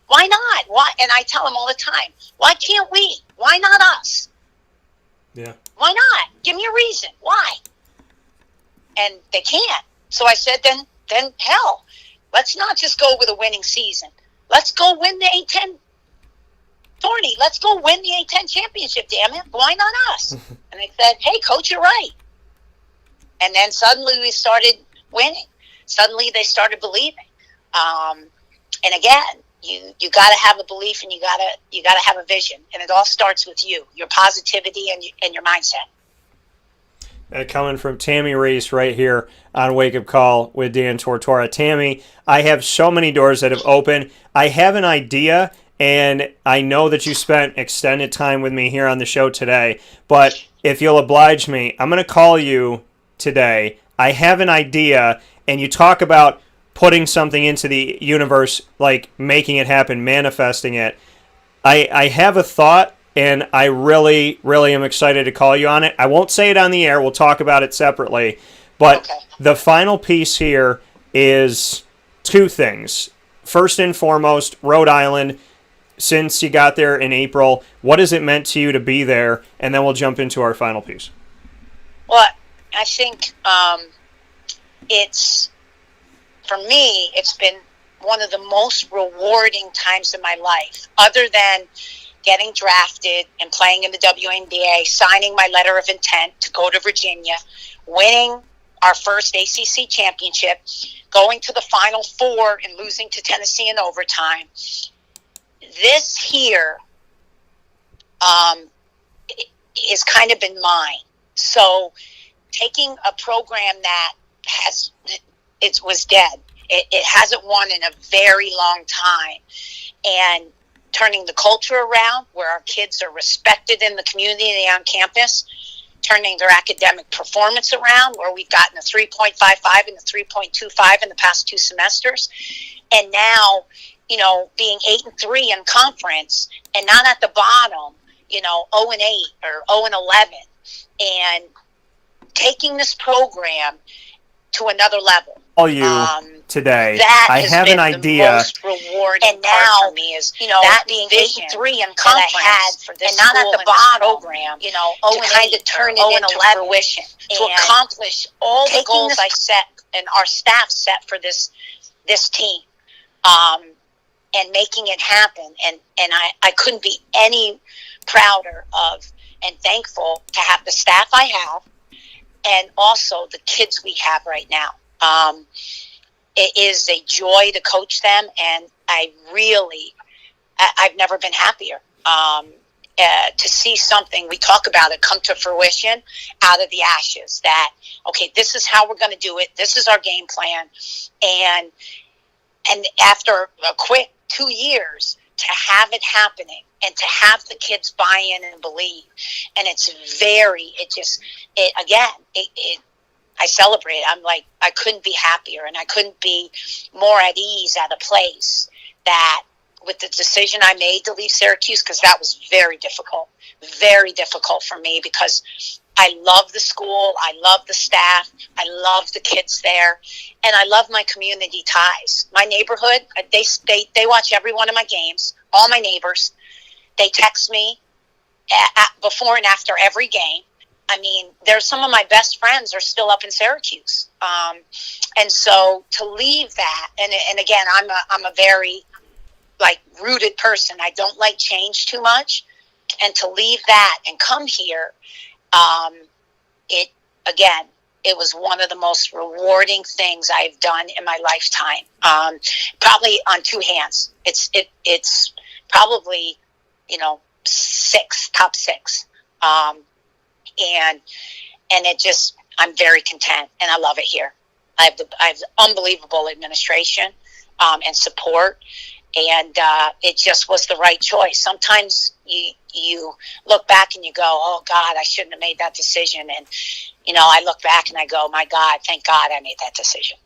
S11: Why not? Why? And I tell them all the time, why can't we? Why not us?
S1: Yeah.
S11: Why not? Give me a reason. Why? And they can't. So I said, then hell, let's not just go with a winning season. Let's go win the A10 tourney. Let's go win the A10 championship, damn it. Why not us? And they said, hey, coach, you're right. And then suddenly we started winning. Suddenly they started believing. And again, you got to have a belief, and you got to have a vision, and it all starts with you, your positivity and your mindset.
S1: Coming from Tammi Reiss right here on Wake Up Call with Dan Tortora. Tammi, I have so many doors that have opened. I have an idea, and I know that you spent extended time with me here on the show today, but if you'll oblige me, I'm going to call you today. I have an idea, and you talk about putting something into the universe, like making it happen, manifesting it. I have a thought, and I really, really am excited to call you on it. I won't say it on the air. We'll talk about it separately. But the final piece here is two things. First and foremost, Rhode Island, since you got there in April, what has it meant to you to be there? And then we'll jump into our final piece.
S11: Well, I think for me, it's been one of the most rewarding times in my life, other than getting drafted and playing in the WNBA, signing my letter of intent to go to Virginia, winning our first ACC championship, going to the Final Four and losing to Tennessee in overtime. This here is kind of been mine. So taking a program that was dead, it hasn't won in a very long time, and turning the culture around where our kids are respected in the community and on campus, turning their academic performance around where we've gotten a 3.55 and a 3.25 in the past 2 semesters. And now, being 8-3 in conference and not at the bottom, 0-8 or 0-11, and taking this program to another level.
S1: Call you today.
S11: I have an idea. The most rewarding and now, for me is that being 8-3 in conference I had for this and not at the bottom program, to kind of turn it into fruition, to accomplish all the goals I set and our staff set for this team, and making it happen. And I couldn't be any prouder of and thankful to have the staff I have, and also the kids we have right now. It is a joy to coach them, and I've never been happier to see something, we talk about it, come to fruition out of the ashes. That, okay, this is how we're going to do it. This is our game plan. And after a quick 2 years, to have it happening and to have the kids buy in and believe. And I celebrate. I'm like, I couldn't be happier, and I couldn't be more at ease at a place that with the decision I made to leave Syracuse, because that was very difficult for me, because I love the school, I love the staff, I love the kids there, and I love my community ties. My neighborhood, they watch every one of my games, all my neighbors. They text me before and after every game. I mean, there's some of my best friends are still up in Syracuse. And so to leave that, and again, I'm a very rooted person. I don't like change too much. And to leave that and come here, it was one of the most rewarding things I've done in my lifetime. Probably on 2 hands. It's probably, top 6. And it just, I'm very content, and I love it here. I have unbelievable administration and support, and it just was the right choice. Sometimes you look back and you go, oh God, I shouldn't have made that decision. And I look back and I go, my God, thank God I made that decision.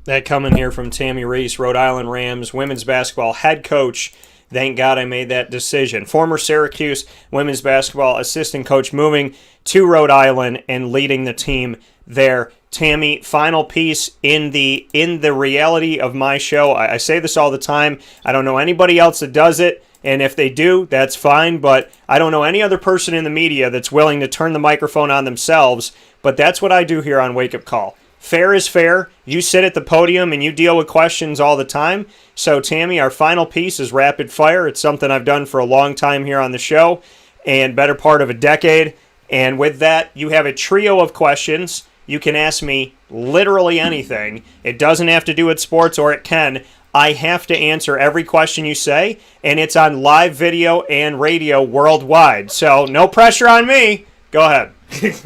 S1: That coming here from Tammi Reiss, Rhode Island Rams women's basketball head coach. Thank God I made that decision. Former Syracuse women's basketball assistant coach, moving to Rhode Island and leading the team there. Tammi, final piece in the reality of my show. I say this all the time. I don't know anybody else that does it, and if they do, that's fine, but I don't know any other person in the media that's willing to turn the microphone on themselves, but that's what I do here on Wake Up Call. Fair is fair. You sit at the podium and you deal with questions all the time. So, Tammi, our final piece is rapid fire. It's something I've done for a long time here on the show, and better part of a decade. And with that, you have a trio of questions. You can ask me literally anything. It doesn't have to do with sports, or it can. I have to answer every question you say, and it's on live video and radio worldwide. So, no pressure on me. Go ahead.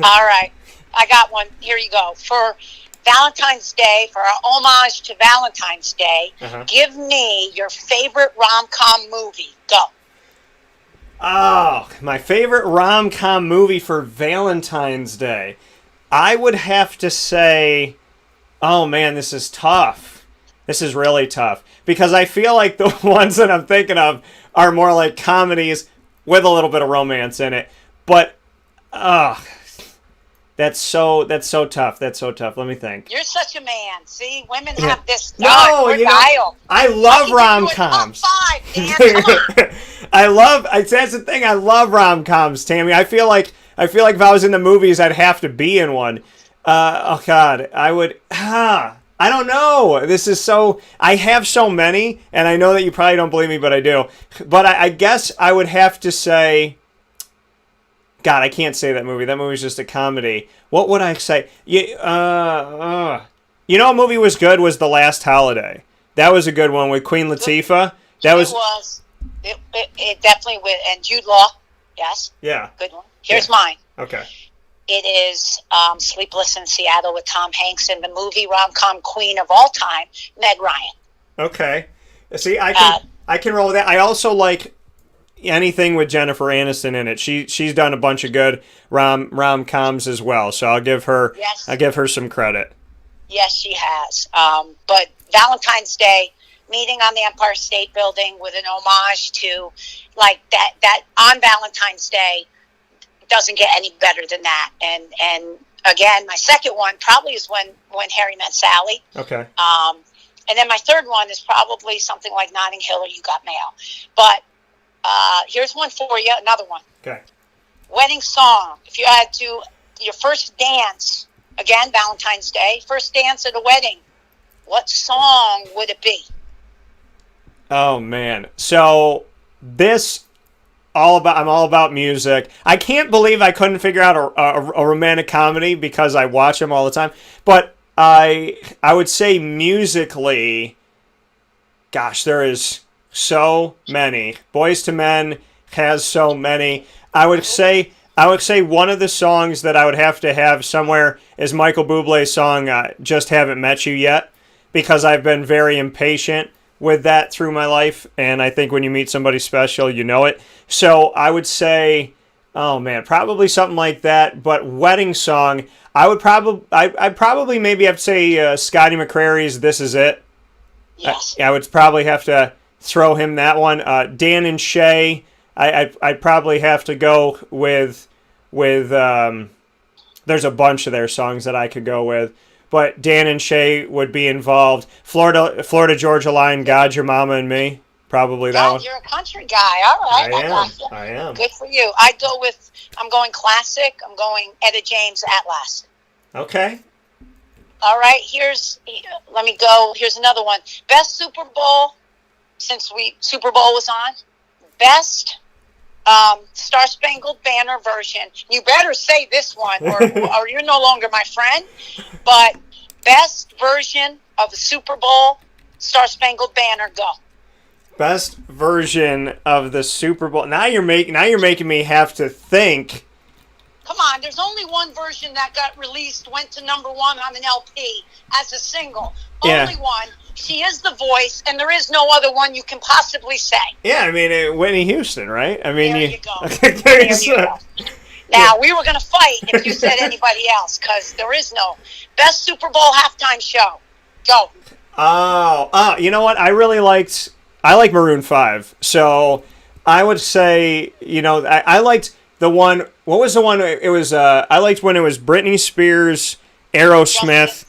S11: All right. I got one. Here you go. For Valentine's Day, for our homage to Valentine's Day, give me your favorite rom-com movie. Go.
S1: Oh, my favorite rom-com movie for Valentine's Day. I would have to say, oh man, this is tough. This is really tough. Because I feel like the ones that I'm thinking of are more like comedies with a little bit of romance in it. But, that's so tough. That's so tough. Let me think.
S11: You're such a man. See, women have this.
S1: No, you know, I love rom-coms.
S11: Top 5, Dan. Come on.
S1: That's the thing. I love rom-coms, Tammy. I feel like if I was in the movies, I'd have to be in one. Oh God, I would. I don't know. This is so. I have so many, and I know that you probably don't believe me, but I do. But I guess I would have to say. God, I can't say that movie. That movie's just a comedy. What would I say? You know, a movie was good was The Last Holiday. That was a good one with Queen Latifah.
S11: It definitely with and Jude Law. Yes.
S1: Yeah.
S11: Good one. Here's mine.
S1: Okay.
S11: It is Sleepless in Seattle with Tom Hanks and the movie rom-com queen of all time, Meg Ryan.
S1: Okay. See, I can roll with that. I also like anything with Jennifer Aniston in it. She's done a bunch of good rom-coms as well. So I'll give her some credit.
S11: Yes, she has. But Valentine's Day, meeting on the Empire State Building with an homage to like that on Valentine's Day doesn't get any better than that. And again, my second one probably is when Harry Met Sally.
S1: Okay.
S11: And then my third one is probably something like Notting Hill or You Got Mail. But here's one for you, another one.
S1: Okay.
S11: Wedding song. If you had to, your first dance, again, Valentine's Day, first dance at a wedding, what song would it be?
S1: Oh, man. So I'm all about music. I can't believe I couldn't figure out a romantic comedy because I watch them all the time. But I would say musically, gosh, there is so many. Boyz II Men has so many. I would say one of the songs that I would have to have somewhere is Michael Bublé's song Just Haven't Met You Yet, because I've been very impatient with that through my life, and I think when you meet somebody special, you know it. So I would say, oh man, probably something like that. But wedding song, I'd probably maybe have to say Scotty McCreary's "This Is It."
S11: Yes.
S1: I would probably have to throw him that one. Dan and Shay, I'd probably have to go with. There's a bunch of their songs that I could go with, but Dan and Shay would be involved. Florida Georgia Line, God, Your Mama and Me, probably that one.
S11: You're a country guy. All right,
S1: I am.
S11: Good for you. I'm going classic. I'm going Etta James, At Last.
S1: Okay.
S11: All right, let me go. Here's another one. Best Super Bowl, since Super Bowl was on. Best Star Spangled Banner version. You better say this one, or you're no longer my friend. But best version of the Super Bowl, Star Spangled Banner. Go.
S1: Best version of the Super Bowl. Now you're making me have to think.
S11: Come on, there's only one version that got released, went to number one on an LP as a single.
S1: Yeah.
S11: Only one. She is the voice, and there is no other one you can possibly say.
S1: Yeah, I mean, Whitney Houston, right? I mean,
S11: there you go. There you go. Now, we were going to fight if you said anybody else, because there is no best Super Bowl halftime show. Go.
S1: Oh, you know what? I like Maroon 5. So I would say, I liked the one. What was the one? It was, I liked when it was Britney Spears, Aerosmith,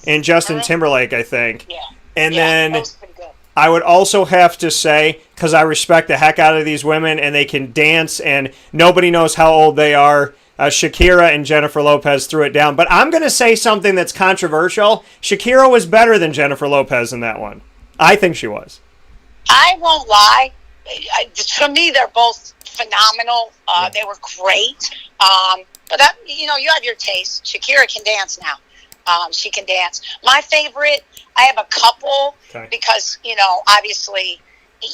S1: and Justin Timberlake, I think.
S11: Yeah.
S1: And then
S11: that was pretty good.
S1: I would also have to say, because I respect the heck out of these women and they can dance and nobody knows how old they are, Shakira and Jennifer Lopez threw it down. But I'm going to say something that's controversial. Shakira was better than Jennifer Lopez in that one. I think she was.
S11: I won't lie. For me, they're both phenomenal. They were great. But that, you have your taste. Shakira can dance now. She can dance. My favorite, I have a couple because, obviously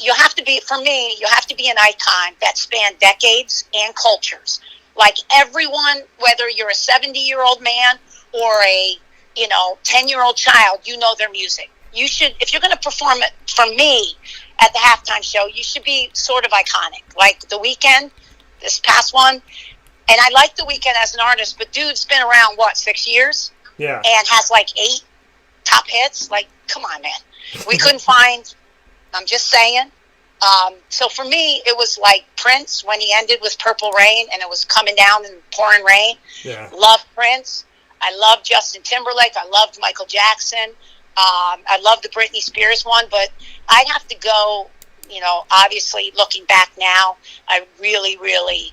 S11: you have to be an icon that span decades and cultures. Like everyone, whether you're a 70-year-old man or a 10-year-old child, you know their music. You should, if you're going to perform it for me at the halftime show, you should be sort of iconic. Like The Weeknd, this past one, and I like The Weeknd as an artist, but dude's been around 6 years?
S1: Yeah.
S11: And has like 8 top hits. Like, come on, man. We couldn't find. I'm just saying. So for me, it was like Prince when he ended with Purple Rain, and it was coming down and pouring rain.
S1: Yeah.
S11: Love Prince. I love Justin Timberlake. I loved Michael Jackson. I love the Britney Spears one, but I'd have to go, obviously looking back now, I really, really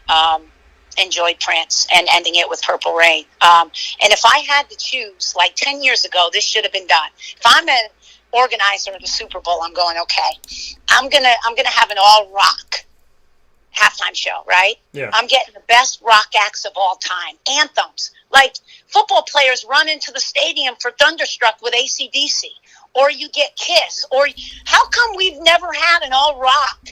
S11: enjoyed Prince and ending it with Purple Rain. And if I had to choose, like 10 years ago, this should have been done. If I'm an organizer of the Super Bowl, I'm going, okay, I'm gonna have an all rock halftime show, right?
S1: Yeah.
S11: I'm getting the best rock acts of all time, anthems. Like football players run into the stadium for Thunderstruck with AC/DC, or you get Kiss, or how come we've never had an all rock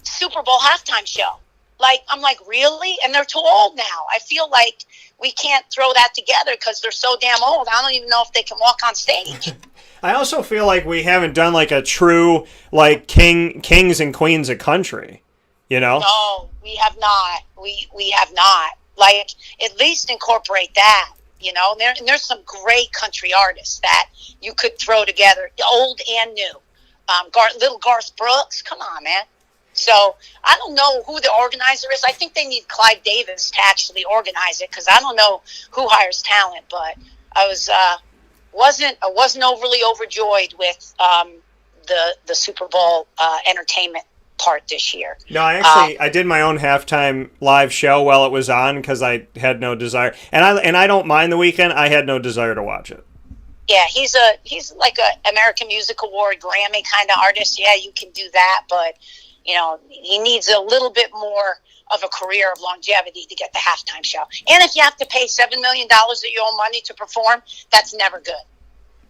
S11: Super Bowl halftime show? Like, I'm like, really? And they're too old now. I feel like we can't throw that together because they're so damn old. I don't even know if they can walk on stage.
S1: I also feel like we haven't done like a true like kings and queens of country,
S11: No, we have not. We have not. Like, at least incorporate that, And there's some great country artists that you could throw together, old and new. Little Garth Brooks, come on, man. So I don't know who the organizer is. I think they need Clive Davis to actually organize it because I don't know who hires talent. But I wasn't overly overjoyed with the Super Bowl entertainment part this year.
S1: No, I did my own halftime live show while it was on because I had no desire, and I don't mind The Weeknd. I had no desire to watch it.
S11: Yeah, he's like a American Music Award, Grammy kind of artist. Yeah, you can do that, but he needs a little bit more of a career of longevity to get the halftime show. And if you have to pay $7 million of your own money to perform, that's never good.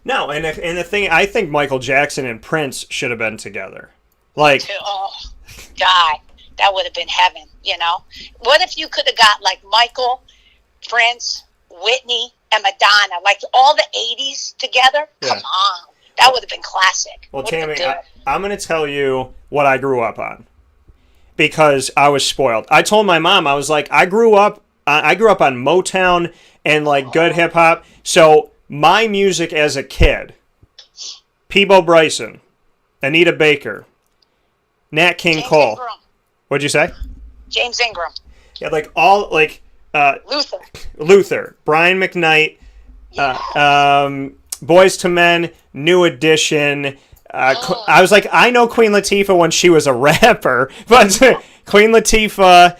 S1: No, and the thing, I think Michael Jackson and Prince should have been together. Like,
S11: oh, God, that would have been heaven, What if you could have got, like, Michael, Prince, Whitney, and Madonna, like, all the 80s together?
S1: Yeah.
S11: Come on. That would have been classic.
S1: Well, Tammy, I'm going to tell you what I grew up on because I was spoiled. I told my mom, I was like, I grew up on Motown and, like, good hip-hop. So my music as a kid, Peabo Bryson, Anita Baker, Nat King
S11: James
S1: Cole.
S11: Ingram.
S1: What'd you say?
S11: James Ingram.
S1: Yeah, like all like Luther, Brian McKnight, Boys to Men, New Edition. I was like, I know Queen Latifah when she was a rapper, but Queen Latifah.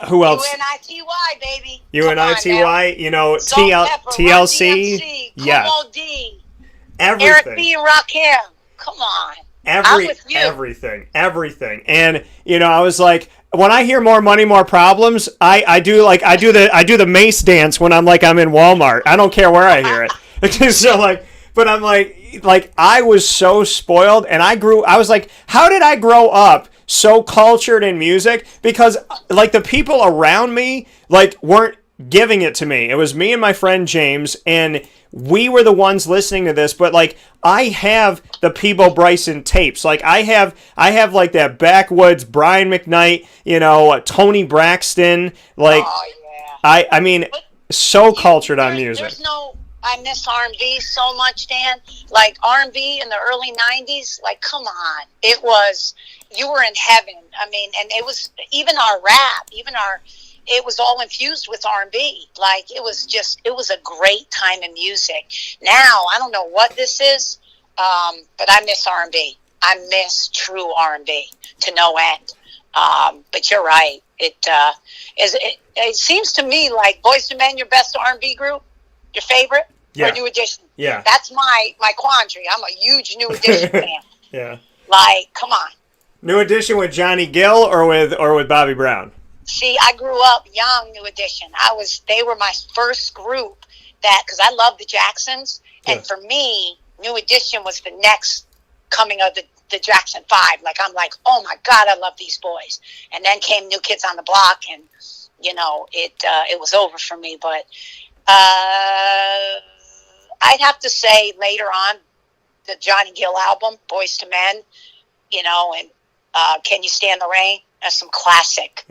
S1: Who else?
S11: UNITY, baby.
S1: UNITY. TLC. Yeah. Everything.
S11: Eric B. and Rakim. Come on.
S1: Everything. And I was like, when I hear More Money, More Problems, I do the Mace dance when I'm in Walmart. I don't care where I hear it. So but I'm like I was so spoiled, and I was like, how did I grow up so cultured in music? Because like the people around me weren't giving it to me. It was me and my friend James, and we were the ones listening to this, but I have the Peabo Bryson tapes. I have like that backwoods Brian McKnight, Tony Braxton. I mean, so cultured on music.
S11: I miss R&B so much, Dan. Like R&B in the early 90s, come on. You were in heaven. I mean, and it was even our rap, it was all infused with R&B. It was a great time in music. Now, I don't know what this is, but I miss R&B. I miss true R&B to no end. But you're right. It seems to me like Boyz II Men, your best R&B group, your favorite, or New Edition.
S1: Yeah.
S11: That's my quandary. I'm a huge New Edition fan.
S1: Yeah.
S11: Come on.
S1: New Edition with Johnny Gill or with Bobby Brown?
S11: See, I grew up young New Edition. They were my first group because I love the Jacksons. And for me, New Edition was the next coming of the the Jackson 5. Like, I'm like, oh my God, I love these boys. And then came New Kids on the Block, and, you know, it was over for me. But I'd have to say later on, the Johnny Gill album, Boys to Men, you know, and Can You Stand the Rain? That's some classic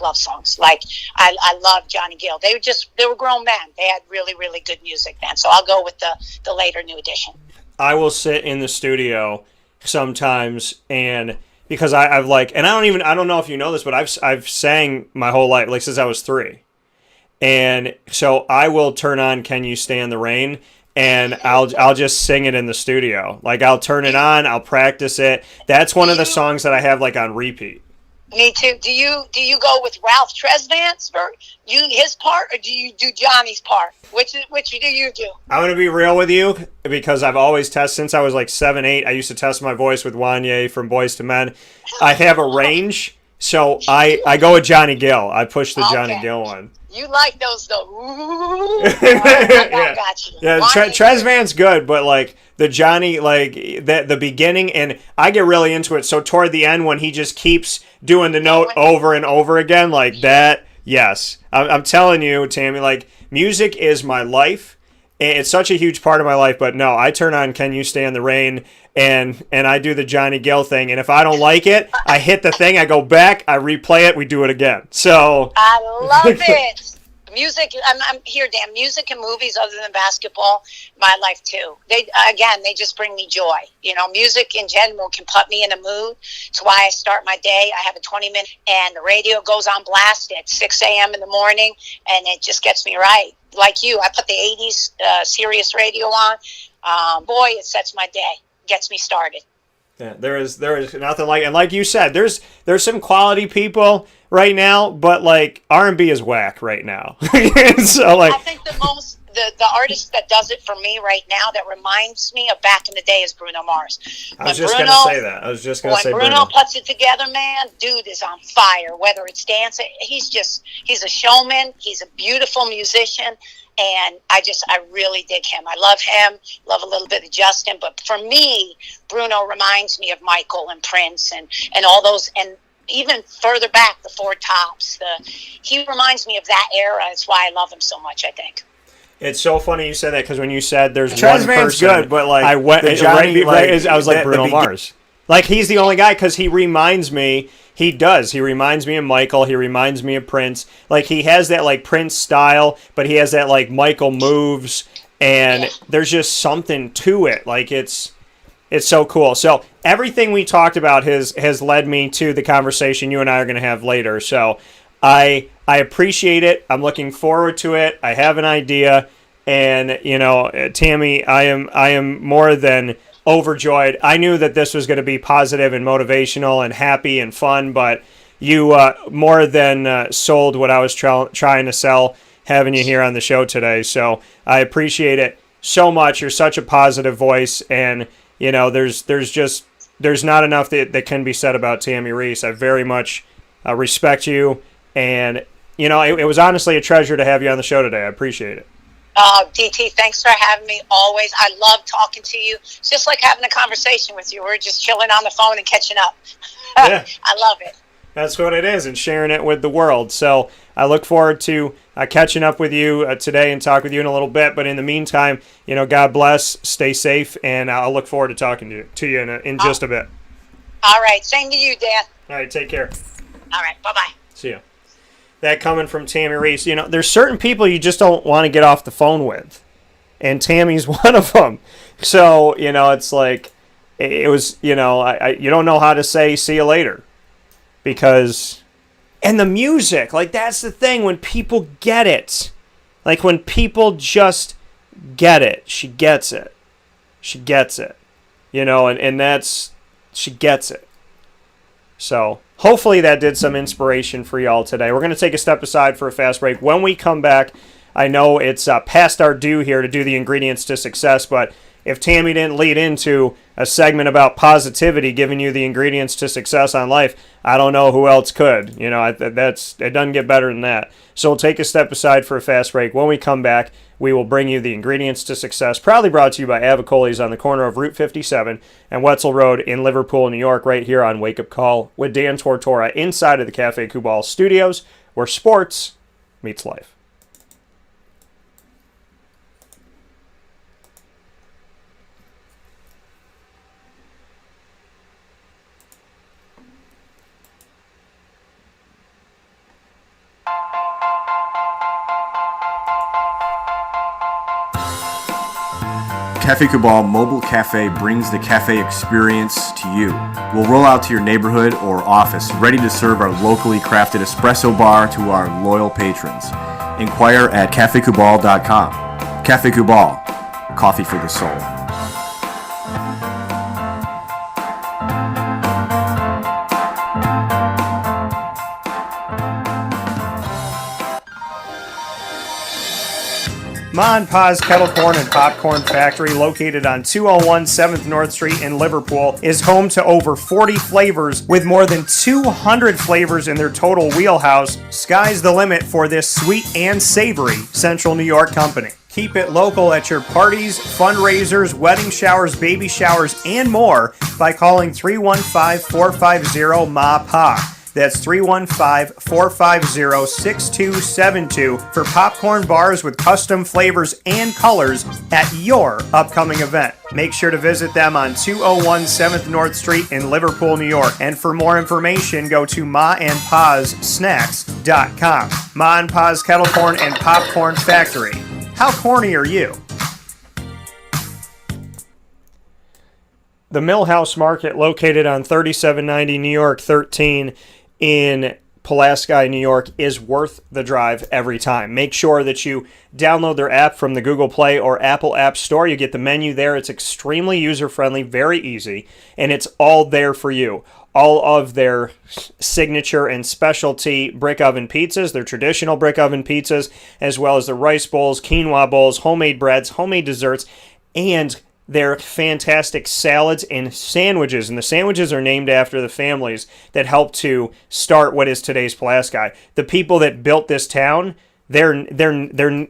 S11: love songs. Like, I love Johnny Gill. They were grown men. They had really, really good music then. So I'll go with the later New Edition.
S1: I will sit in the studio sometimes, and because I've like, and I don't know if you know this, but I've sang my whole life, like since I was 3. And so I will turn on Can You Stand the Rain, and I'll just sing it in the studio. Like, I'll turn it on, I'll practice it. That's one of the songs that I have like on repeat.
S11: Me too. Do you go with Ralph Tresvant's for his part, or do you do Johnny's part? Which do you do?
S1: I'm gonna be real with you, because I've always tested since I was like 7, 8. I used to test my voice with Wanye from Boys to Men. I have a range, so I go with Johnny Gill. I push the Johnny Gill one.
S11: You like those though? Ooh, I got you.
S1: Yeah, Tresvant's good, but like the Johnny, like the beginning, and I get really into it. So toward the end, when he just keeps doing the note over and over again, like that, yes, I'm telling you, Tammy, like music is my life. It's such a huge part of my life. But no, I turn on Can You Stand the Rain, and I do the Johnny Gill thing. And if I don't like it, I hit the thing, I go back, I replay it, we do it again. So
S11: I love it. Music, I'm here, Dan. Music and movies, other than basketball, my life too. They just bring me joy. You know, music in general can put me in a mood. It's why I start my day. I have a 20-minute, and the radio goes on blast at 6 a.m. in the morning, and it just gets me right. Like you, I put the 80s Sirius radio on. Boy, it sets my day, gets me started.
S1: Yeah, there is nothing like, and like you said, there's some quality people right now, but like R&B is whack right now. So like,
S11: I think the artist that does it for me right now that reminds me of back in the day is Bruno Mars.
S1: I was just going to say that.
S11: When Bruno puts it together, man, dude is on fire. Whether it's dancing, he's a showman. He's a beautiful musician. And I really dig him. I love him, love a little bit of Justin. But for me, Bruno reminds me of Michael and Prince and all those, and even further back, the Four Tops. He reminds me of that era. It's why I love him so much, I think.
S1: It's so funny you said that, because when you said there's one person,
S7: good, but like
S1: I went
S7: Johnny,
S1: I was like Bruno Mars. Like, he's the only guy, because he reminds me. He does. He reminds me of Michael. He reminds me of Prince. Like, he has that, like, Prince style, but he has that, like, Michael moves, and there's just something to it. Like, it's so cool. So, everything we talked about has led me to the conversation you and I are going to have later. So, I appreciate it. I'm looking forward to it. I have an idea, and, you know, Tammy, I am more than overjoyed. I knew that this was going to be positive and motivational and happy and fun, but you more than sold what I was trying to sell having you here on the show today. So I appreciate it so much. You're such a positive voice, and you know there's not enough that can be said about Tammi Reiss. I very much respect you, and you know it was honestly a treasure to have you on the show today. I appreciate it.
S11: DT, thanks for having me always. I love talking to you. It's just like having a conversation with you. We're just chilling on the phone and catching up.
S1: Yeah.
S11: I love it.
S1: That's what it is, and sharing it with the world. So I look forward to catching up with you today and talk with you in a little bit. But in the meantime, you know, God bless, stay safe, and I'll look forward to talking to you in just a bit.
S11: All right. Same to you, Dan.
S1: All right. Take care.
S11: All right. Bye-bye.
S1: See ya. That coming from Tammi Reiss. You know, there's certain people you just don't want to get off the phone with, and Tammy's one of them. So, you know, it's like, it was, you know, you don't know how to say see you later, because, and the music, like, that's the thing, when people get it, like, when people just get it, she gets it, you know, and that's, she gets it. So hopefully that did some inspiration for y'all today. We're going to take a step aside for a fast break. When we come back, I know it's past our due here to do the ingredients to success, but if Tammy didn't lead into a segment about positivity, giving you the ingredients to success on life, I don't know who else could. You know, it doesn't get better than that. So we'll take a step aside for a fast break. When we come back, we will bring you the ingredients to success, proudly brought to you by Avicolli's on the corner of Route 57 and Wetzel Road in Liverpool, New York, right here on Wake Up Call with Dan Tortora inside of the Cafe Kubal studios, where sports meets life.
S7: Cafe Kubal Mobile Cafe brings the cafe experience to you. We'll roll out to your neighborhood or office, ready to serve our locally crafted espresso bar to our loyal patrons. Inquire at cafekubal.com. Cafe Kubal, coffee for the soul.
S1: Ma and Pa's Kettle Corn and Popcorn Factory, located on 201 7th North Street in Liverpool, is home to over 40 flavors with more than 200 flavors in their total wheelhouse. Sky's the limit for this sweet and savory Central New York company. Keep it local at your parties, fundraisers, wedding showers, baby showers, and more by calling 315-450-MA-PA. That's 315-450-6272 for popcorn bars with custom flavors and colors at your upcoming event. Make sure to visit them on 201 7th North Street in Liverpool, New York. And for more information, go to maandpazsnacks.com. Ma and Pa's Kettle Corn and Popcorn Factory. How corny are you? The Millhouse Market, located on 3790 New York 13 in Pulaski, New York, is worth the drive every time. Make sure that you download their app from the Google Play or Apple App Store. You get the menu there. It's extremely user-friendly, very easy, and it's all there for you. All of their signature and specialty brick oven pizzas, their traditional brick oven pizzas, as well as the rice bowls, quinoa bowls, homemade breads, homemade desserts, and their fantastic salads and sandwiches. And the sandwiches are named after the families that helped to start what is today's Pulaski. The people that built this town, their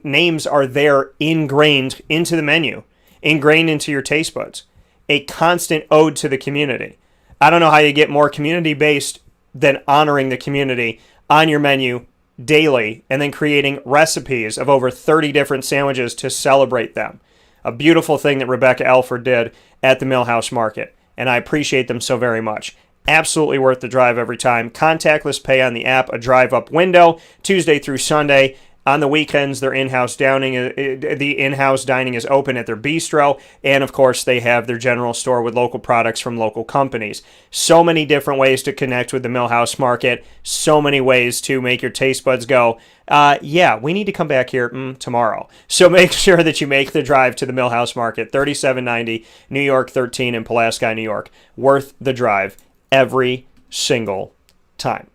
S1: names are there ingrained into the menu, ingrained into your taste buds. A constant ode to the community. I don't know how you get more community-based than honoring the community on your menu daily and then creating recipes of over 30 different sandwiches to celebrate them. A beautiful thing that Rebecca Alford did at the Millhouse Market, and I appreciate them so very much. Absolutely worth the drive every time. Contactless pay on the app, a drive-up window, Tuesday through Sunday. On the weekends, their in-house dining is open at their bistro, and of course, they have their general store with local products from local companies. So many different ways to connect with the Millhouse Market. So many ways to make your taste buds go, yeah, we need to come back here tomorrow. So make sure that you make the drive to the Millhouse Market, 3790 New York 13 in Pulaski, New York. Worth the drive every single time.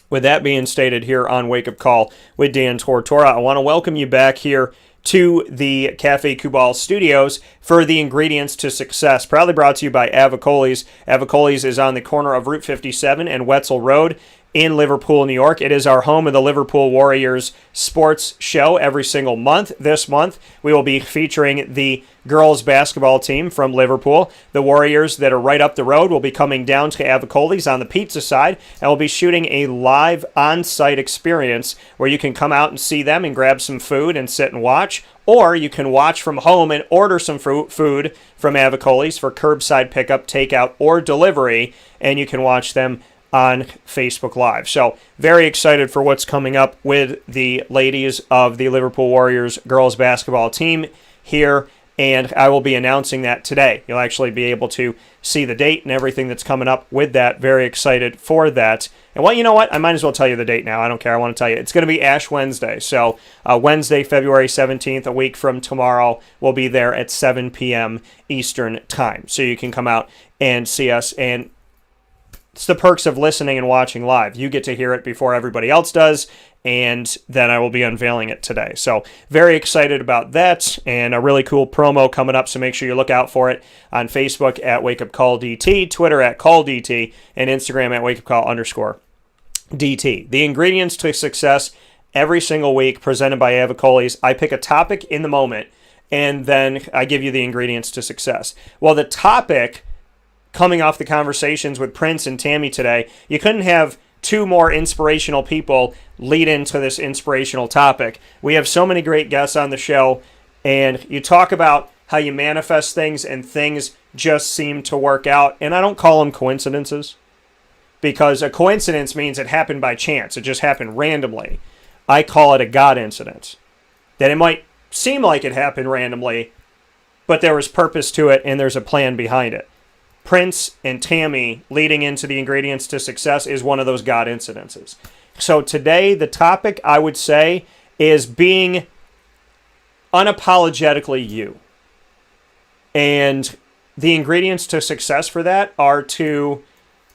S1: With that being stated here on Wake Up Call with Dan Tortora, I want to welcome you back here to the Cafe Kubal studios for the ingredients to success. Proudly brought to you by Avicolli's. Avicolli's is on the corner of Route 57 and Wetzel Road in Liverpool, New York. It is our home of the Liverpool Warriors sports show every single month. This month, we will be featuring the girls basketball team from Liverpool. The Warriors that are right up the road will be coming down to Avicolli's on the pizza side, and we'll be shooting a live on-site experience where you can come out and see them and grab some food and sit and watch, or you can watch from home and order some food from Avicolli's for curbside pickup, takeout, or delivery, and you can watch them on Facebook Live. So very excited for what's coming up with the ladies of the Liverpool Warriors girls basketball team here, and I will be announcing that today. You'll actually be able to see the date and everything that's coming up with that. Very excited for that. And well, you know what? I might as well tell you the date now. I don't care. I want to tell you. It's going to be Ash Wednesday. So Wednesday, February 17th, a week from tomorrow, we'll be there at 7 p.m. Eastern Time. So you can come out and see us. And it's the perks of listening and watching live. You get to hear it before everybody else does, and then I will be unveiling it today. So very excited about that, and a really cool promo coming up, so make sure you look out for it on Facebook at WakeUpCallDT, Twitter at CallDT, and Instagram at WakeUpCall_DT. The ingredients to success every single week presented by Avicolli's. I pick a topic in the moment, and then I give you the ingredients to success. Well, the topic, coming off the conversations with Prince and Tammi today, you couldn't have two more inspirational people lead into this inspirational topic. We have so many great guests on the show, and you talk about how you manifest things and things just seem to work out. And I don't call them coincidences, because a coincidence means it happened by chance. It just happened randomly. I call it a God incident. That it might seem like it happened randomly, but there was purpose to it and there's a plan behind it. Prince and Tammi leading into the ingredients to success is one of those God incidences. So today, the topic, I would say, is being unapologetically you. And the ingredients to success for that are to,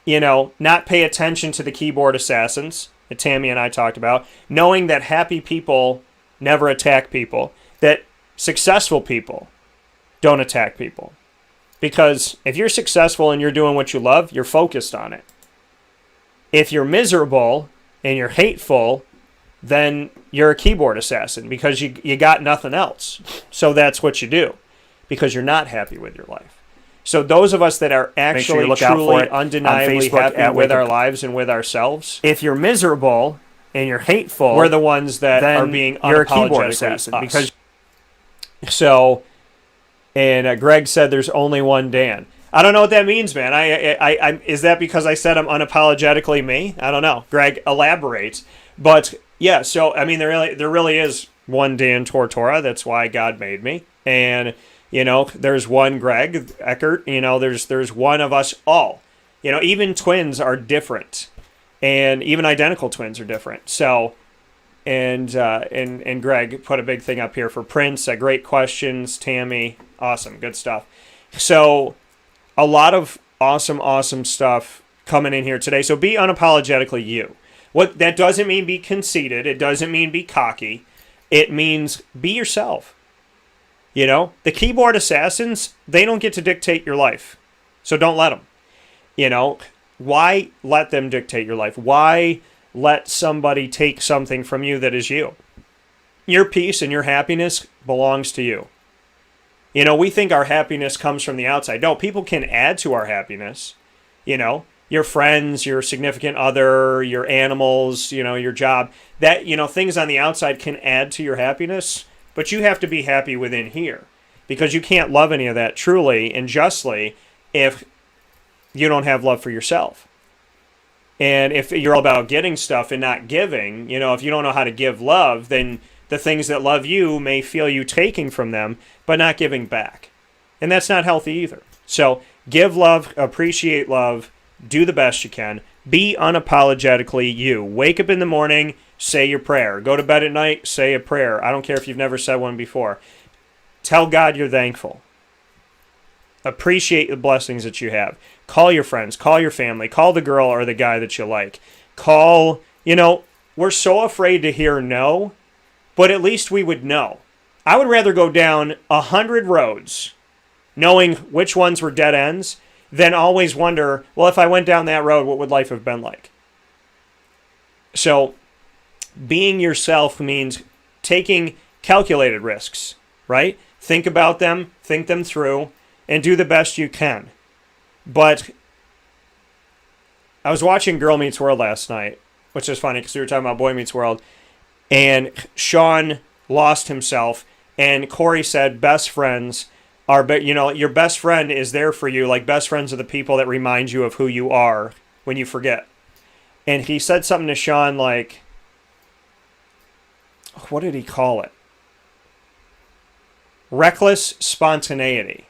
S1: not pay attention to the keyboard assassins that Tammi and I talked about, knowing that happy people never attack people, that successful people don't attack people. Because if you're successful and you're doing what you love, you're focused on it. If you're miserable and you're hateful, then you're a keyboard assassin, because you got nothing else. So that's what you do, because you're not happy with your life. So those of us that are actually truly undeniably happy with our lives and with ourselves, if you're miserable and you're hateful, we're the ones that are being you're a keyboard assassin. Because and Greg said there's only one Dan. I don't know what that means, man. I is that because I said I'm unapologetically me? I don't know. Greg, elaborate. But yeah, so I mean, there really is one Dan Tortora. That's why God made me. And there's one Greg Eckert. There's one of us all. Even twins are different, and even identical twins are different. So. And Greg put a big thing up here for Prince. Great questions, Tammi. Awesome, good stuff. So a lot of awesome stuff coming in here today. So be unapologetically you. What that doesn't mean be conceited. It doesn't mean be cocky. It means be yourself. The keyboard assassins, they don't get to dictate your life. So don't let them. Why let them dictate your life? Why let somebody take something from you that is you? Your peace and your happiness belongs to you. We think our happiness comes from the outside. No, people can add to our happiness. Your friends, your significant other, your animals, your job. That, things on the outside can add to your happiness, but you have to be happy within here, because you can't love any of that truly and justly if you don't have love for yourself. And if you're all about getting stuff and not giving, if you don't know how to give love, then the things that love you may feel you taking from them, but not giving back. And that's not healthy either. So give love, appreciate love, do the best you can, be unapologetically you. Wake up in the morning, say your prayer. Go to bed at night, say a prayer. I don't care if you've never said one before. Tell God you're thankful. Appreciate the blessings that you have. Call your friends, call your family, call the girl or the guy that you like. We're so afraid to hear no, but at least we would know. I would rather go down 100 roads knowing which ones were dead ends than always wonder, well, if I went down that road, what would life have been like? So being yourself means taking calculated risks, right? Think about them, think them through, and do the best you can. But I was watching Girl Meets World last night, which is funny because we were talking about Boy Meets World, and Sean lost himself, and Corey said best friends are, your best friend is there for you, like best friends are the people that remind you of who you are when you forget. And he said something to Sean like, what did he call it? Reckless spontaneity.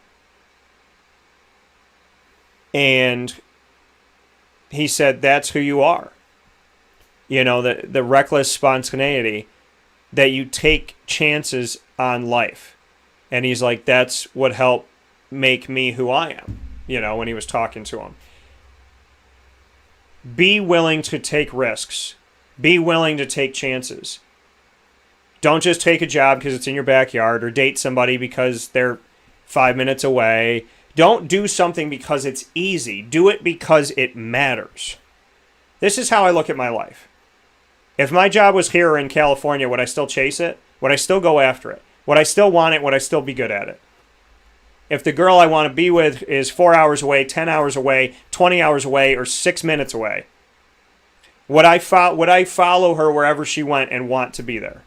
S1: And he said, that's who you are. The reckless spontaneity that you take chances on life. And he's like, that's what helped make me who I am, when he was talking to him. Be willing to take risks. Be willing to take chances. Don't just take a job because it's in your backyard or date somebody because they're 5 minutes away. Don't do something because it's easy. Do it because it matters. This is how I look at my life. If my job was here or in California, would I still chase it? Would I still go after it? Would I still want it? Would I still be good at it? If the girl I want to be with is 4 hours away, 10 hours away, 20 hours away, or 6 minutes away, would I follow her wherever she went and want to be there?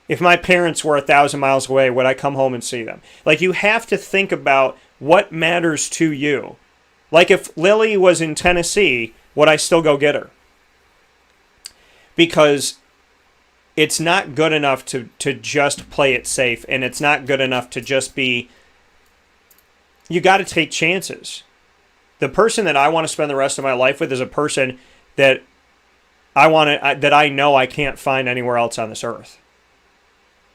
S1: If my parents were 1,000 miles away, would I come home and see them? Like, you have to think about what matters to you. Like, if Lily was in Tennessee, would I still go get her? Because it's not good enough to just play it safe, and it's not good enough to just be... You got to take chances. The person that I want to spend the rest of my life with is a person that I know I can't find anywhere else on this earth.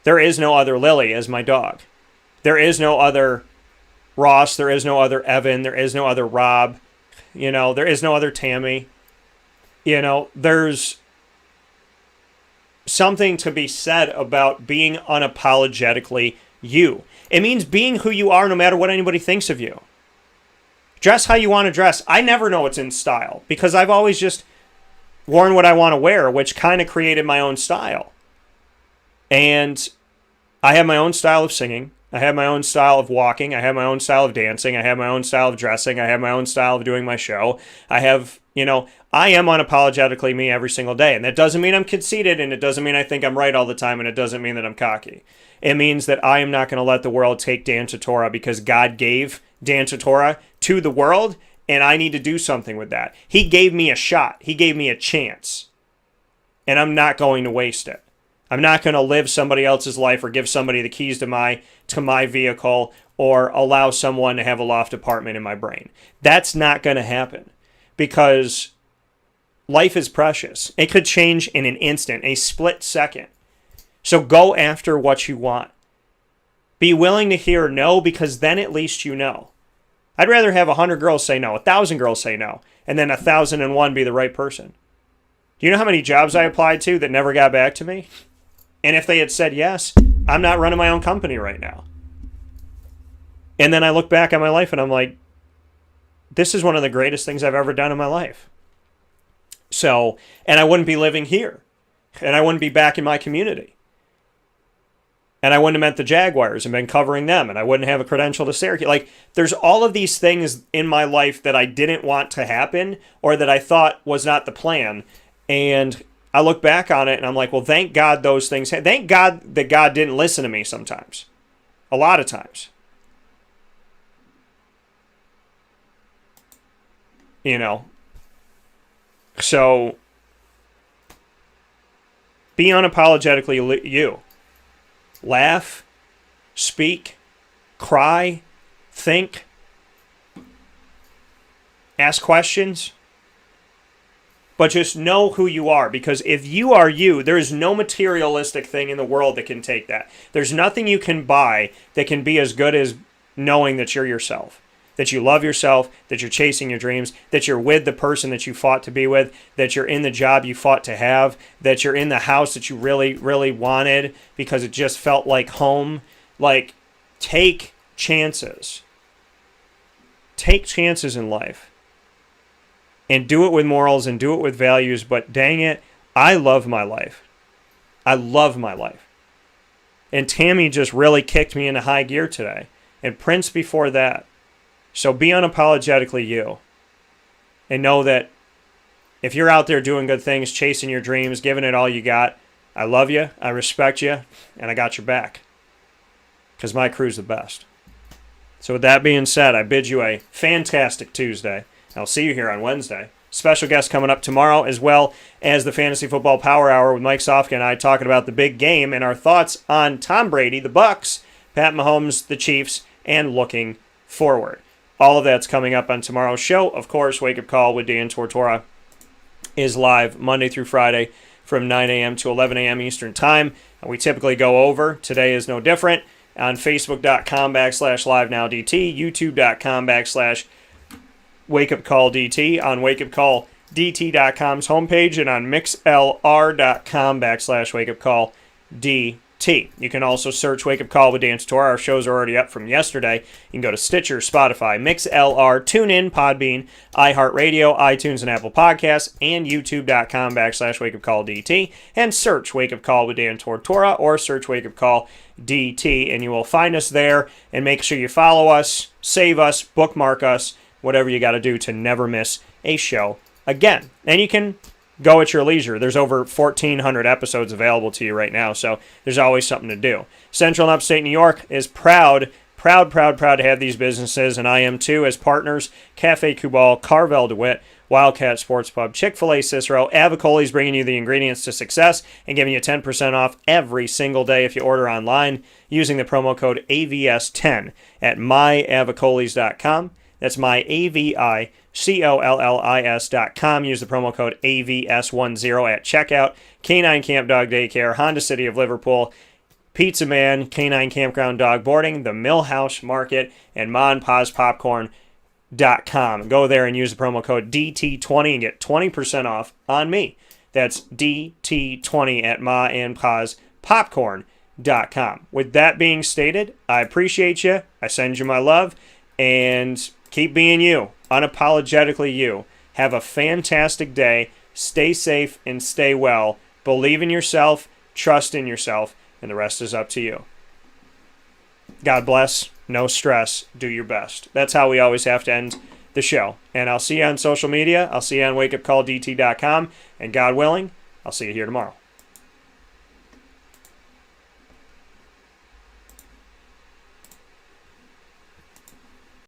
S1: There is no other Lily as my dog. There is no other Ross. There is no other Evan. There is no other Rob. There is no other Tammy. There's something to be said about being unapologetically you. It means being who you are no matter what anybody thinks of you. Dress how you want to dress. I never know what's in style because I've always just worn what I want to wear, which kind of created my own style. And I have my own style of singing. I have my own style of walking. I have my own style of dancing. I have my own style of dressing. I have my own style of doing my show. I am unapologetically me every single day. And that doesn't mean I'm conceited, and it doesn't mean I think I'm right all the time, and it doesn't mean that I'm cocky. It means that I am not going to let the world take Dan Tortora because God gave Dan Tortora to the world, and I need to do something with that. He gave me a shot. He gave me a chance. And I'm not going to waste it. I'm not going to live somebody else's life or give somebody the keys to my vehicle or allow someone to have a loft apartment in my brain. That's not going to happen because life is precious. It could change in an instant, a split second. So go after what you want. Be willing to hear no because then at least you know. I'd rather have 100 girls say no, 1,000 girls say no, and then 1,001 be the right person. Do you know how many jobs I applied to that never got back to me? And if they had said yes, I'm not running my own company right now. And then I look back on my life and I'm like, this is one of the greatest things I've ever done in my life. So, and I wouldn't be living here. And I wouldn't be back in my community. And I wouldn't have met the Jaguars and been covering them. And I wouldn't have a credential to Syracuse. Like, there's all of these things in my life that I didn't want to happen or that I thought was not the plan. And I look back on it and I'm like, well, thank God those things. Thank God that God didn't listen to me sometimes. A lot of times. So be unapologetically you. Laugh, speak, cry, think, ask questions. But just know who you are, because if you are you, there is no materialistic thing in the world that can take that. There's nothing you can buy that can be as good as knowing that you're yourself, that you love yourself, that you're chasing your dreams, that you're with the person that you fought to be with, that you're in the job you fought to have, that you're in the house that you really, really wanted because it just felt like home. Like, take chances. Take chances in life. And do it with morals and do it with values. But dang it, I love my life. I love my life. And Tammy just really kicked me into high gear today. And Prince before that. So be unapologetically you. And know that if you're out there doing good things, chasing your dreams, giving it all you got, I love you, I respect you, and I got your back. Because my crew's the best. So with that being said, I bid you a fantastic Tuesday. I'll see you here on Wednesday. Special guest coming up tomorrow, as well as the Fantasy Football Power Hour with Mike Sofka and I talking about the big game and our thoughts on Tom Brady, the Bucks, Pat Mahomes, the Chiefs, and looking forward. All of that's coming up on tomorrow's show. Of course, Wake Up Call with Dan Tortora is live Monday through Friday from 9 a.m. to 11 a.m. Eastern Time. We typically go over. Today is no different. On Facebook.com/LiveNowDT, YouTube.com/ Wake Up Call DT on wakeupcalldt.com's homepage and on mixlr.com/wakeupcalldt. You can also search Wake Up Call with Dan Tortora. Our shows are already up from yesterday. You can go to Stitcher, Spotify, MixLR, TuneIn, Podbean, iHeartRadio, iTunes, and Apple Podcasts, and youtube.com/wakeupcalldt, and search Wake Up Call with Dan Tortora or search Wake Up Call DT, and you will find us there. And make sure you follow us, save us, bookmark us, whatever you got to do to never miss a show again. And you can go at your leisure. There's over 1,400 episodes available to you right now, so there's always something to do. Central and Upstate New York is proud to have these businesses, and I am too, as partners. Cafe Cubal, Carvel DeWitt, Wildcat Sports Pub, Chick-fil-A Cicero, Avicolli's bringing you the ingredients to success and giving you 10% off every single day if you order online using the promo code AVS10 at myavicollis.com. That's MyAvicollis.com. Use the promo code AVS10 at checkout. Canine Camp Dog Daycare, Honda City of Liverpool, Pizza Man, Canine Campground Dog Boarding, the Millhouse Market, and Ma and Pa's Popcorn.com. Go there and use the promo code DT20 and get 20% off on me. That's DT20 at Ma and Pa's Popcorn.com. With that being stated, I appreciate you. I send you my love. And keep being you, unapologetically you. Have a fantastic day. Stay safe and stay well. Believe in yourself, trust in yourself, and the rest is up to you. God bless. No stress. Do your best. That's how we always have to end the show. And I'll see you on social media. I'll see you on wakeupcalldt.com. And God willing, I'll see you here tomorrow.